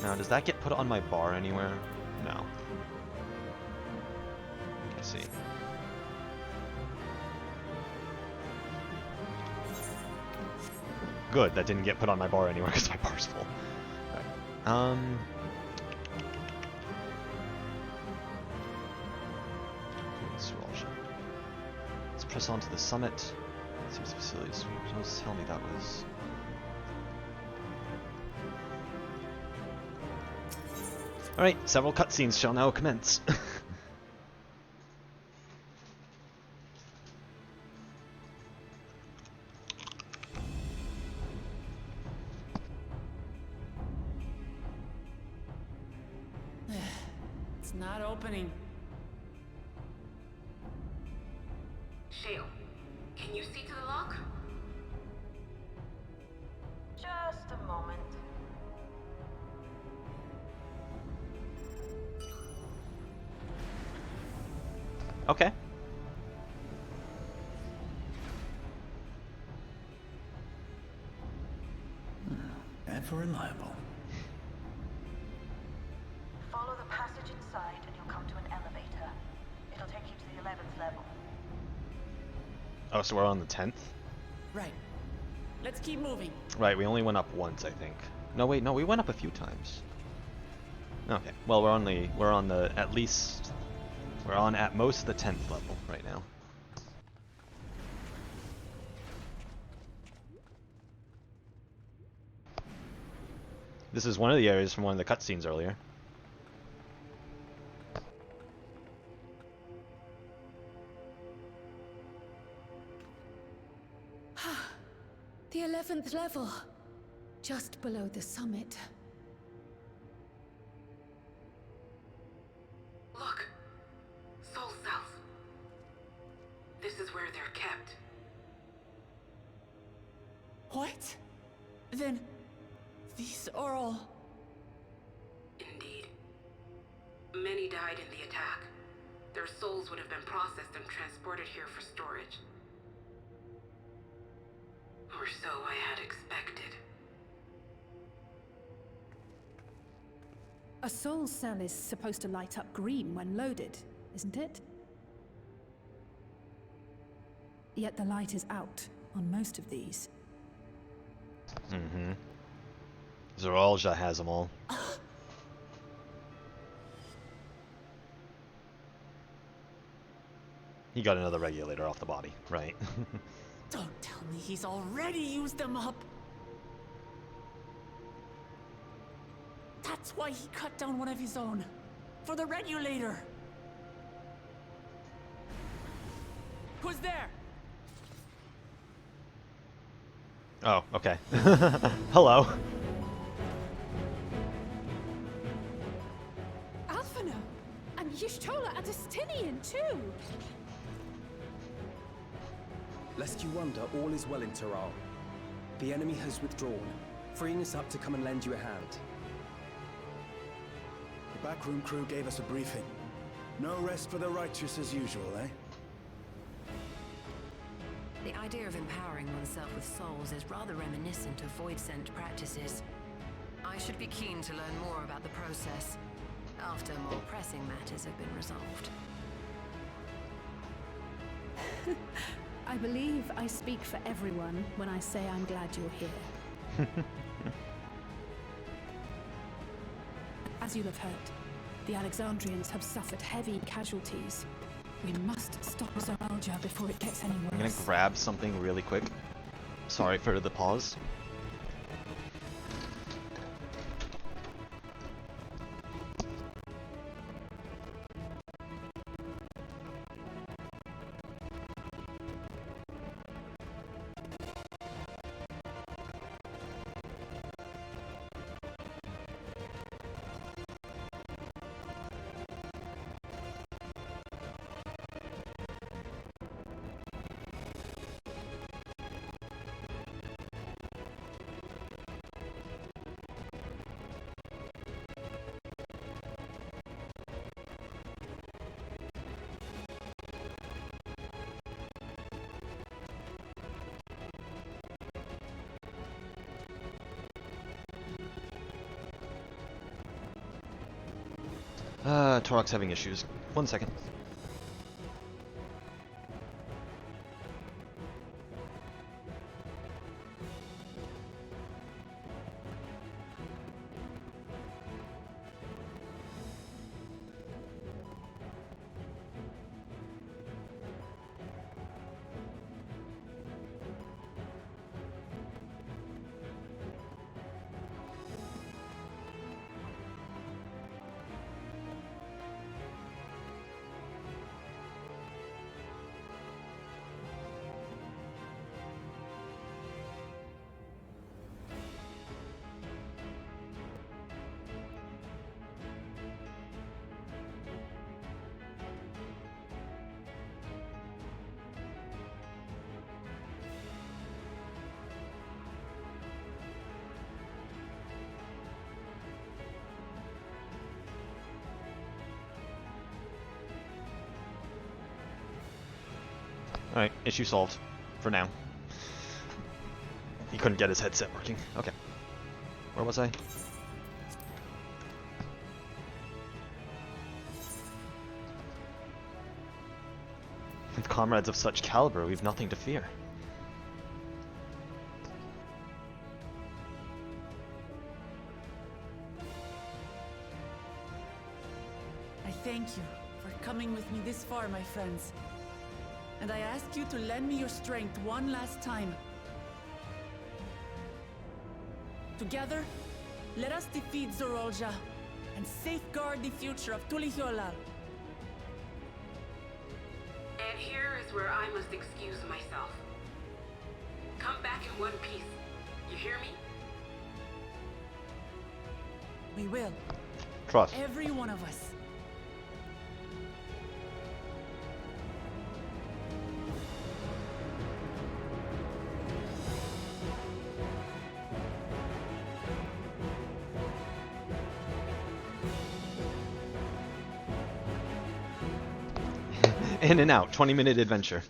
Now, does that get put on my bar anywhere? No. I see. Good, that didn't get put on my bar anywhere because my bar's full. Alright. Let's press on to the summit. Seems facilities. Don't tell me that was. Alright, several cutscenes shall now commence. It's not opening. Shale, can you see to the lock? Just a moment. Okay. Ever reliable. Follow the passage inside and you'll come to an elevator. It'll take you to the 11th level. Oh, so we're on the 10th? Right. Let's keep moving. Right, we only went up once, I think. No, wait, no, we went up a few times. Okay, well, we're on the, at least, we're on at most the 10th level right now. This is one of the areas from one of the cutscenes earlier. The 11th level. Just below the summit. Look. Soul cells. This is where they're kept. What? Then these are all... Indeed. Many died in the attack. Their souls would have been processed and transported here for storage. Or so I had expected. A soul cell is supposed to light up green when loaded, isn't it? Yet the light is out on most of these. Mm-hmm. Zoralja has them all. He got another regulator off the body, right? Don't tell me he's already used them up. That's why he cut down one of his own. For the regulator. Who's there? Oh, okay. Hello. Alphino! And Y'shtola and Justinian too! Lest you wonder, all is well in Taral. The enemy has withdrawn, freeing us up to come and lend you a hand. The backroom crew gave us a briefing. No rest for the righteous as usual, eh? The idea of empowering oneself with souls is rather reminiscent of void-sent practices. I should be keen to learn more about the process, after more pressing matters have been resolved. I believe I speak for everyone when I say I'm glad you're here. As you'll have heard, the Alexandrians have suffered heavy casualties. We must stop Zoralja before it gets any worse. I'm gonna grab something really quick. Sorry for the pause. Torok's having issues. 1 second. Alright, issue solved. For now. He couldn't get his headset working. Okay. Where was I? With comrades of such caliber, we've nothing to fear. I thank you for coming with me this far, my friends. And I ask you to lend me your strength one last time. Together, let us defeat Zoralja and safeguard the future of Tulihyolal. And here is where I must excuse myself. Come back in one piece. You hear me? We will. Trust. Every one of us. In and out, 20-minute adventure.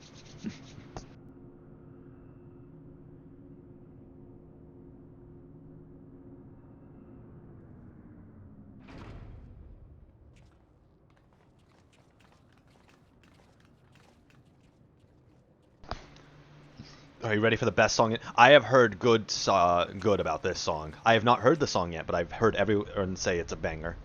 Are you ready for the best song? I have heard good about this song. I have not heard the song yet, but I've heard everyone say it's a banger.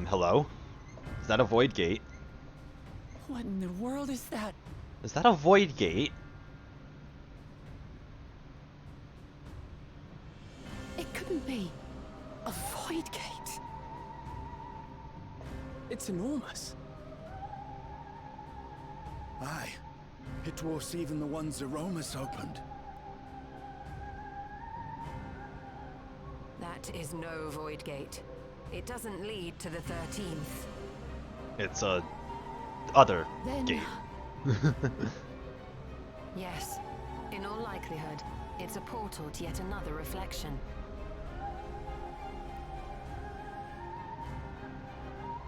Hello? Is that a void gate? What in the world is that? Is that a void gate? It couldn't be. A void gate. It's enormous. Aye. It dwarfs even the ones Aromas opened. That is no void gate. It doesn't lead to the 13th. It's a other Then... gate. Yes. In all likelihood, it's a portal to yet another reflection.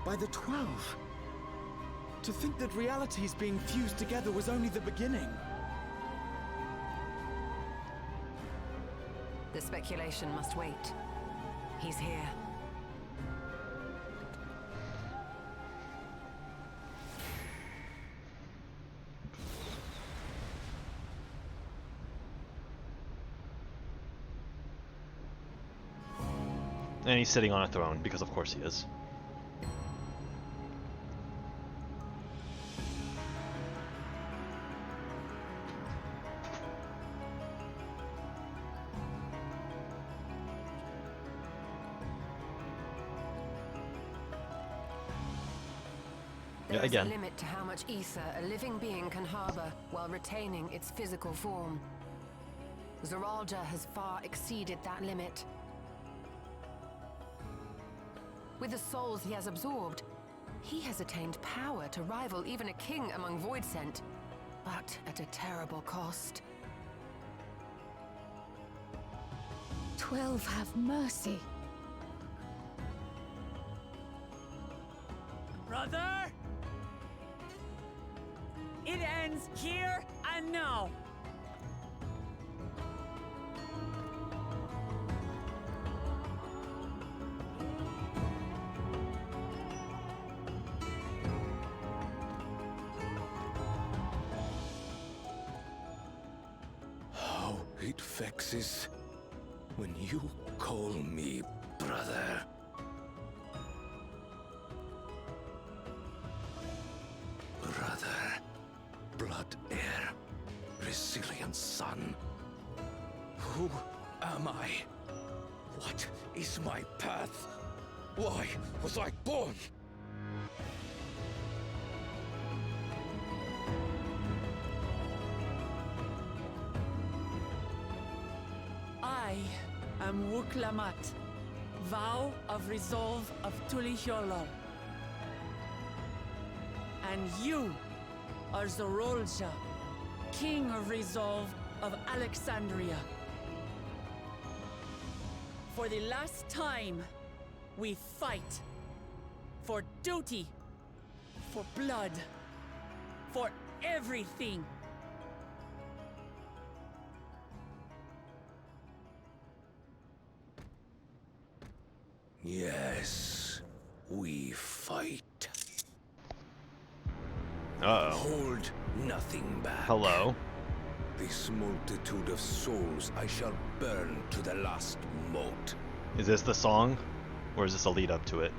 by the 12. To think that realities being fused together was only the beginning. The speculation must wait. He's here. And he's sitting on a throne, because of course he is. There is again. a limit to how much ether a living being can harbor while retaining its physical form. Zoralja has far exceeded that limit. With the souls he has absorbed, he has attained power to rival even a king among Voidsent, but at a terrible cost. 12 have mercy. Brother! It ends here and now. How it vexes when you call me brother. Brother, blood heir, resilient son. Who am I? What is my path? Why was I born? I am Wuklamat, vow of resolve of Tulihyolol. And you are Zorolja, king of resolve of Alexandria. For the last time, we fight. For duty, for blood, for everything. Yes, we fight. Uh-oh. Hold nothing back. Hello? This multitude of souls I shall burn to the last mote. Is this the song? Or is this a lead up to it?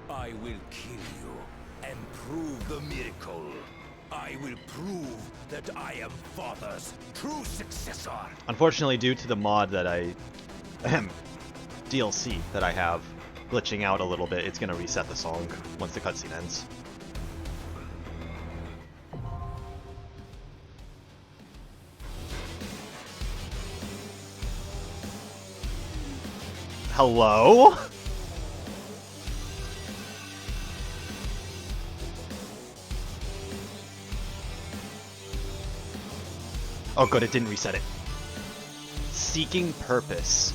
I will kill you and prove the miracle. I will prove that I am Father's true successor. Unfortunately, due to the mod that I... DLC that I have glitching out a little bit, it's gonna reset the song once the cutscene ends. Hello? Oh good, it didn't reset it. Seeking purpose.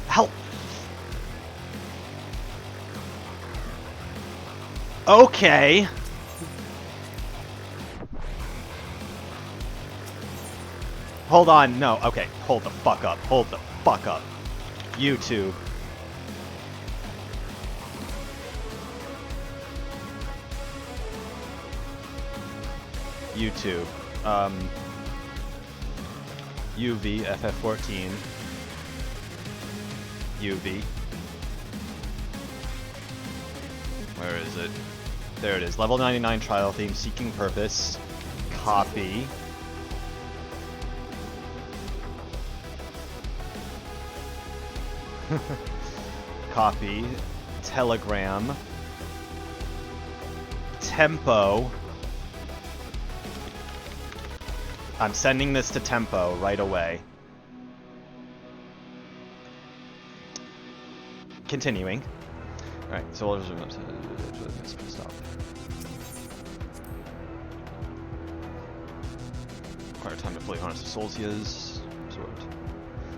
Help! Okay. Hold on, no, okay, hold the fuck up, hold the fuck up. YouTube. YouTube. UV, FF14. UV. Where is it? There it is. Level 99 trial theme, seeking purpose. Copy. Copy. Telegram. Tempo. I'm sending this to Tempo right away. Continuing. Alright, so we'll resume up to stop. Require time to fully harness the souls he has absorbed.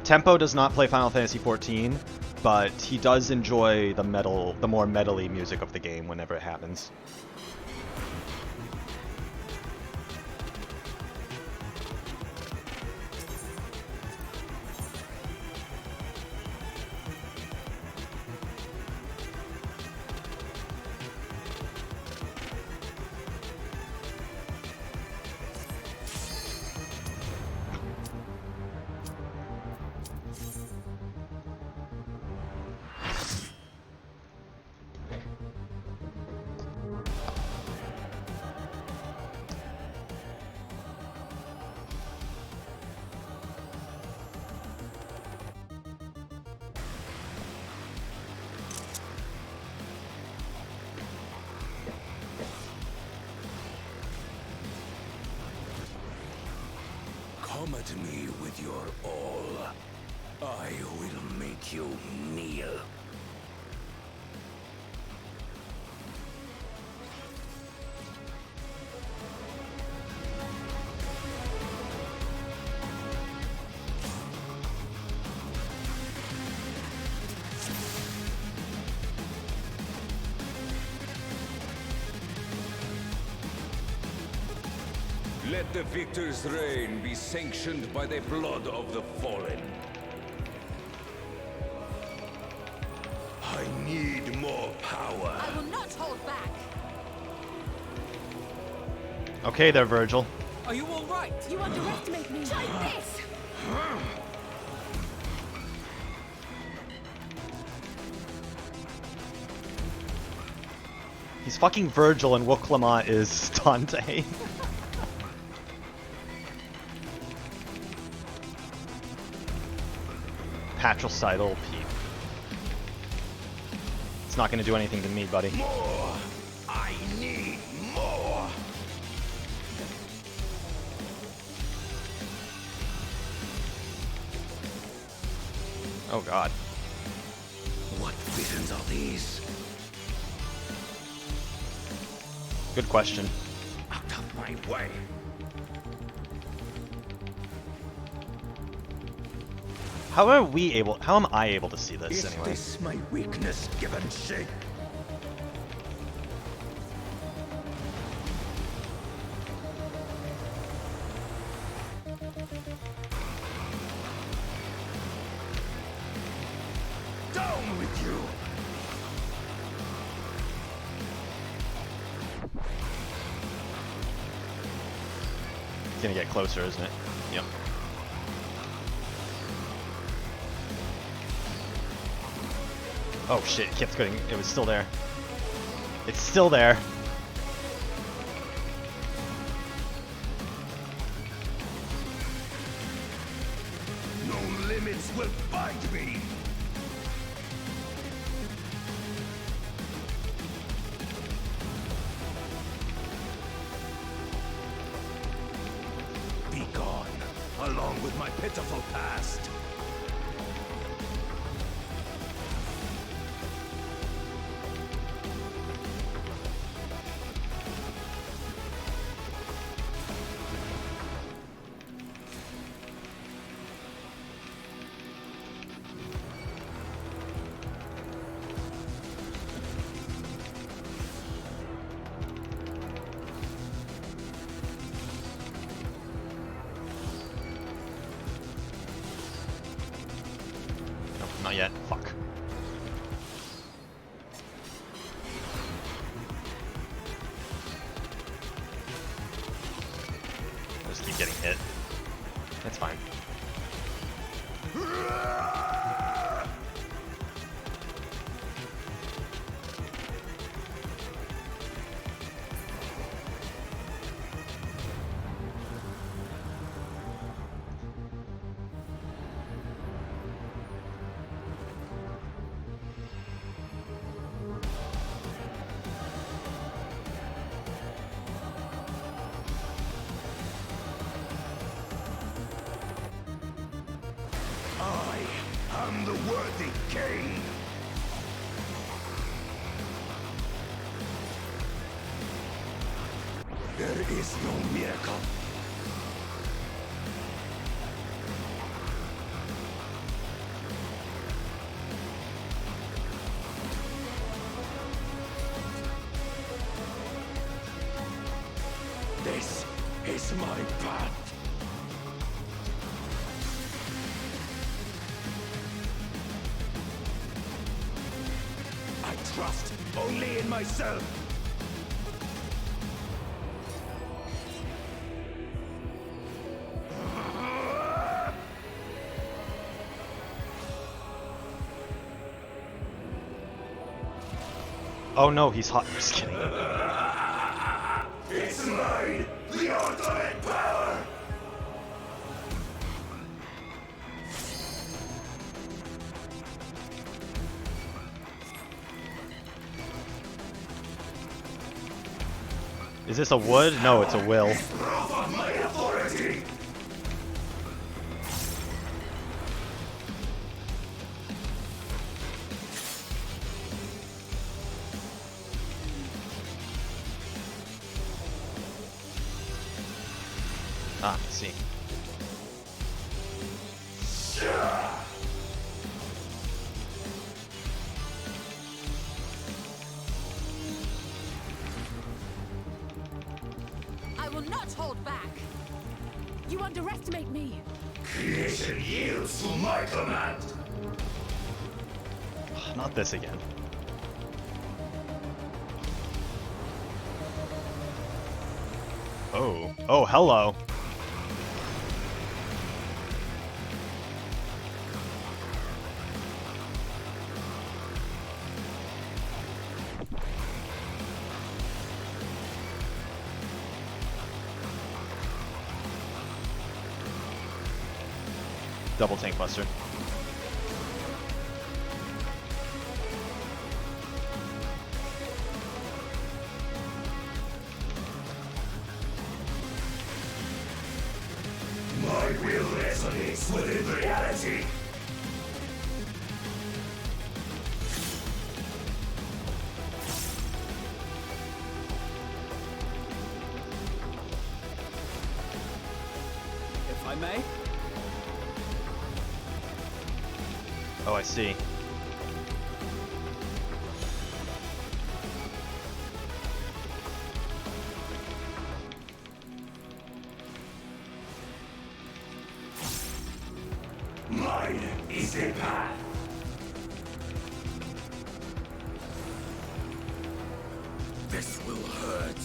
Tempo does not play Final Fantasy XIV, but he does enjoy the more metally music of the game whenever it happens. Come at me with your all. I will make you kneel. Let the victor's reign be sanctioned by the blood of the fallen. I need more power. I will not hold back. Okay there, Virgil. Are you all right? You underestimate me. Try this! He's fucking Virgil and Wooklamont is Dante. Patricidal peep. It's not gonna do anything to me, buddy. More! I need more! Oh god. What visions are these? Good question. Out of my way! How am I able to see this Is anyway? this my weakness given shape? Down with you! It's gonna get closer, isn't it? Yep. Oh shit, it kept going. It was still there. It's still there. No limits will bind me! Be gone, along with my pitiful past. Not yet. Fuck. I'll just keep getting hit. That's fine. am the worthy king. There is no miracle. This is my path. I trust only in myself. Oh no, he's hot. Just kidding. It's mine, the ultimate power! Is this a wood? No, it's a will. Proof of my authority! Ah, I see. I will not hold back. You underestimate me. Creation yields to my command. Not this again. Oh. Oh, hello. Double tank buster. My will resonates within reality. If I may? Oh, I see. Mine is the path. This will hurt.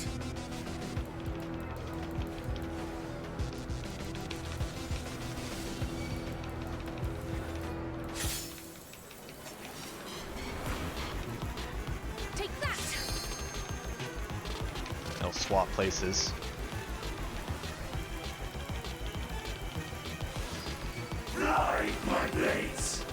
Take that. They'll swap places. Fly, my blades!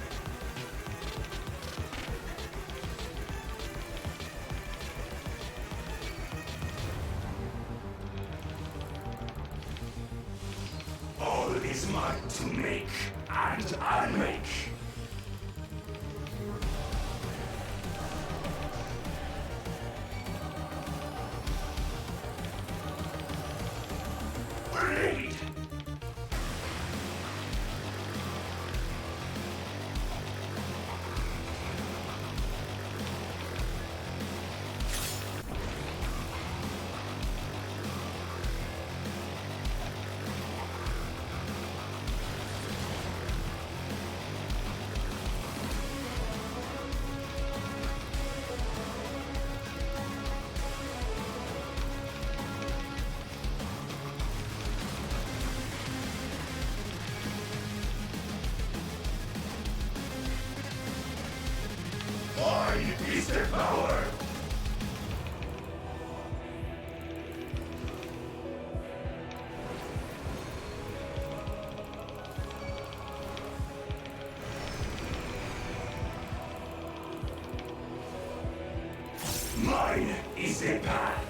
All is mine to make and unmake. Blade! Mine is the power! Mine is the path!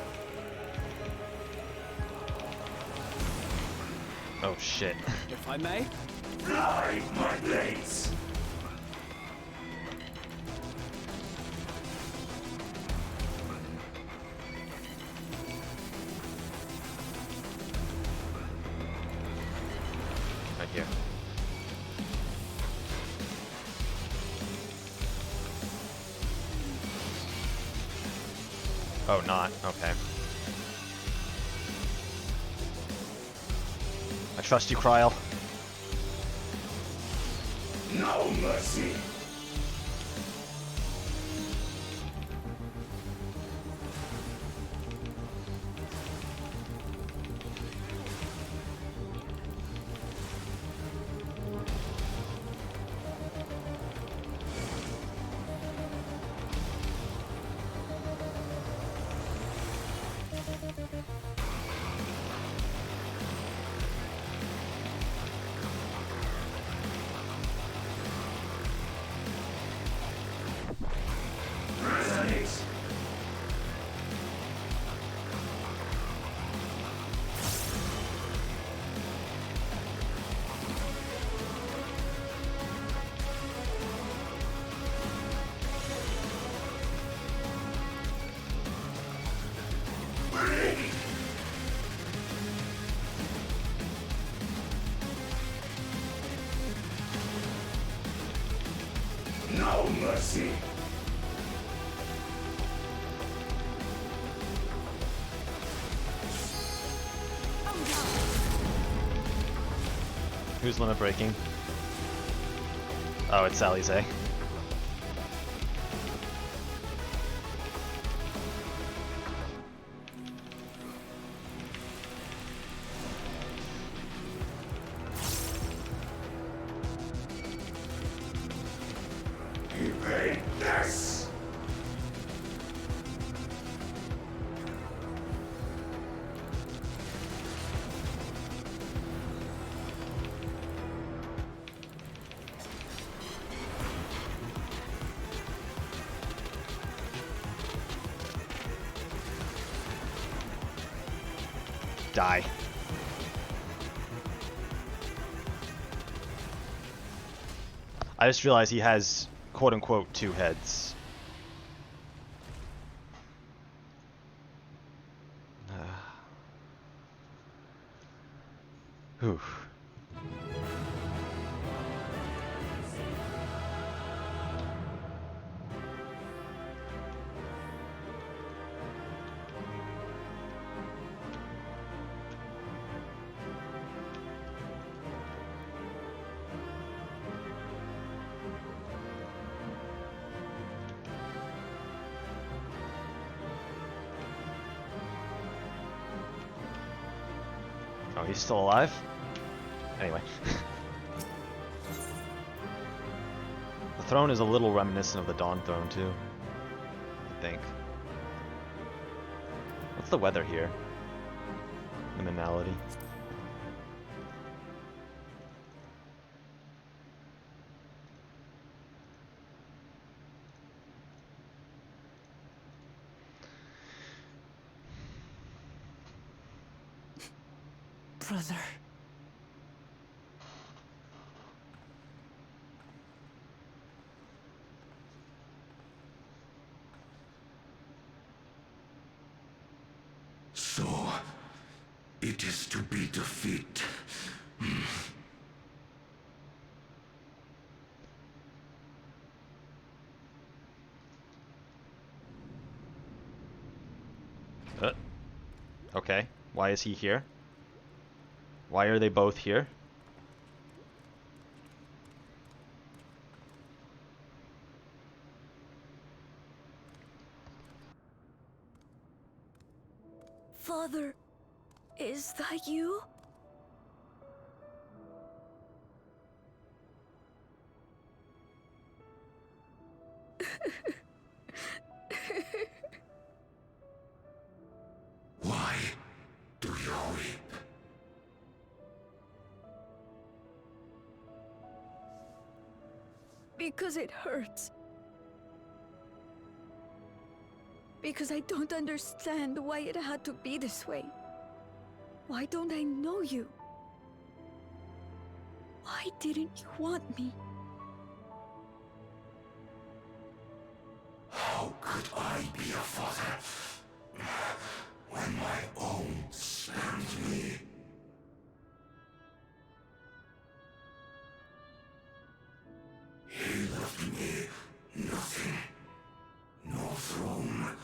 Oh shit. If I may? Fly, my blades! Oh, not. Okay. I trust you, Kryl. No mercy. Resonates. No mercy. Who's limit breaking? Oh, it's Sally's A. Evade this. Die. I just realized he has, quote-unquote, 2 heads. Whew. Oh, he's still alive? Anyway. The throne is a little reminiscent of the Dawn throne, too. I think. What's the weather here? The Minality. Brother. So, it is to be defeat. Okay. Why is he here? Why are they both here? Father, is that you? Why do you weep? Because it hurts. Because I don't understand why it had to be this way. Why don't I know you? Why didn't you want me? How could I be a father when my own spurned me? left me nothing. No throne.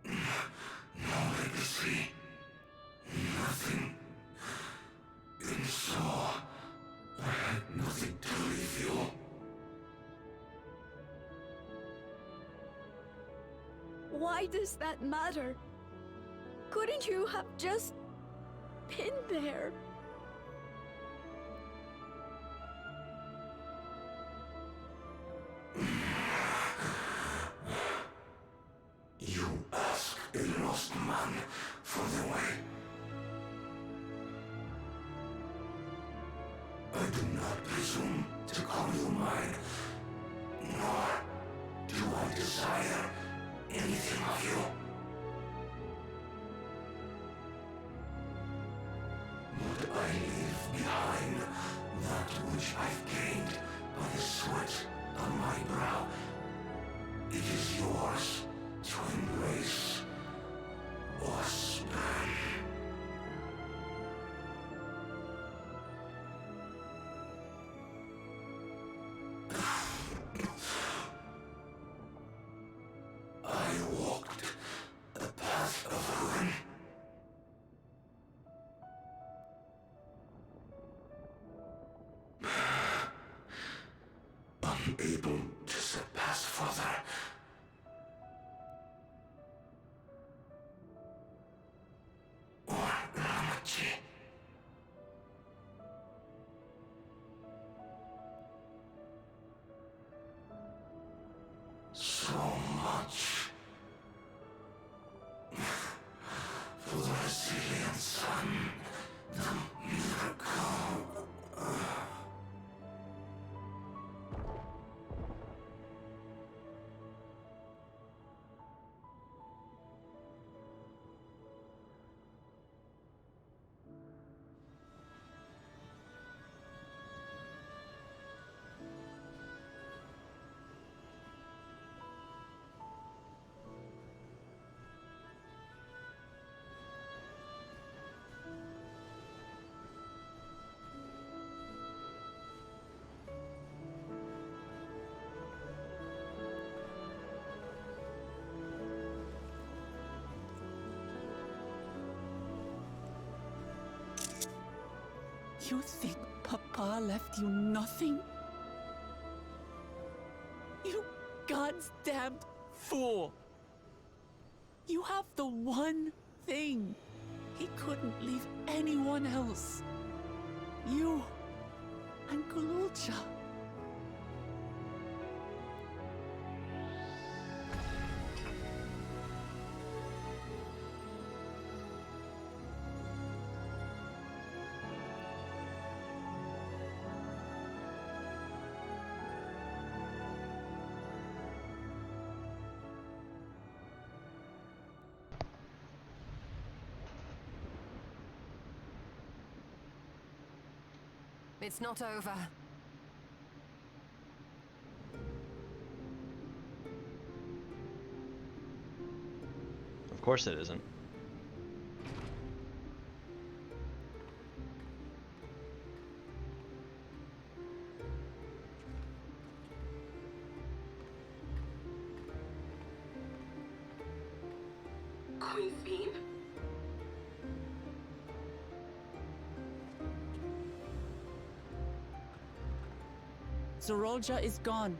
No legacy. Nothing. And so, I had nothing to leave you. Why does that matter? Couldn't you have just been there? You ask a lost man for the way. I do not presume to call you mine, nor do I desire anything of you. But I leave behind that which I've gained by the sweat on my brow. It is yours to embrace or spurn. I walked the path of ruin. Unable to surpass further. Or Ramachi. So much for the resilient sun, the miracle. You think Papa left you nothing? You God's damned fool! You have the one thing he couldn't leave anyone else. You and Gululcha. It's not over. Of course it isn't. Queen Sphene? Zorolja is gone.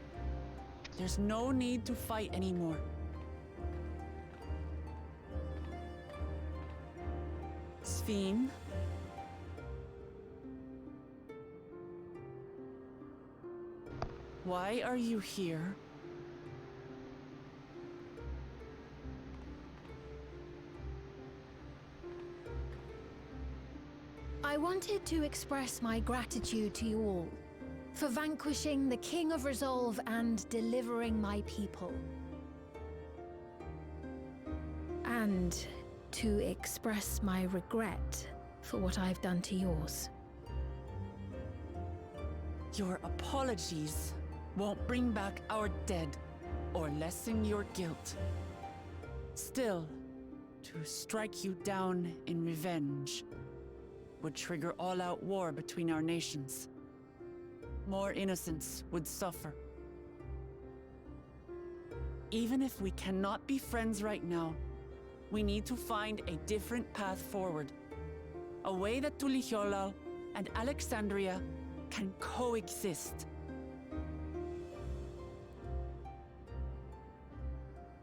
There's no need to fight anymore. Sphene? Why are you here? I wanted to express my gratitude to you all for vanquishing the King of Resolve and delivering my people. And to express my regret for what I've done to yours. Your apologies won't bring back our dead or lessen your guilt. Still, to strike you down in revenge would trigger all-out war between our nations. More innocents would suffer. even if we cannot be friends right now, we need to find a different path forward. A way that Tuliholal and Alexandria can coexist.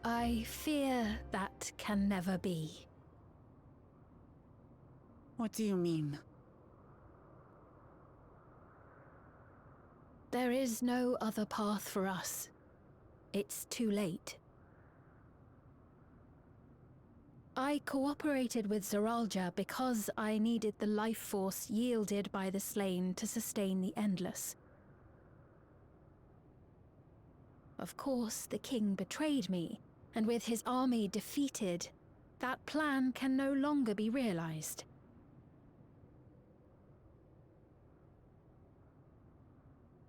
I fear that can never be. What do you mean? There is no other path for us. It's too late. I cooperated with Zeralja because I needed the life force yielded by the slain to sustain the Endless. Of course, the king betrayed me, and with his army defeated, that plan can no longer be realized.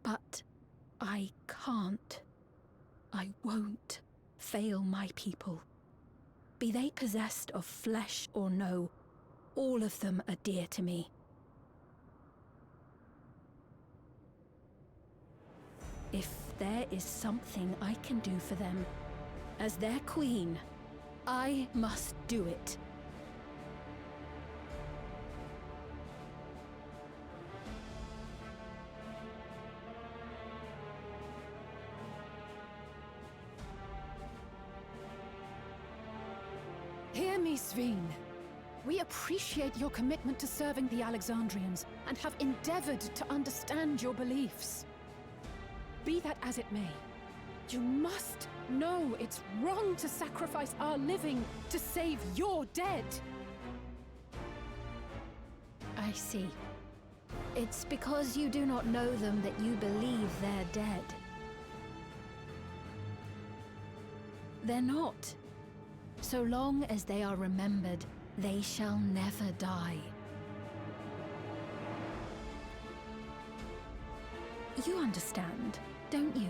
But I can't. I won't fail my people. Be they possessed of flesh or no, all of them are dear to me. If there is something I can do for them, as their queen, I must do it. Hear me, Sveen. We appreciate your commitment to serving the Alexandrians and have endeavored to understand your beliefs. Be that as it may, you must know it's wrong to sacrifice our living to save your dead. I see. It's because you do not know them that you believe they're dead. They're not. So long as they are remembered, they shall never die. You understand, don't you?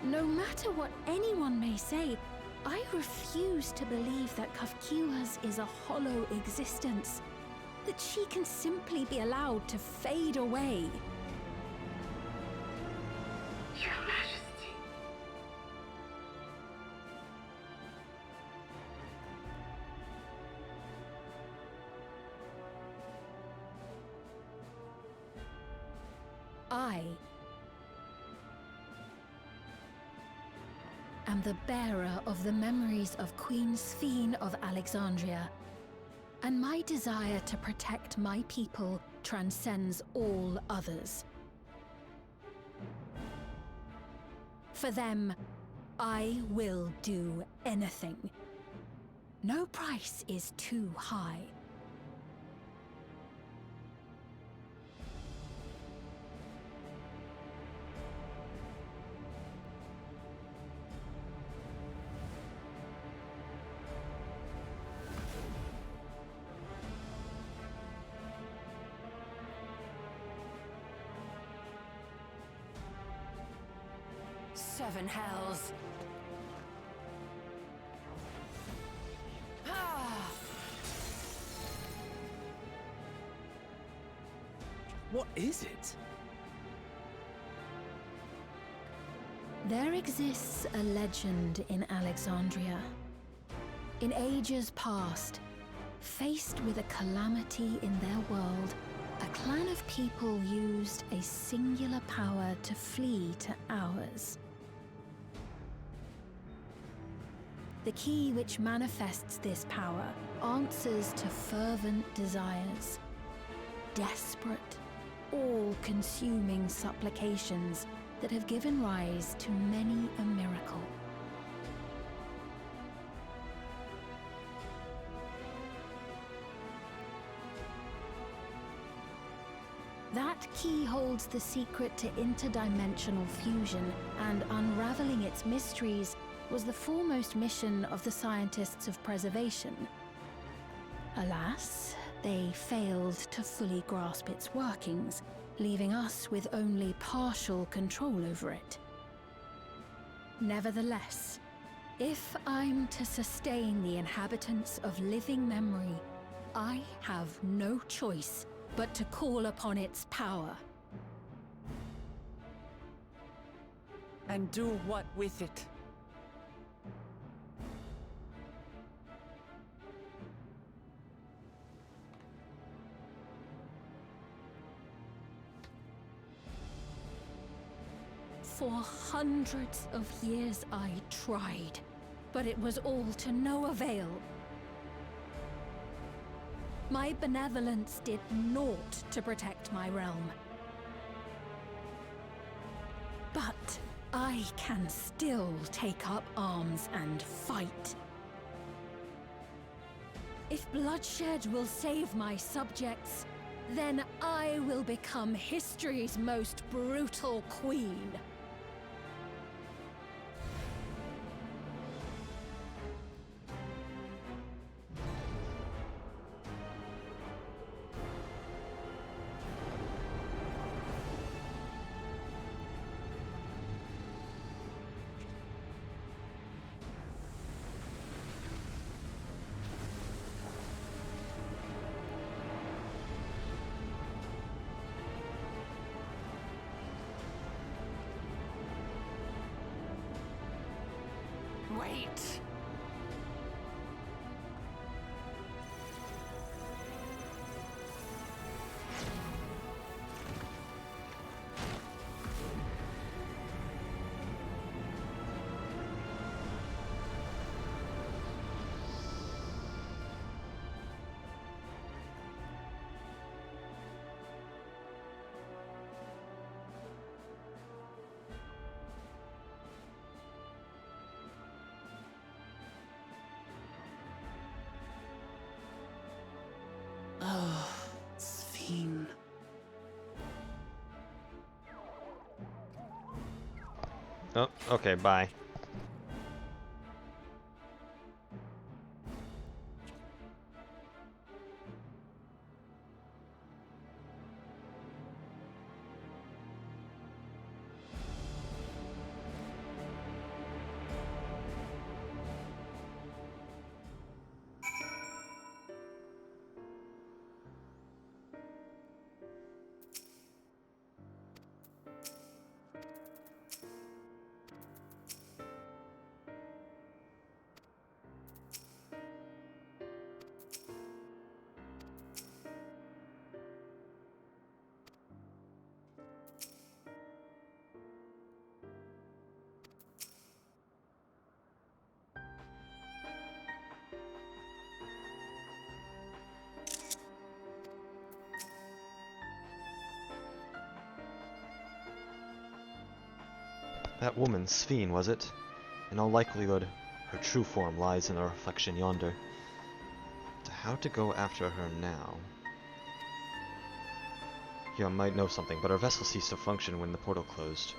No matter what anyone may say, I refuse to believe that Kafkiwas is a hollow existence, that she can simply be allowed to fade away. Your Majesty. I am the bearer of the memories of Queen Sveen of Alexandria, and my desire to protect my people transcends all others. For them, I will do anything. No price is too high. Seven hells. What is it? There exists a legend in Alexandria. In ages past, faced with a calamity in their world, a clan of people used a singular power to flee to ours. The key which manifests this power answers to fervent desires, desperate, all-consuming supplications that have given rise to many a miracle. That key holds the secret to interdimensional fusion, and unraveling its mysteries was the foremost mission of the scientists of preservation. Alas, they failed to fully grasp its workings, leaving us with only partial control over it. Nevertheless, if I'm to sustain the inhabitants of living memory, I have no choice but to call upon its power. and do what with it? For hundreds of years I tried, but it was all to no avail. My benevolence did naught to protect my realm. But I can still take up arms and fight. If bloodshed will save my subjects, then I will become history's most brutal queen. Wait. Oh, Sphene. Oh, okay, bye. That woman, Sphene, was it? In all likelihood, her true form lies in the reflection yonder. How to go after her now? You might know something, but our vessel ceased to function when the portal closed.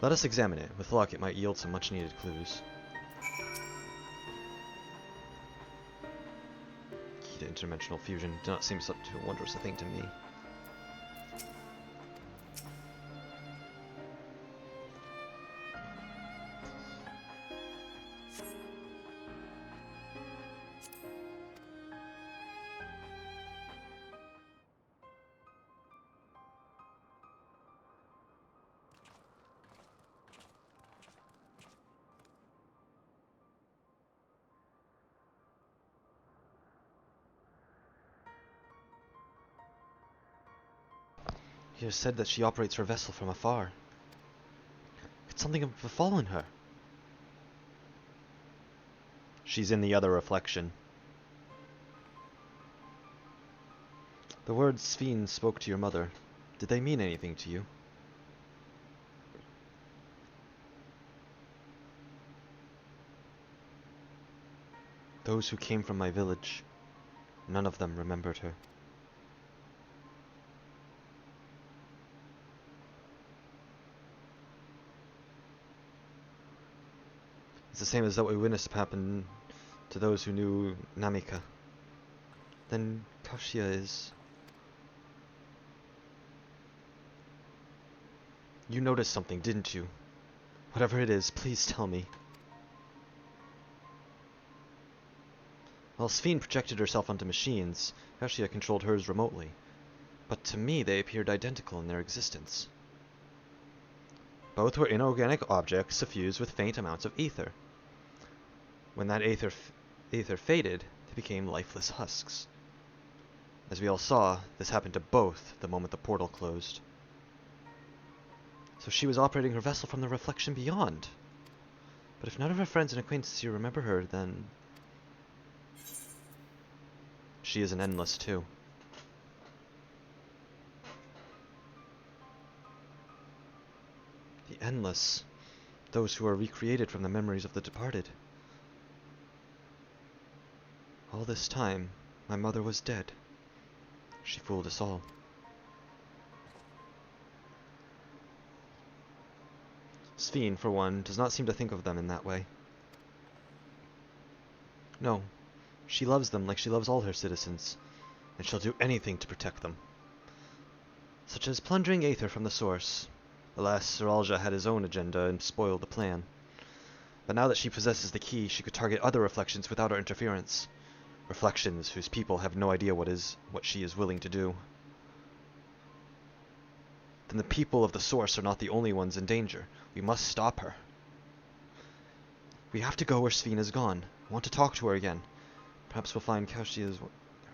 Let us examine it. With luck, it might yield some much-needed clues. Key to interdimensional fusion do not seem such a wondrous a thing to me. He has said that she operates her vessel from afar. Could something have befallen her? She's in the other reflection. The words Sphene spoke to your mother, did they mean anything to you? Those who came from my village, none of them remembered her. It's the same as what we witnessed happen to those who knew Namika. Then Kashia is... You noticed something, didn't you? Whatever it is, please tell me. While Sphene projected herself onto machines, Kashia controlled hers remotely. But to me, they appeared identical in their existence. Both were inorganic objects suffused with faint amounts of ether. When that ether faded, they became lifeless husks. As we all saw, this happened to both the moment the portal closed. So she was operating her vessel from the reflection beyond. But if none of her friends and acquaintances here remember her, then she is an endless too. The endless, those who are recreated from the memories of the departed. All this time, my mother was dead. She fooled us all. Sphene, for one, does not seem to think of them in that way. No, she loves them like she loves all her citizens, and she'll do anything to protect them. Such as plundering Aether from the source. Alas, Sir Alja had his own agenda and spoiled the plan. But now that she possesses the key, she could target other reflections without our interference. Reflections whose people have no idea what she is willing to do. Then the people of the source are not the only ones in danger. We must stop her. We have to go where Sphene is gone. I want to talk to her again. Perhaps we'll find how she is.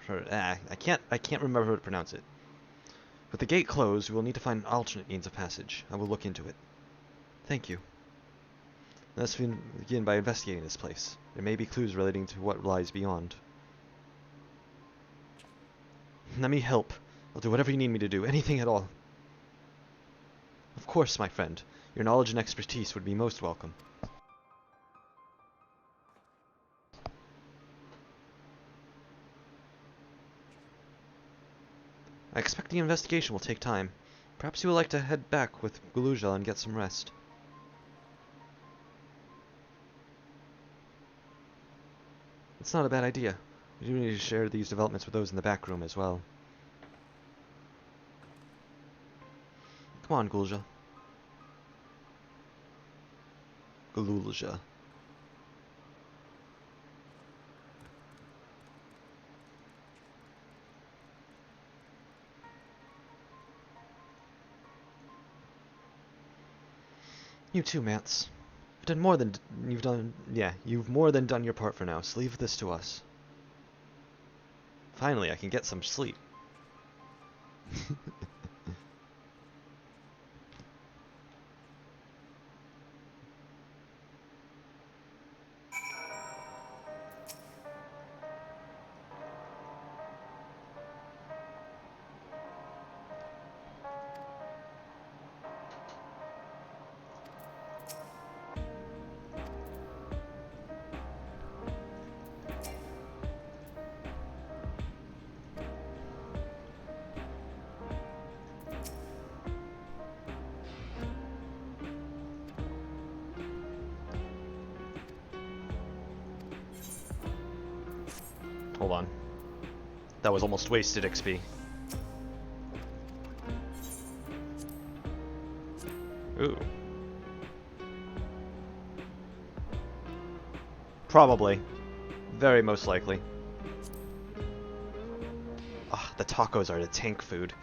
I can't remember how to pronounce it. With the gate closed, we will need to find an alternate means of passage. I will look into it. Thank you. Let's begin by investigating this place. There may be clues relating to what lies beyond. Let me help. I'll do whatever you need me to do. Anything at all. Of course, my friend. Your knowledge and expertise would be most welcome. I expect the investigation will take time. Perhaps you would like to head back with Guluja and get some rest. It's not a bad idea. We do need to share these developments with those in the back room as well. Come on, Gulja. Gulja. You too, Mats. You've more than done your part for now, so leave this to us. Finally, I can get some sleep. Hold on. That was almost wasted XP. Ooh. Probably. Very most likely. Ah, the tacos are the tank food.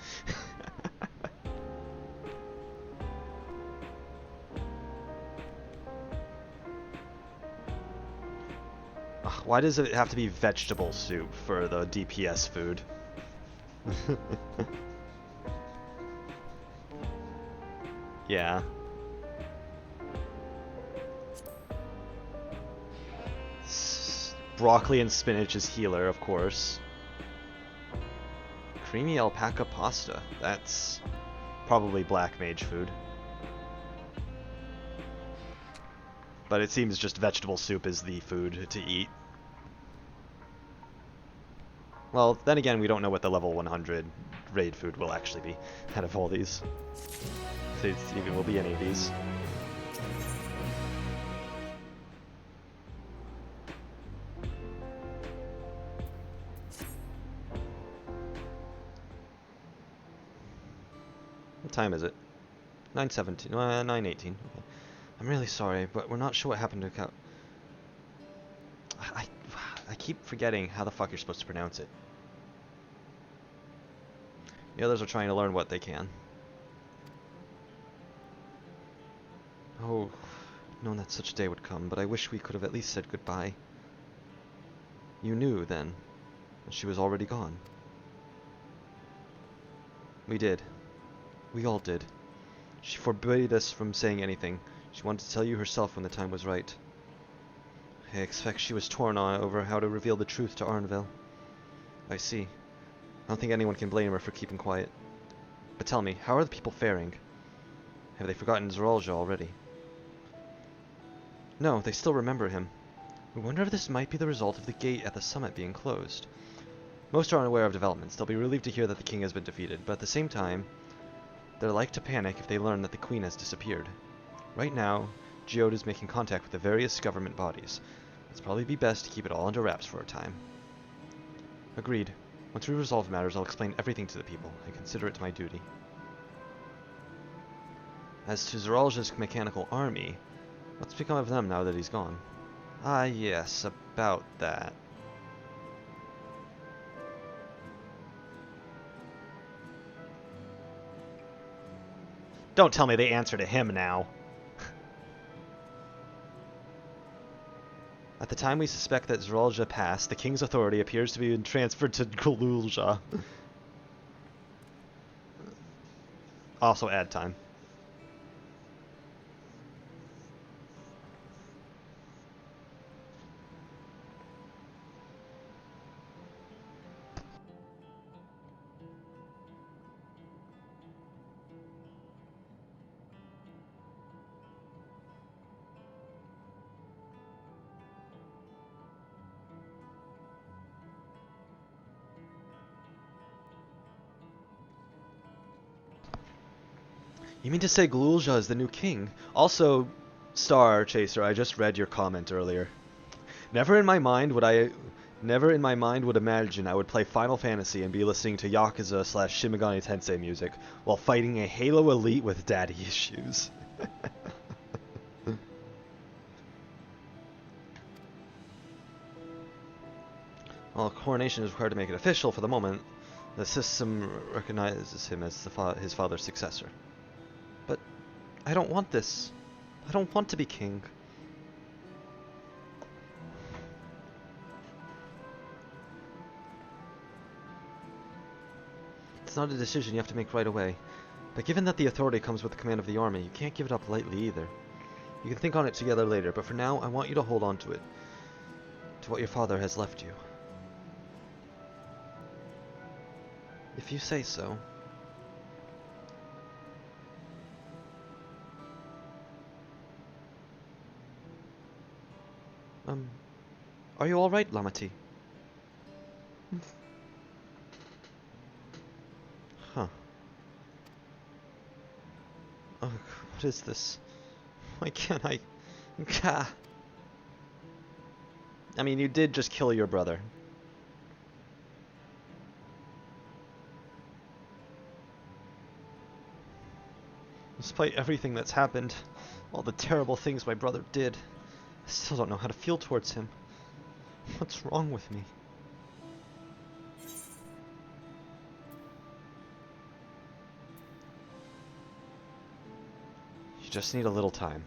Why does it have to be vegetable soup for the DPS food? Yeah. Broccoli and spinach is healer, of course. Creamy alpaca pasta. That's probably black mage food. But it seems just vegetable soup is the food to eat. Well, then again, we don't know what the level 100 raid food will actually be out of all these. If it even will be any of these. What time is it? 9:17. 9:18. Okay. I'm really sorry, but we're not sure what happened to Cow. I keep forgetting how the fuck you're supposed to pronounce it. The others are trying to learn what they can. oh, known that such a day would come, but I wish we could have at least said goodbye. You knew, then, that she was already gone. We did. We all did. She forbade us from saying anything. She wanted to tell you herself when the time was right. I expect she was torn on over how to reveal the truth to Arnville. I see. I don't think anyone can blame her for keeping quiet. But tell me, how are the people faring? Have they forgotten Zeralja already? No, they still remember him. We wonder if this might be the result of the gate at the summit being closed. Most are unaware of developments. They'll be relieved to hear that the king has been defeated, but at the same time, they're like to panic if they learn that the queen has disappeared. Right now, Geode is making contact with the various government bodies. It's probably be best to keep it all under wraps for a time. Agreed. Once we resolve matters, I'll explain everything to the people. I consider it my duty. As to Zeralja's mechanical army, what's become of them now that he's gone? Ah, yes, about that. Don't tell me they answer to him now. At the time we suspect that Zeralja passed, the king's authority appears to be transferred to Gululja. Also add time. You mean to say Gululja is the new king? Also, Star Chaser, I just read your comment earlier. Never in my mind would imagine I would play Final Fantasy and be listening to Yakuza / Shin Megami Tensei music while fighting a Halo Elite with daddy issues. While coronation is required to make it official for the moment, the system recognizes him as his father's successor. But I don't want this. I don't want to be king. It's not a decision you have to make right away. But given that the authority comes with the command of the army, you can't give it up lightly either. You can think on it together later, but for now, I want you to hold on to it. To what your father has left you. If you say so. Are you alright, Lamati? Huh. Oh, what is this? Why can't I... Gah. I mean, you did just kill your brother. Despite everything that's happened, all the terrible things my brother did, I still don't know how to feel towards him. What's wrong with me? You just need a little time.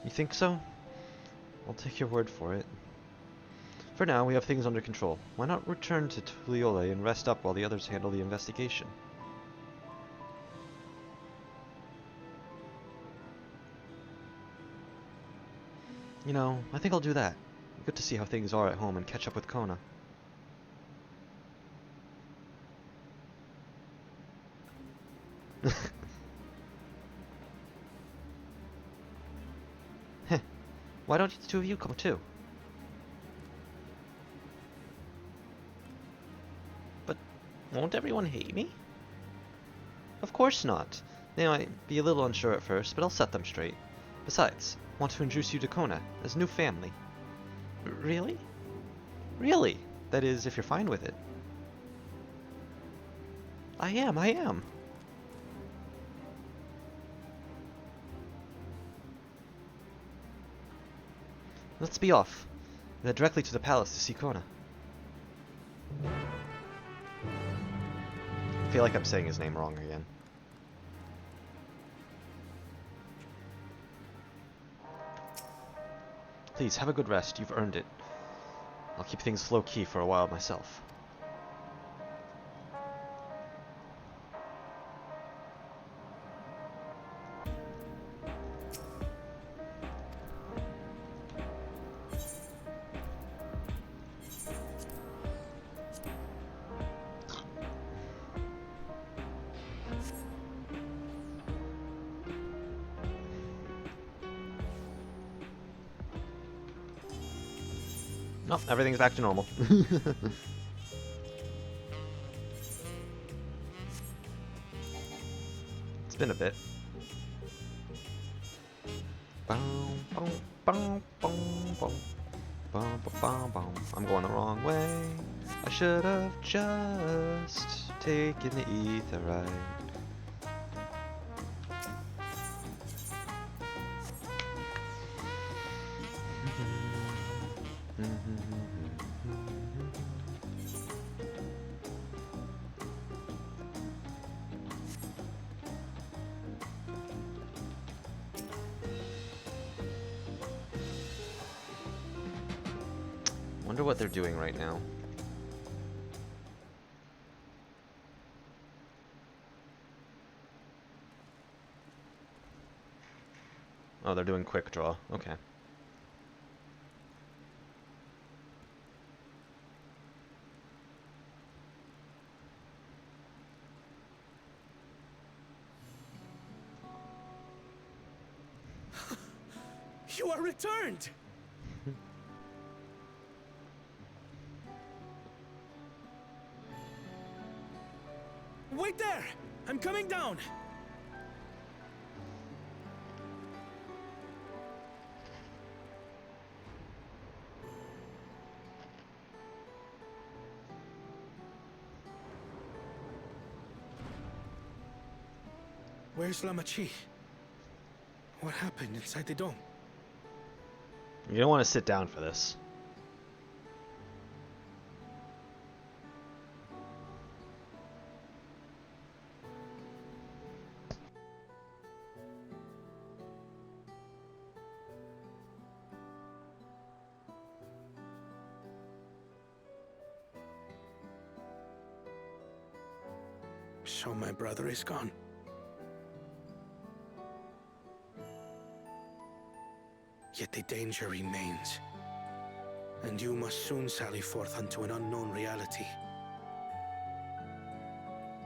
You think so? I'll take your word for it. For now, we have things under control. Why not return to Tuliole and rest up while the others handle the investigation? You know, I think I'll do that. Good to see how things are at home and catch up with Kona. Heh. Why don't the two of you come too? But won't everyone hate me? Of course not. They might be a little unsure at first, but I'll set them straight. Besides, I want to introduce you to Kona as a new family. Really? Really? That is, if you're fine with it. I am. Let's be off. Head directly to the palace to see Kona. I feel like I'm saying his name wrong again. Please, have a good rest. You've earned it. I'll keep things low-key for a while myself. Nope, everything's back to normal. It's been a bit. I'm going the wrong way. I should have just taken the ether ride. Wonder what they're doing right now. Oh, they're doing quick draw. Okay. You are returned! Wait there! I'm coming down! Where's Lamachi? What happened inside the dome? You don't want to sit down for this. So my brother is gone. Yet the danger remains. And you must soon sally forth unto an unknown reality.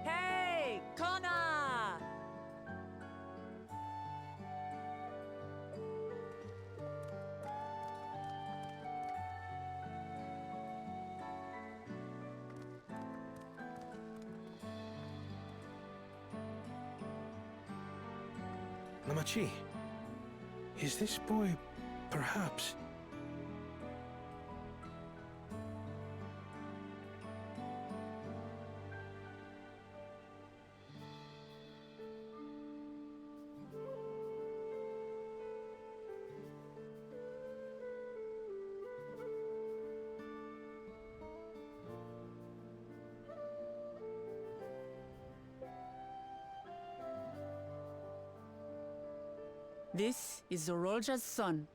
Hey, Kona! Lamachi, is this boy perhaps? This is Zorolja's son,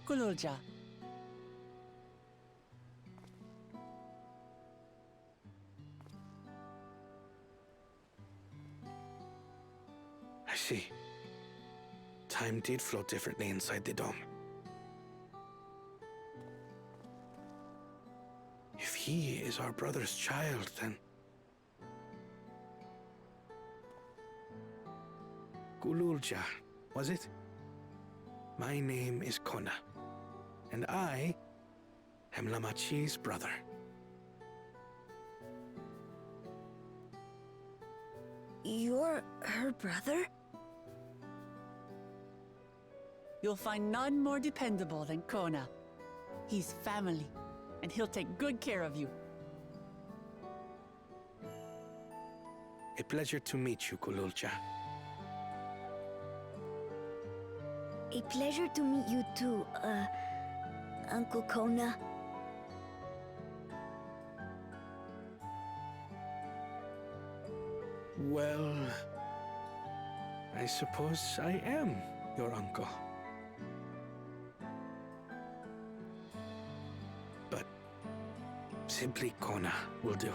Kululja. I see. Time did flow differently inside the dome. If he is our brother's child, then... Kululja, was it? My name is Kona, and I am Lamachi's brother. You're her brother? You'll find none more dependable than Kona. He's family, and he'll take good care of you. A pleasure to meet you, Kululja. A pleasure to meet you too, Uncle Kona. Well, I suppose I am your uncle. But simply Kona will do.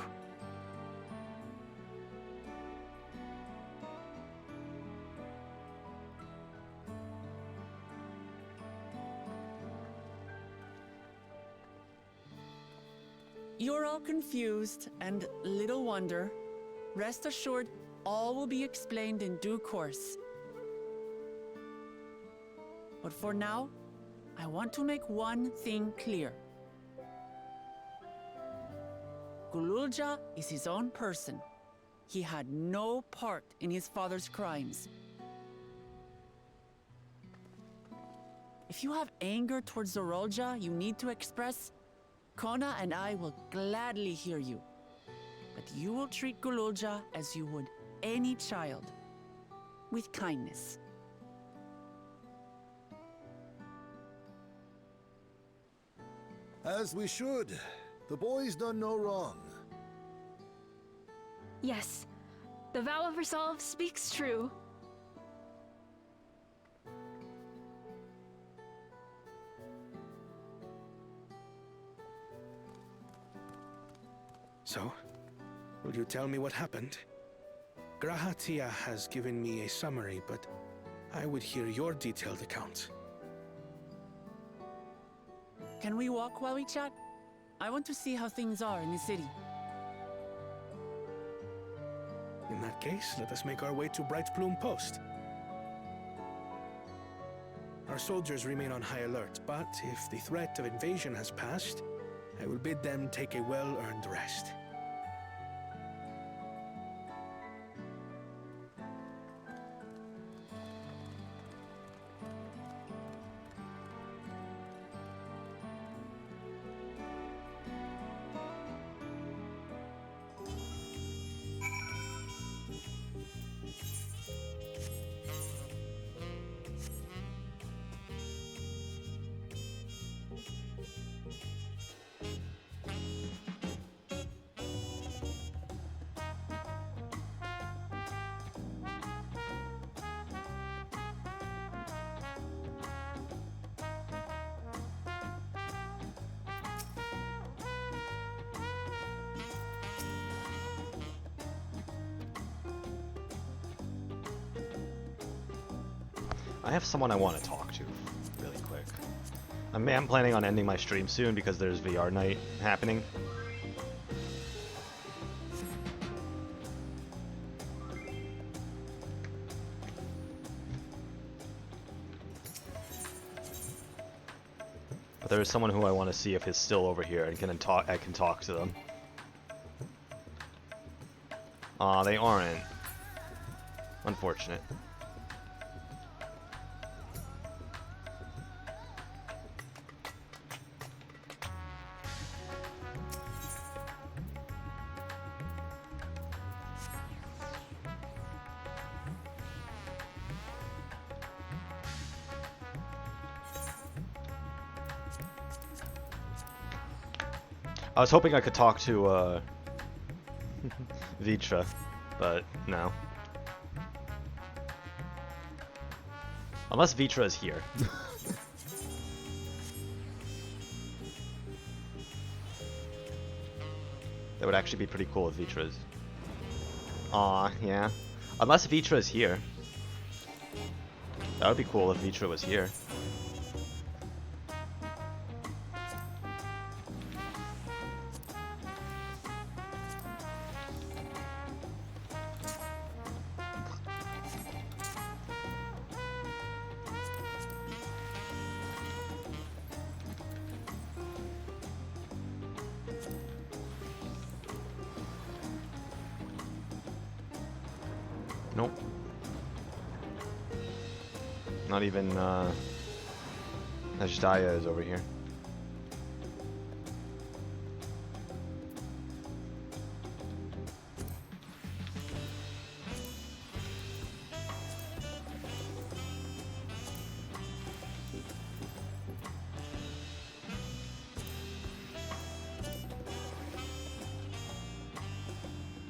You're all confused, and little wonder. Rest assured, all will be explained in due course. But for now, I want to make one thing clear. Gululja is his own person. He had no part in his father's crimes. If you have anger towards Zorolja you need to express, Kona and I will gladly hear you. But you will treat Gululja as you would any child, with kindness. As we should. The boy's done no wrong. Yes, the vow of resolve speaks true. So, will you tell me what happened? Grahatia has given me a summary, but I would hear your detailed account. Can we walk while we chat? I want to see how things are in the city. In that case, let us make our way to Bright Plume Post. Our soldiers remain on high alert, but if the threat of invasion has passed, I will bid them take a well-earned rest. I have someone I want to talk to really quick. I'm planning on ending my stream soon because there's VR night happening. But there is someone who I want to see if he's still over here and I can talk to them. Aw, they aren't. Unfortunate. I was hoping I could talk to, Vitra, but no. Unless Vitra is here. That would actually be pretty cool if Vitra is. Aw, yeah. Unless Vitra is here. That would be cool if Vitra was here. Nope. Not even, Ajdaya is over here.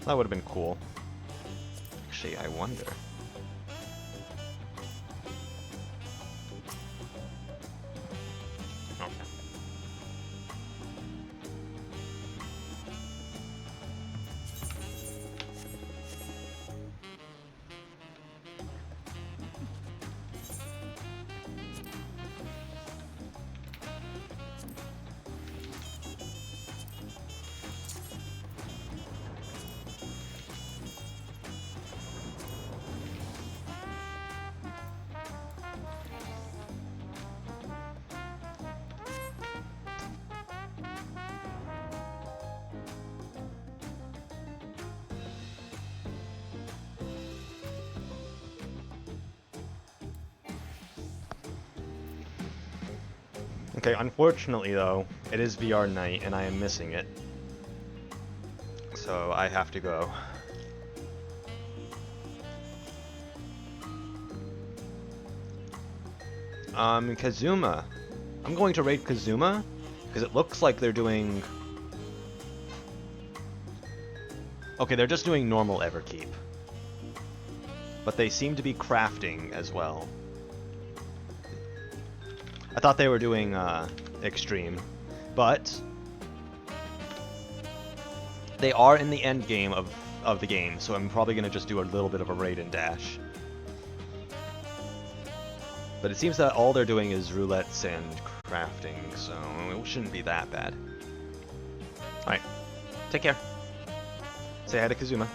That would have been cool. Actually, I wonder. Okay. Okay, unfortunately though, it is VR night and I am missing it. So I have to go. Kazuma. I'm going to raid Kazuma because it looks like they're doing... Okay, they're just doing normal Everkeep. But they seem to be crafting as well. I thought they were doing extreme, but they are in the end game of the game, so I'm probably going to just do a little bit of a raid and dash. But it seems that all they're doing is roulettes and crafting, so it shouldn't be that bad. Alright, take care. Say hi to Kazuma.